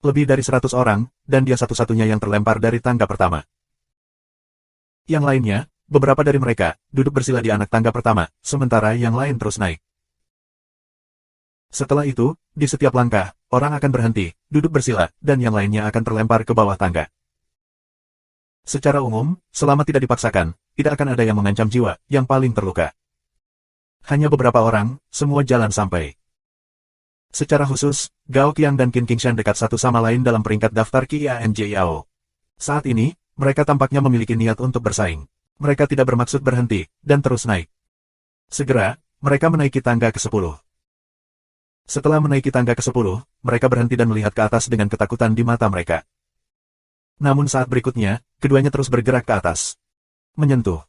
Lebih dari 100 orang, dan dia satu-satunya yang terlempar dari tangga pertama. Yang lainnya, beberapa dari mereka, duduk bersila di anak tangga pertama, sementara yang lain terus naik. Setelah itu, di setiap langkah, orang akan berhenti, duduk bersila, dan yang lainnya akan terlempar ke bawah tangga. Secara umum, selama tidak dipaksakan, tidak akan ada yang mengancam jiwa, yang paling terluka. Hanya beberapa orang, semua jalan sampai. Secara khusus, Gao Qiang dan Qin Qingshan dekat satu sama lain dalam peringkat daftar Qianjiao. Saat ini, mereka tampaknya memiliki niat untuk bersaing. Mereka tidak bermaksud berhenti, dan terus naik. Segera, mereka menaiki tangga ke-10. Setelah menaiki tangga ke-10, mereka berhenti dan melihat ke atas dengan ketakutan di mata mereka. Namun saat berikutnya, keduanya terus bergerak ke atas. Menyentuh.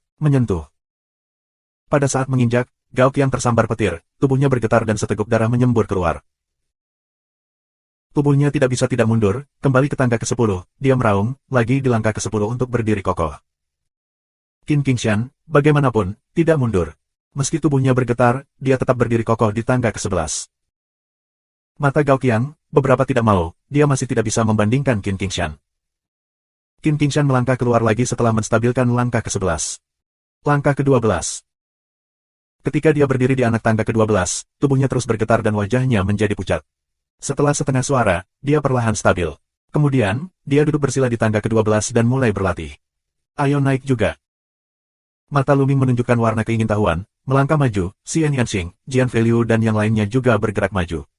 Pada saat menginjak, Gao Qiang tersambar petir, tubuhnya bergetar dan seteguk darah menyembur keluar. Tubuhnya tidak bisa tidak mundur, kembali ke tangga ke-10, dia meraung, lagi di langkah ke-10 untuk berdiri kokoh. Qin Qingshan, bagaimanapun, tidak mundur. Meski tubuhnya bergetar, dia tetap berdiri kokoh di tangga ke-11. Mata Gao Qiang, beberapa tidak mau, dia masih tidak bisa membandingkan Qin Qingshan. Qin Qingshan melangkah keluar lagi setelah menstabilkan langkah ke-11. Langkah ke-12. Ketika dia berdiri di anak tangga ke-12, tubuhnya terus bergetar dan wajahnya menjadi pucat. Setelah setengah suara, dia perlahan stabil. Kemudian, dia duduk bersila di tangga ke-12 dan mulai berlatih. Ayo naik juga. Mata Luming menunjukkan warna keingintahuan, melangkah maju, Xian Yanxing, Jian Feiyu dan yang lainnya juga bergerak maju.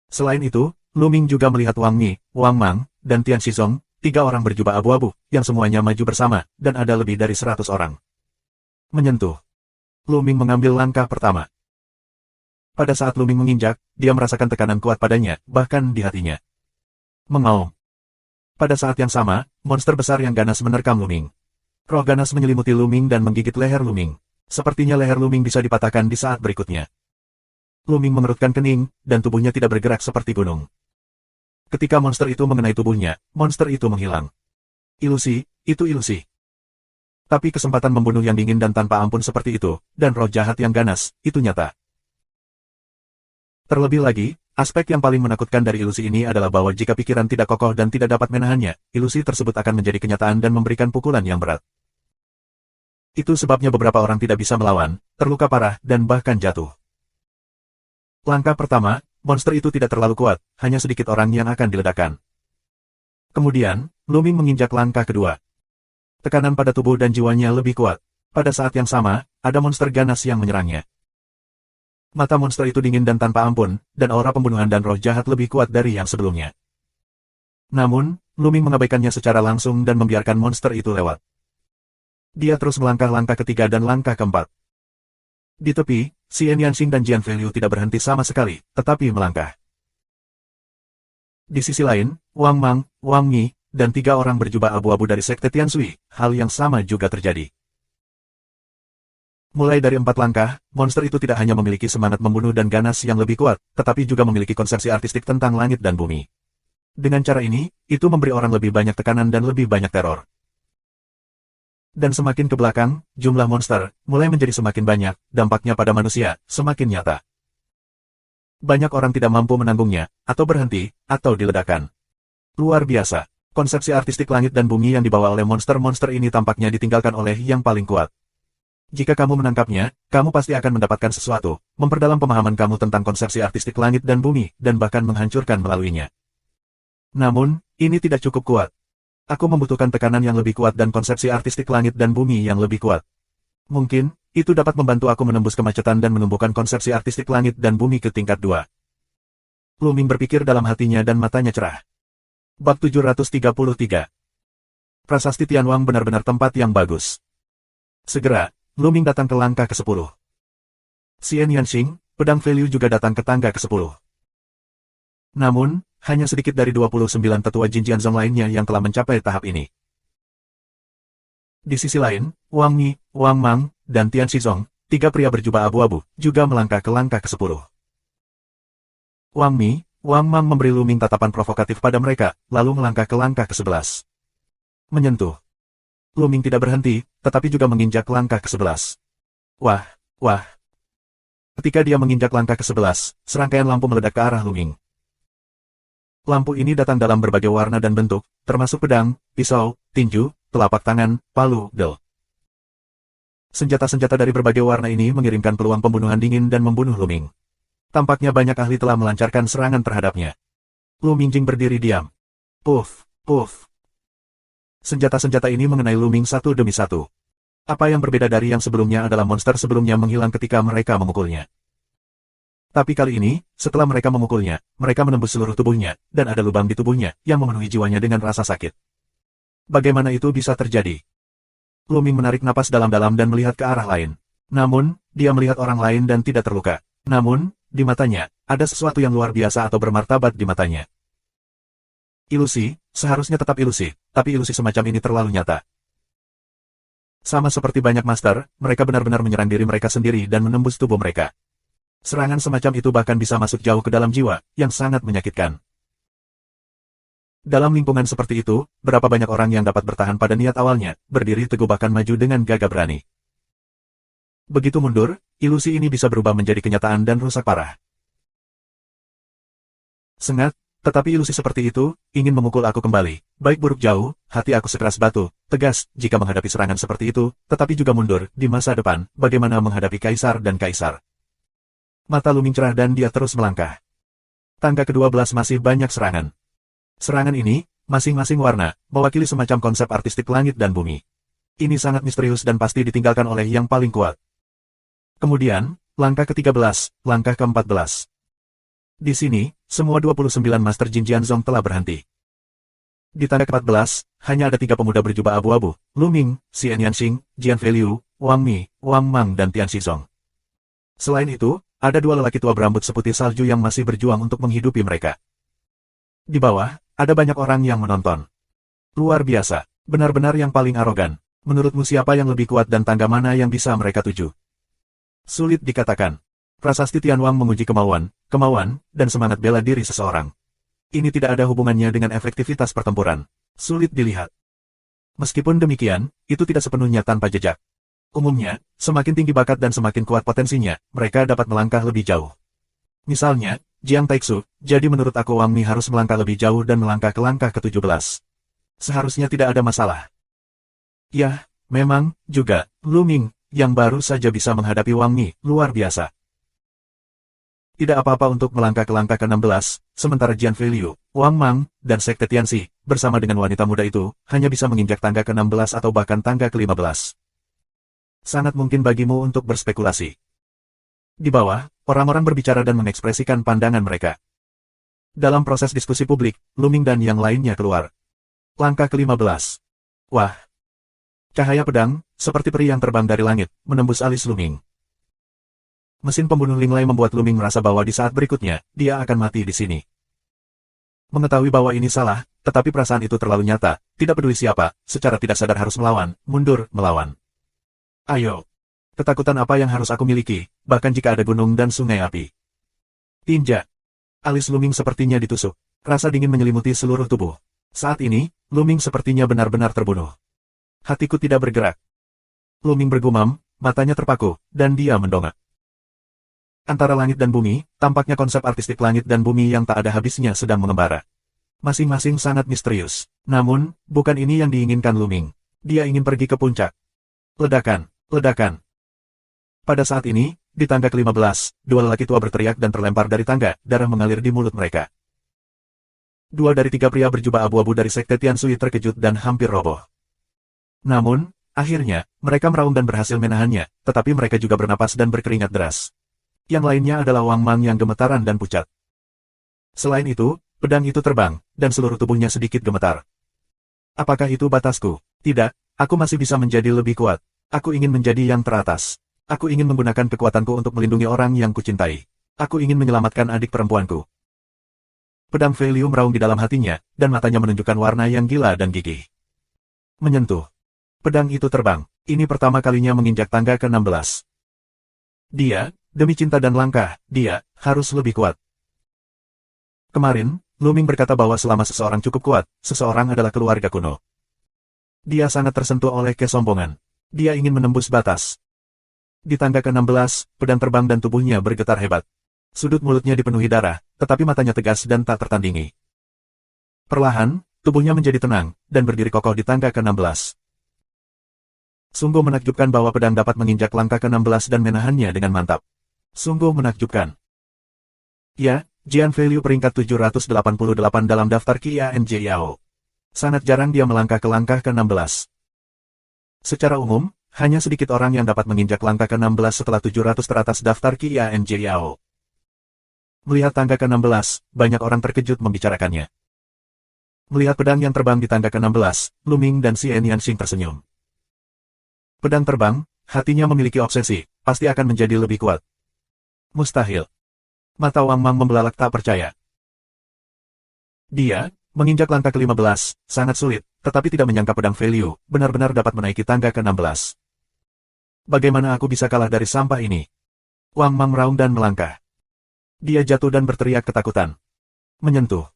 Selain itu, Luming juga melihat Wang Mi, Wang Mang, dan Tian Shizong, 3 orang berjubah abu-abu, yang semuanya maju bersama, dan ada lebih dari 100 orang. Menyentuh. Luming mengambil langkah pertama. Pada saat Luming menginjak, dia merasakan tekanan kuat padanya, bahkan di hatinya. Mengaum. Pada saat yang sama, monster besar yang ganas menerkam Luming. Roh ganas menyelimuti Luming dan menggigit leher Luming. Sepertinya leher Luming bisa dipatahkan di saat berikutnya. Luming mengerutkan kening, dan tubuhnya tidak bergerak seperti gunung. Ketika monster itu mengenai tubuhnya, monster itu menghilang. Ilusi, itu ilusi. Tapi kesempatan membunuh yang dingin dan tanpa ampun seperti itu, dan roh jahat yang ganas, itu nyata. Terlebih lagi, aspek yang paling menakutkan dari ilusi ini adalah bahwa jika pikiran tidak kokoh dan tidak dapat menahannya, ilusi tersebut akan menjadi kenyataan dan memberikan pukulan yang berat. Itu sebabnya beberapa orang tidak bisa melawan, terluka parah, dan bahkan jatuh. Langkah pertama, monster itu tidak terlalu kuat, hanya sedikit orang yang akan diledakkan. Kemudian, Luming menginjak langkah kedua. Tekanan pada tubuh dan jiwanya lebih kuat. Pada saat yang sama, ada monster ganas yang menyerangnya. Mata monster itu dingin dan tanpa ampun, dan aura pembunuhan dan roh jahat lebih kuat dari yang sebelumnya. Namun, Luming mengabaikannya secara langsung dan membiarkan monster itu lewat. Dia terus melangkah langkah ketiga dan langkah keempat. Di tepi, Xian Yanxing dan Jian Feiyu tidak berhenti sama sekali, tetapi melangkah. Di sisi lain, Wang Mang, Wang Mi, dan 3 orang berjubah abu-abu dari Sekte Tianshui, hal yang sama juga terjadi. Mulai dari 4 langkah, monster itu tidak hanya memiliki semangat membunuh dan ganas yang lebih kuat, tetapi juga memiliki konsepsi artistik tentang langit dan bumi. Dengan cara ini, itu memberi orang lebih banyak tekanan dan lebih banyak teror. Dan semakin ke belakang, jumlah monster mulai menjadi semakin banyak, dampaknya pada manusia semakin nyata. Banyak orang tidak mampu menanggungnya, atau berhenti, atau diledakkan. Luar biasa. Konsepsi artistik langit dan bumi yang dibawa oleh monster-monster ini tampaknya ditinggalkan oleh yang paling kuat. Jika kamu menangkapnya, kamu pasti akan mendapatkan sesuatu, memperdalam pemahaman kamu tentang konsepsi artistik langit dan bumi, dan bahkan menghancurkan melaluinya. Namun, ini tidak cukup kuat. Aku membutuhkan tekanan yang lebih kuat dan konsepsi artistik langit dan bumi yang lebih kuat. Mungkin, itu dapat membantu aku menembus kemacetan dan menumbuhkan konsepsi artistik langit dan bumi ke tingkat 2. Lu Ming berpikir dalam hatinya dan matanya cerah. Bab 733. Prasasti Tianwang benar-benar tempat yang bagus. Segera, Lu Ming datang ke langkah ke-10. Xian Yanxing, pedang value juga datang ke tangga ke-10. Namun, hanya sedikit dari 29 tetua Jin Jianzong lainnya yang telah mencapai tahap ini. Di sisi lain, Wang Mi, Wang Mang, dan Tian Shizong, 3 pria berjubah abu-abu, juga melangkah ke langkah ke-10. Wang Mi, Wang Mang memberi Lu Ming tatapan provokatif pada mereka, lalu melangkah ke langkah ke-11. Menyentuh. Lu Ming tidak berhenti, tetapi juga menginjak langkah ke-11. Wah, wah. Ketika dia menginjak langkah ke-11, serangkaian lampu meledak ke arah Lu Ming. Lampu ini datang dalam berbagai warna dan bentuk, termasuk pedang, pisau, tinju, telapak tangan, palu, del. Senjata-senjata dari berbagai warna ini mengirimkan peluang pembunuhan dingin dan membunuh Lu Ming. Tampaknya banyak ahli telah melancarkan serangan terhadapnya. Lu Mingjing berdiri diam. Puff, puff. Senjata-senjata ini mengenai Lu Ming satu demi satu. Apa yang berbeda dari yang sebelumnya adalah monster sebelumnya menghilang ketika mereka memukulnya. Tapi kali ini, setelah mereka memukulnya, mereka menembus seluruh tubuhnya, dan ada lubang di tubuhnya, yang memenuhi jiwanya dengan rasa sakit. Bagaimana itu bisa terjadi? Lu Ming menarik napas dalam-dalam dan melihat ke arah lain. Namun, dia melihat orang lain dan tidak terluka. Namun, di matanya, ada sesuatu yang luar biasa atau bermartabat di matanya. Ilusi, seharusnya tetap ilusi, tapi ilusi semacam ini terlalu nyata. Sama seperti banyak master, mereka benar-benar menyerang diri mereka sendiri dan menembus tubuh mereka. Serangan semacam itu bahkan bisa masuk jauh ke dalam jiwa, yang sangat menyakitkan. Dalam lingkungan seperti itu, berapa banyak orang yang dapat bertahan pada niat awalnya, berdiri teguh bahkan maju dengan gagah berani. Begitu mundur, ilusi ini bisa berubah menjadi kenyataan dan rusak parah. Sengat, tetapi ilusi seperti itu, ingin memukul aku kembali. Baik buruk jauh, hati aku sekeras batu, tegas, jika menghadapi serangan seperti itu, tetapi juga mundur, di masa depan, bagaimana menghadapi kaisar dan kaisar. Mata Lu Ming cerah dan dia terus melangkah. Tangga ke-12 masih banyak serangan. Serangan ini, masing-masing warna, mewakili semacam konsep artistik langit dan bumi. Ini sangat misterius dan pasti ditinggalkan oleh yang paling kuat. Kemudian, langkah ke-13, langkah ke-14. Di sini, semua 29 Master Jin Jianzong telah berhenti. Di tangga ke-14, hanya ada 3 pemuda berjubah abu-abu, Lu Ming, Xian Yanxing, Jian Feiliu, Wang Mi, Wang Mang dan Tian Shizong. Selain itu, ada 2 lelaki tua berambut seputih salju yang masih berjuang untuk menghidupi mereka. Di bawah, ada banyak orang yang menonton. Luar biasa, benar-benar yang paling arogan. Menurutmu siapa yang lebih kuat dan tangga mana yang bisa mereka tuju? Sulit dikatakan. Prasasti Tianwang menguji kemauan, dan semangat bela diri seseorang. Ini tidak ada hubungannya dengan efektivitas pertempuran. Sulit dilihat. Meskipun demikian, itu tidak sepenuhnya tanpa jejak. Umumnya, semakin tinggi bakat dan semakin kuat potensinya, mereka dapat melangkah lebih jauh. Misalnya, Jiang Taixu, jadi menurut aku Wang Mi harus melangkah lebih jauh dan melangkah ke langkah ke-17. Seharusnya tidak ada masalah. Ya, memang, juga, Lu Ming, yang baru saja bisa menghadapi Wang Mi, luar biasa. Tidak apa-apa untuk melangkah ke langkah ke-16, sementara Jian Feiliu, Wang Mang, dan Sekte Tianxi, bersama dengan wanita muda itu, hanya bisa menginjak tangga ke-16 atau bahkan tangga ke-15. Sangat mungkin bagimu untuk berspekulasi. Di bawah, orang-orang berbicara dan mengekspresikan pandangan mereka. Dalam proses diskusi publik, Lu Ming dan yang lainnya keluar. Langkah ke-15. Wah! Cahaya pedang, seperti peri yang terbang dari langit, menembus alis Lu Ming. Mesin pembunuh Ling Lei membuat Lu Ming merasa bahwa di saat berikutnya, dia akan mati di sini. Mengetahui bahwa ini salah, tetapi perasaan itu terlalu nyata, tidak peduli siapa, secara tidak sadar harus melawan, mundur, melawan. Ayo. Ketakutan apa yang harus aku miliki, bahkan jika ada gunung dan sungai api. Tinja. Alis Lu Ming sepertinya ditusuk. Rasa dingin menyelimuti seluruh tubuh. Saat ini, Lu Ming sepertinya benar-benar terbunuh. Hatiku tidak bergerak. Lu Ming bergumam, matanya terpaku, dan dia mendongak. Antara langit dan bumi, tampaknya konsep artistik langit dan bumi yang tak ada habisnya sedang mengembara. Masing-masing sangat misterius. Namun, bukan ini yang diinginkan Lu Ming. Dia ingin pergi ke puncak. Ledakan. Ledakan. Pada saat ini, di tangga ke-15, dua lelaki tua berteriak dan terlempar dari tangga, darah mengalir di mulut mereka. Dua dari tiga pria berjubah abu-abu dari Sekte Tianshui terkejut dan hampir roboh. Namun, akhirnya, mereka meraung dan berhasil menahannya, tetapi mereka juga bernapas dan berkeringat deras. Yang lainnya adalah Wang Mang yang gemetaran dan pucat. Selain itu, pedang itu terbang, dan seluruh tubuhnya sedikit gemetar. Apakah itu batasku? Tidak, aku masih bisa menjadi lebih kuat. Aku ingin menjadi yang teratas. Aku ingin menggunakan kekuatanku untuk melindungi orang yang kucintai. Aku ingin menyelamatkan adik perempuanku. Pedang Fei Liu meraung di dalam hatinya, dan matanya menunjukkan warna yang gila dan gigih. Menyentuh. Pedang itu terbang. Ini pertama kalinya menginjak tangga ke-16. Dia, demi cinta dan langkah, dia harus lebih kuat. Kemarin, Lu Ming berkata bahwa selama seseorang cukup kuat, seseorang adalah keluarga kuno. Dia sangat tersentuh oleh kesombongan. Dia ingin menembus batas. Di tangga ke-16, pedang terbang dan tubuhnya bergetar hebat. Sudut mulutnya dipenuhi darah, tetapi matanya tegas dan tak tertandingi. Perlahan, tubuhnya menjadi tenang, dan berdiri kokoh di tangga ke-16. Sungguh menakjubkan bahwa pedang dapat menginjak langkah ke-16 dan menahannya dengan mantap. Sungguh menakjubkan. Ya, Jian Fei Liu peringkat 788 dalam daftar Qianji Yao. Sangat jarang dia melangkah ke langkah ke-16. Secara umum, hanya sedikit orang yang dapat menginjak langkah ke-16 setelah 700 teratas daftar Qianji Yao. Melihat tangga ke-16, banyak orang terkejut membicarakannya. Melihat pedang yang terbang di tangga ke-16, Lu Ming dan Xian Yanxing tersenyum. Pedang terbang, hatinya memiliki obsesi, pasti akan menjadi lebih kuat. Mustahil. Mata Wang Mang membelalak tak percaya. Dia, menginjak langkah ke-15, sangat sulit, tetapi tidak menyangka pedang Fei Liu benar-benar dapat menaiki tangga ke-16. Bagaimana aku bisa kalah dari sampah ini? Wang Mang meraung dan melangkah. Dia jatuh dan berteriak ketakutan. Menyentuh.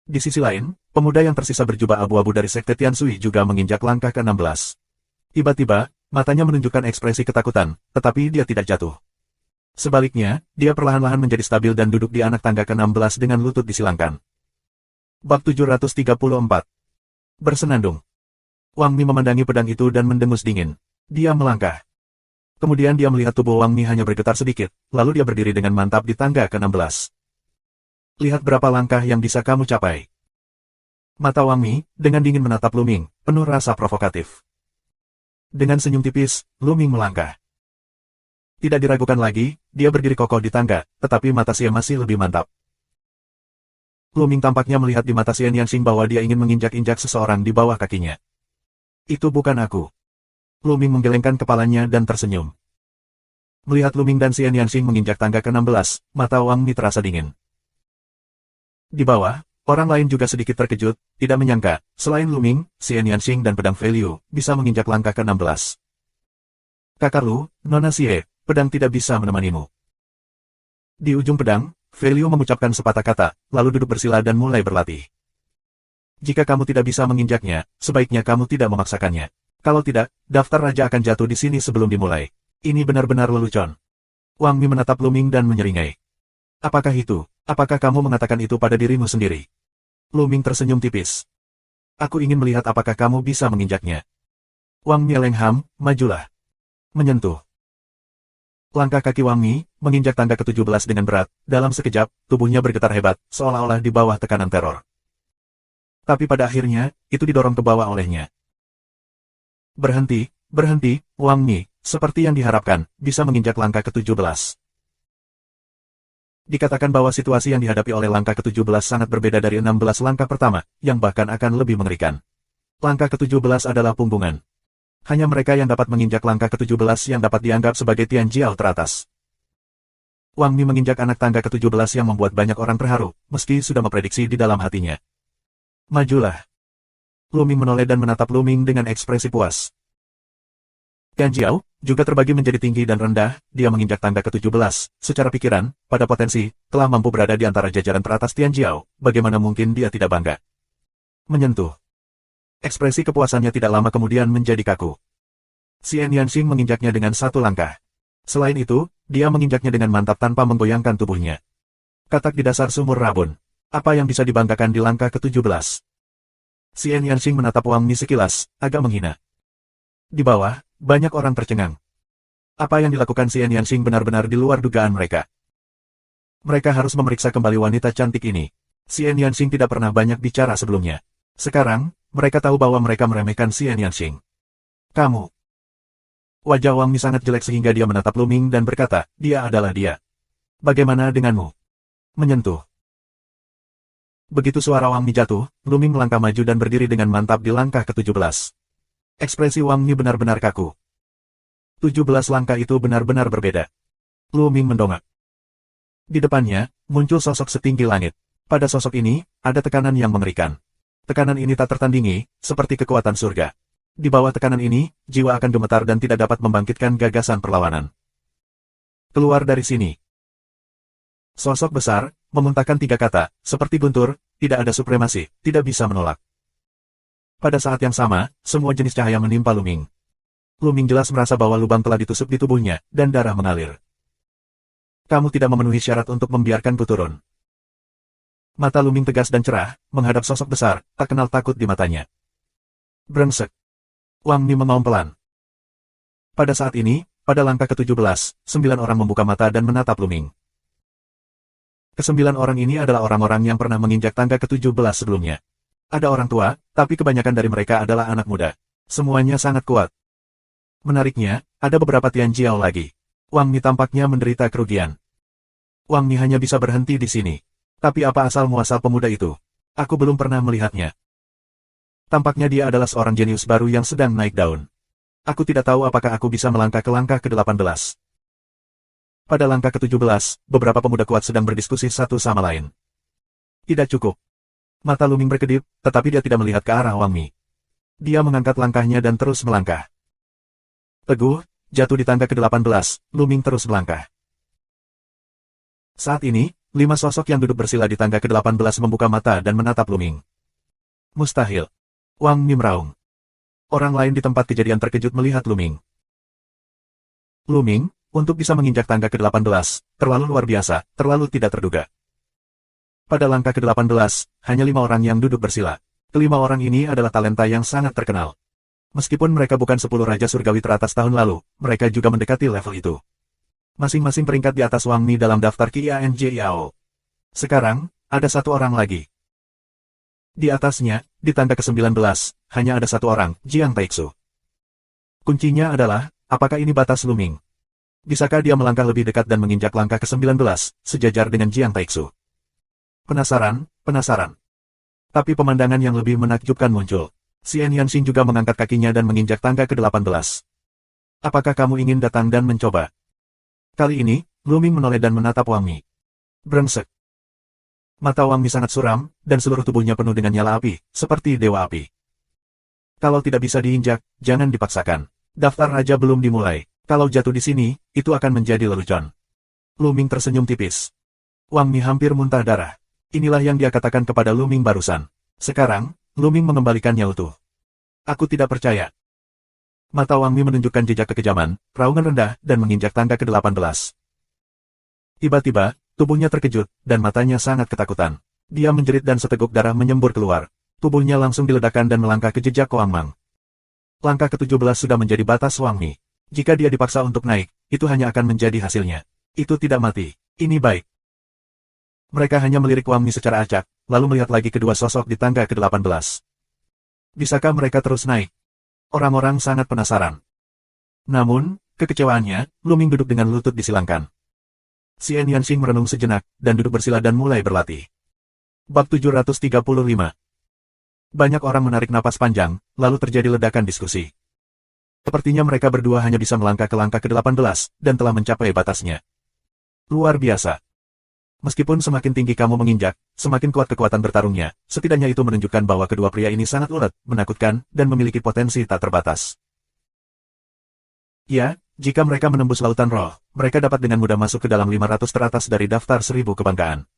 Di sisi lain, pemuda yang tersisa berjubah abu-abu dari Sekte Tianshui juga menginjak langkah ke-16. Tiba-tiba, matanya menunjukkan ekspresi ketakutan, tetapi dia tidak jatuh. Sebaliknya, dia perlahan-lahan menjadi stabil dan duduk di anak tangga ke-16 dengan lutut disilangkan. Bab 734. Bersenandung. Wang Mi memandangi pedang itu dan mendengus dingin. Dia melangkah. Kemudian dia melihat tubuh Wang Mi hanya bergetar sedikit, lalu dia berdiri dengan mantap di tangga ke-16. Lihat berapa langkah yang bisa kamu capai. Mata Wang Mi, dengan dingin menatap Lu Ming, penuh rasa provokatif. Dengan senyum tipis, Lu Ming melangkah. Tidak diragukan lagi, dia berdiri kokoh di tangga, tetapi mata Xie masih lebih mantap. Lu Ming tampaknya melihat di mata Xian Yanxing bahwa dia ingin menginjak-injak seseorang di bawah kakinya. Itu bukan aku. Lu Ming menggelengkan kepalanya dan tersenyum. Melihat Lu Ming dan Xian Yanxing menginjak tangga ke-16, mata Wang Mi terasa dingin. Di bawah, orang lain juga sedikit terkejut, tidak menyangka, selain Lu Ming, Xian Yanxing dan pedang Fei Liu bisa menginjak langkah ke-16. Kakak Lu, Nona Xie, pedang tidak bisa menemanimu. Di ujung pedang, Fei Liu mengucapkan sepatah kata, lalu duduk bersila dan mulai berlatih. Jika kamu tidak bisa menginjaknya, sebaiknya kamu tidak memaksakannya. Kalau tidak, daftar raja akan jatuh di sini sebelum dimulai. Ini benar-benar lelucon. Wang Mi menatap Lu Ming dan menyeringai. Apakah itu? Apakah kamu mengatakan itu pada dirimu sendiri? Lu Ming tersenyum tipis. Aku ingin melihat apakah kamu bisa menginjaknya. Wang Mi lengham, majulah. Menyentuh. Langkah kaki Wang Mi, menginjak tangga ke-17 dengan berat, dalam sekejap, tubuhnya bergetar hebat, seolah-olah di bawah tekanan teror. Tapi pada akhirnya, itu didorong ke bawah olehnya. Berhenti, berhenti, Wang Mi, seperti yang diharapkan, bisa menginjak langkah ke-17. Dikatakan bahwa situasi yang dihadapi oleh langkah ke-17 sangat berbeda dari 16 langkah pertama, yang bahkan akan lebih mengerikan. Langkah ke-17 adalah punggungan. Hanya mereka yang dapat menginjak langkah ke-17 yang dapat dianggap sebagai Tianjiao teratas. Wang Mi menginjak anak tangga ke-17 yang membuat banyak orang terharu, meski sudah memprediksi di dalam hatinya. Majulah. Lu Ming menoleh dan menatap Lu Ming dengan ekspresi puas. Tianjiao juga terbagi menjadi tinggi dan rendah, dia menginjak tangga ke-17, secara pikiran, pada potensi, telah mampu berada di antara jajaran teratas Tianjiao, bagaimana mungkin dia tidak bangga. Menyentuh. Ekspresi kepuasannya tidak lama kemudian menjadi kaku. Xian Yanxing menginjaknya dengan satu langkah. Selain itu, dia menginjaknya dengan mantap tanpa menggoyangkan tubuhnya. Katak di dasar sumur rabun. Apa yang bisa dibanggakan di langkah ke-17? Xian Yanxing menatap Wang Mi sekilas, agak menghina. Di bawah, banyak orang tercengang. Apa yang dilakukan Xian Yanxing benar-benar di luar dugaan mereka. Mereka harus memeriksa kembali wanita cantik ini. Xian Yanxing tidak pernah banyak bicara sebelumnya. Sekarang, mereka tahu bahwa mereka meremehkan Xian Yanxing. Kamu. Wajah Wang Mi sangat jelek sehingga dia menatap Lu Ming dan berkata, dia adalah dia. Bagaimana denganmu? Menyentuh. Begitu suara Wang Mi jatuh, Lu Ming melangkah maju dan berdiri dengan mantap di langkah ke-17. Ekspresi Wang Mi benar-benar kaku. 17 langkah itu benar-benar berbeda. Lu Ming mendongak. Di depannya, muncul sosok setinggi langit. Pada sosok ini, ada tekanan yang mengerikan. Tekanan ini tak tertandingi, seperti kekuatan surga. Di bawah tekanan ini, jiwa akan gemetar dan tidak dapat membangkitkan gagasan perlawanan. Keluar dari sini. Sosok besar, memuntahkan 3 kata, seperti guntur, tidak ada supremasi, tidak bisa menolak. Pada saat yang sama, semua jenis cahaya menimpa Lu Ming. Lu Ming jelas merasa bahwa lubang telah ditusuk di tubuhnya, dan darah mengalir. Kamu tidak memenuhi syarat untuk membiarkanku turun. Mata Lu Ming tegas dan cerah, menghadap sosok besar, tak kenal takut di matanya. Brengsek. Wang Mi mengaum pelan. Pada saat ini, pada langkah ke-17, 9 orang membuka mata dan menatap Lu Ming. Ke-9 orang ini adalah orang-orang yang pernah menginjak tangga ke-17 sebelumnya. Ada orang tua, tapi kebanyakan dari mereka adalah anak muda. Semuanya sangat kuat. Menariknya, ada beberapa Tian Jiao lagi. Wang Mi tampaknya menderita kerugian. Wang Mi hanya bisa berhenti di sini. Tapi apa asal-muasal pemuda itu? Aku belum pernah melihatnya. Tampaknya dia adalah seorang jenius baru yang sedang naik daun. Aku tidak tahu apakah aku bisa melangkah ke langkah ke-18. Pada langkah ke-17, beberapa pemuda kuat sedang berdiskusi satu sama lain. Tidak cukup. Mata Lu Ming berkedip, tetapi dia tidak melihat ke arah Wang Mi. Dia mengangkat langkahnya dan terus melangkah. Teguh, jatuh di tangga ke-18, Lu Ming terus melangkah. Saat ini, 5 sosok yang duduk bersila di tangga ke-18 membuka mata dan menatap Lu Ming. Mustahil. Wang Mi meraung. Orang lain di tempat kejadian terkejut melihat Lu Ming. Lu Ming, untuk bisa menginjak tangga ke-18, terlalu luar biasa, terlalu tidak terduga. Pada langkah ke-18, hanya 5 orang yang duduk bersila. Kelima orang ini adalah talenta yang sangat terkenal. Meskipun mereka bukan 10 Raja Surgawi teratas tahun lalu, mereka juga mendekati level itu. Masing-masing peringkat di atas Wang Mi dalam daftar Qianjiao. Sekarang, ada 1 orang lagi. Di atasnya, di tangga ke-19, hanya ada 1 orang, Jiang Taixu. Kuncinya adalah, apakah ini batas Lu Ming? Bisakah dia melangkah lebih dekat dan menginjak langkah ke-19, sejajar dengan Jiang Taixu? Penasaran, penasaran. Tapi pemandangan yang lebih menakjubkan muncul. Xian Yanxing juga mengangkat kakinya dan menginjak tangga ke-18. Apakah kamu ingin datang dan mencoba? Kali ini, Lu Ming menoleh dan menatap Wang Mi. Brengsek. Mata Wang Mi sangat suram, dan seluruh tubuhnya penuh dengan nyala api, seperti dewa api. Kalau tidak bisa diinjak, jangan dipaksakan. Daftar raja belum dimulai. Kalau jatuh di sini, itu akan menjadi lelucon. Lu Ming tersenyum tipis. Wang Mi hampir muntah darah. Inilah yang dia katakan kepada Lu Ming barusan. Sekarang, Lu Ming mengembalikannya utuh. Aku tidak percaya. Mata Wang Mi menunjukkan jejak kekejaman, raungan rendah, dan menginjak tangga ke-18. Tiba-tiba, tubuhnya terkejut, dan matanya sangat ketakutan. Dia menjerit dan seteguk darah menyembur keluar. Tubuhnya langsung diledakkan dan melangkah ke jejak Koang Mang. Langkah ke-17 sudah menjadi batas Wang Mi. Jika dia dipaksa untuk naik, itu hanya akan menjadi hasilnya. Itu tidak mati. Ini baik. Mereka hanya melirik Wang Mi secara acak, lalu melihat lagi kedua sosok di tangga ke-18. Bisakah mereka terus naik? Orang-orang sangat penasaran. Namun, kekecewaannya, Lu Ming duduk dengan lutut disilangkan. Xian Yanxing merenung sejenak, dan duduk bersila dan mulai berlatih. Bab 735. Banyak orang menarik napas panjang, lalu terjadi ledakan diskusi. Sepertinya mereka berdua hanya bisa melangkah ke langkah ke-18, dan telah mencapai batasnya. Luar biasa. Meskipun semakin tinggi kamu menginjak, semakin kuat kekuatan bertarungnya, setidaknya itu menunjukkan bahwa kedua pria ini sangat ulet, menakutkan, dan memiliki potensi tak terbatas. Ya, jika mereka menembus lautan roh, mereka dapat dengan mudah masuk ke dalam 500 teratas dari daftar 1000 kebanggaan.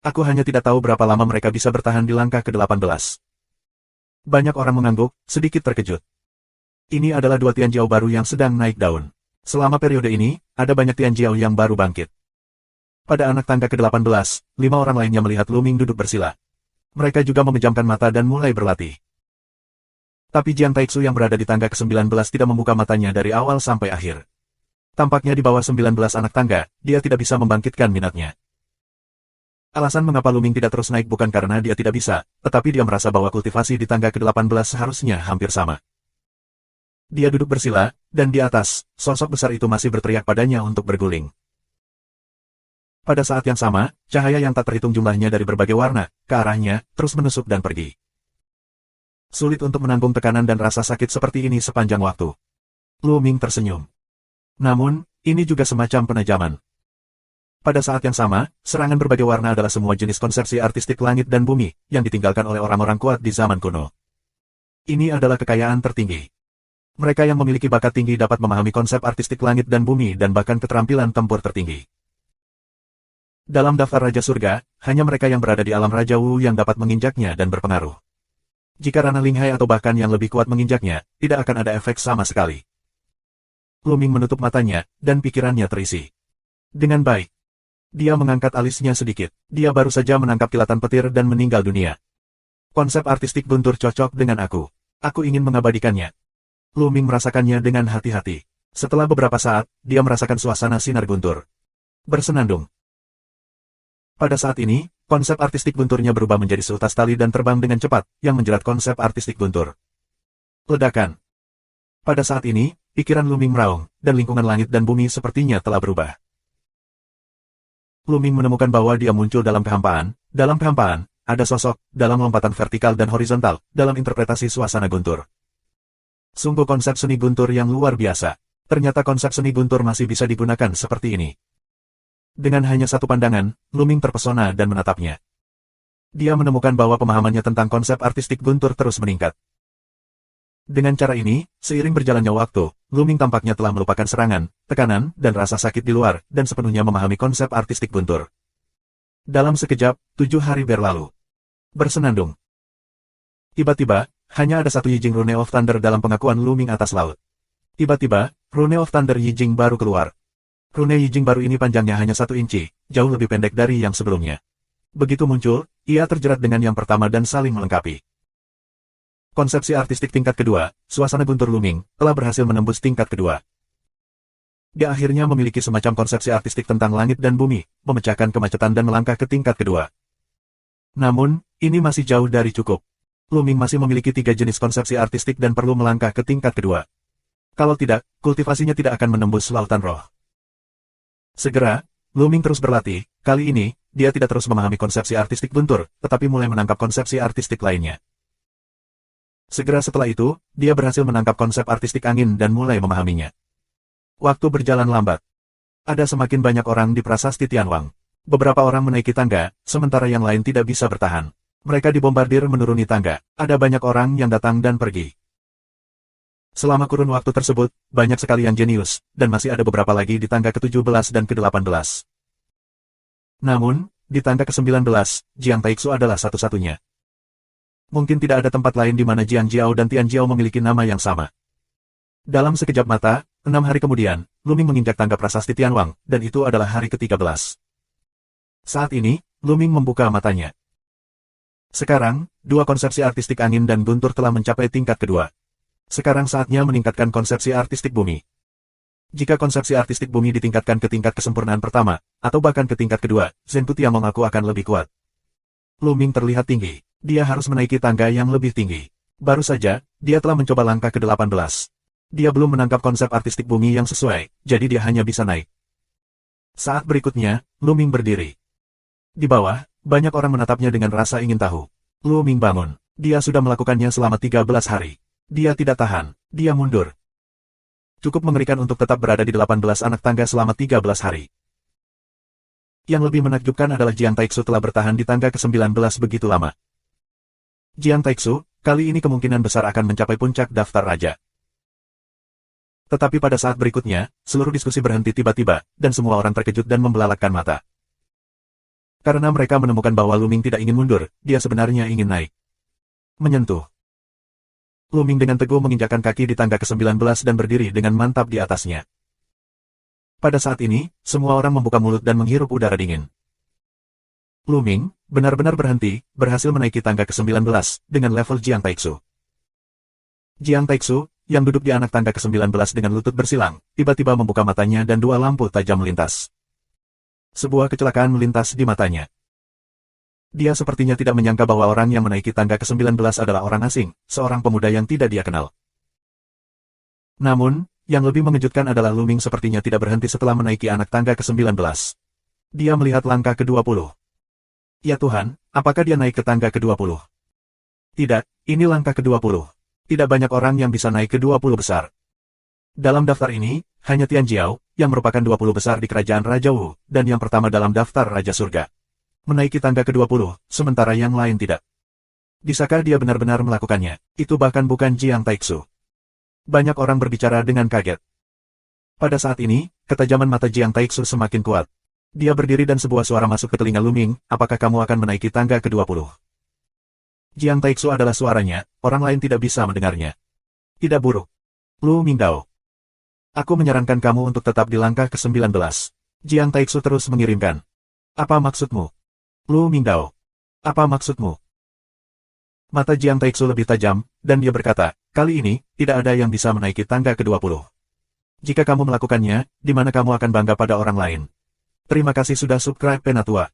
Aku hanya tidak tahu berapa lama mereka bisa bertahan di langkah ke-18. Banyak orang mengangguk, sedikit terkejut. Ini adalah 2 Tianjiao baru yang sedang naik daun. Selama periode ini, ada banyak Tianjiao yang baru bangkit. Pada anak tangga ke-18, 5 orang lainnya melihat Lu Ming duduk bersila. Mereka juga memejamkan mata dan mulai berlatih. Tapi Jiang Taixu yang berada di tangga ke-19 tidak membuka matanya dari awal sampai akhir. Tampaknya di bawah 19 anak tangga, dia tidak bisa membangkitkan minatnya. Alasan mengapa Luming tidak terus naik bukan karena dia tidak bisa, tetapi dia merasa bahwa kultivasi di tangga ke-18 seharusnya hampir sama. Dia duduk bersila, dan di atas, sosok besar itu masih berteriak padanya untuk berguling. Pada saat yang sama, cahaya yang tak terhitung jumlahnya dari berbagai warna, ke arahnya, terus menusuk dan pergi. Sulit untuk menanggung tekanan dan rasa sakit seperti ini sepanjang waktu. Luming tersenyum. Namun, ini juga semacam penajaman. Pada saat yang sama, serangan berbagai warna adalah semua jenis konsepsi artistik langit dan bumi, yang ditinggalkan oleh orang-orang kuat di zaman kuno. Ini adalah kekayaan tertinggi. Mereka yang memiliki bakat tinggi dapat memahami konsep artistik langit dan bumi dan bahkan keterampilan tempur tertinggi. Dalam daftar Raja Surga, hanya mereka yang berada di alam Raja Wu yang dapat menginjaknya dan berpengaruh. Jika Rana Linghai atau bahkan yang lebih kuat menginjaknya, tidak akan ada efek sama sekali. Luming menutup matanya, dan pikirannya terisi. Dengan baik. Dia mengangkat alisnya sedikit. Dia baru saja menangkap kilatan petir dan meninggal dunia. Konsep artistik guntur cocok dengan aku. Aku ingin mengabadikannya. Luming merasakannya dengan hati-hati. Setelah beberapa saat, dia merasakan suasana sinar guntur bersenandung. Pada saat ini, konsep artistik gunturnya berubah menjadi seutas tali dan terbang dengan cepat, yang menjerat konsep artistik guntur. Ledakan. Pada saat ini, pikiran Luming meraung, dan lingkungan langit dan bumi sepertinya telah berubah. Luming menemukan bahwa dia muncul dalam kehampaan. Dalam kehampaan, ada sosok, dalam lompatan vertikal dan horizontal, dalam interpretasi suasana guntur. Sungguh konsep seni guntur yang luar biasa. Ternyata konsep seni guntur masih bisa digunakan seperti ini. Dengan hanya satu pandangan, Luming terpesona dan menatapnya. Dia menemukan bahwa pemahamannya tentang konsep artistik guntur terus meningkat. Dengan cara ini, seiring berjalannya waktu, Luming tampaknya telah melupakan serangan, tekanan, dan rasa sakit di luar, dan sepenuhnya memahami konsep artistik guntur. Dalam sekejap, 7 hari berlalu. Bersenandung. Tiba-tiba, hanya ada satu Yijing Rune of Thunder dalam pengakuan Luming atas laut. Tiba-tiba, Rune of Thunder Yijing baru keluar. Rune Yijing baru ini panjangnya hanya 1 inci, jauh lebih pendek dari yang sebelumnya. Begitu muncul, ia terjerat dengan yang pertama dan saling melengkapi. Konsepsi artistik tingkat kedua, suasana guntur Luming, telah berhasil menembus tingkat kedua. Dia akhirnya memiliki semacam konsepsi artistik tentang langit dan bumi, memecahkan kemacetan dan melangkah ke tingkat kedua. Namun, ini masih jauh dari cukup. Luming masih memiliki 3 jenis konsepsi artistik dan perlu melangkah ke tingkat kedua. Kalau tidak, kultivasinya tidak akan menembus lautan roh. Segera, Luming terus berlatih. Kali ini, dia tidak terus memahami konsepsi artistik guntur, tetapi mulai menangkap konsepsi artistik lainnya. Segera setelah itu, dia berhasil menangkap konsep artistik angin dan mulai memahaminya. Waktu berjalan lambat. Ada semakin banyak orang di prasasti Tianwang. Beberapa orang menaiki tangga, sementara yang lain tidak bisa bertahan. Mereka dibombardir menuruni tangga. Ada banyak orang yang datang dan pergi. Selama kurun waktu tersebut, banyak sekali yang jenius, dan masih ada beberapa lagi di tangga ke-17 dan ke-18. Namun, di tangga ke-19, Jiang Taixu adalah satu-satunya. Mungkin tidak ada tempat lain di mana Jiang Jiao dan Tian Jiao memiliki nama yang sama. Dalam sekejap mata, 6 hari kemudian, Luming menginjak tangga prasasti Tianwang, dan itu adalah hari ke-13. Saat ini, Luming membuka matanya. Sekarang, 2 konsepsi artistik angin dan guntur telah mencapai tingkat kedua. Sekarang saatnya meningkatkan konsepsi artistik bumi. Jika konsepsi artistik bumi ditingkatkan ke tingkat kesempurnaan pertama, atau bahkan ke tingkat kedua, Zenpu Tiang mengaku akan lebih kuat. Luming terlihat tinggi. Dia harus menaiki tangga yang lebih tinggi. Baru saja, dia telah mencoba langkah ke-18. Dia belum menangkap konsep artistik bumi yang sesuai, jadi dia hanya bisa naik. Saat berikutnya, Luming berdiri. Di bawah, banyak orang menatapnya dengan rasa ingin tahu. Luming bangun. Dia sudah melakukannya selama 13 hari. Dia tidak tahan. Dia mundur. Cukup mengerikan untuk tetap berada di 18 anak tangga selama 13 hari. Yang lebih menakjubkan adalah Jiang Taixu telah bertahan di tangga ke-19 begitu lama. Jiang Taixu, kali ini kemungkinan besar akan mencapai puncak daftar raja. Tetapi pada saat berikutnya, seluruh diskusi berhenti tiba-tiba, dan semua orang terkejut dan membelalakkan mata. Karena mereka menemukan bahwa Luming tidak ingin mundur, dia sebenarnya ingin naik. Menyentuh. Luming dengan teguh menginjakkan kaki di tangga ke-19 dan berdiri dengan mantap di atasnya. Pada saat ini, semua orang membuka mulut dan menghirup udara dingin. Luming, benar-benar berhenti, berhasil menaiki tangga ke-19, dengan level Jiang Taixu. Jiang Taixu, yang duduk di anak tangga ke-19 dengan lutut bersilang, tiba-tiba membuka matanya dan dua lampu tajam melintas. Sebuah kecelakaan melintas di matanya. Dia sepertinya tidak menyangka bahwa orang yang menaiki tangga ke-19 adalah orang asing, seorang pemuda yang tidak dia kenal. Namun, yang lebih mengejutkan adalah Lu Ming sepertinya tidak berhenti setelah menaiki anak tangga ke-19. Dia melihat langkah ke-20. Ya Tuhan, apakah dia naik ke tangga ke-20? Tidak, ini langkah ke-20. Tidak banyak orang yang bisa naik ke 20 besar. Dalam daftar ini, hanya Tian Jiao, yang merupakan 20 besar di kerajaan Raja Wu, dan yang pertama dalam daftar Raja Surga. Menaiki tangga ke-20, sementara yang lain tidak. Bisakah dia benar-benar melakukannya? Itu bahkan bukan Jiang Taixu. Banyak orang berbicara dengan kaget. Pada saat ini, ketajaman mata Jiang Taixu semakin kuat. Dia berdiri dan sebuah suara masuk ke telinga Lu Ming, apakah kamu akan menaiki tangga ke-20? Jiang Taixu adalah suaranya, orang lain tidak bisa mendengarnya. Tidak buruk. Lu Mingdao. Aku menyarankan kamu untuk tetap di langkah ke-19. Jiang Taixu terus mengirimkan. Apa maksudmu? Lu Mingdao. Apa maksudmu? Mata Jiang Taixu lebih tajam, dan dia berkata, kali ini, tidak ada yang bisa menaiki tangga ke-20. Jika kamu melakukannya, di mana kamu akan bangga pada orang lain? Terima kasih sudah subscribe Penatua.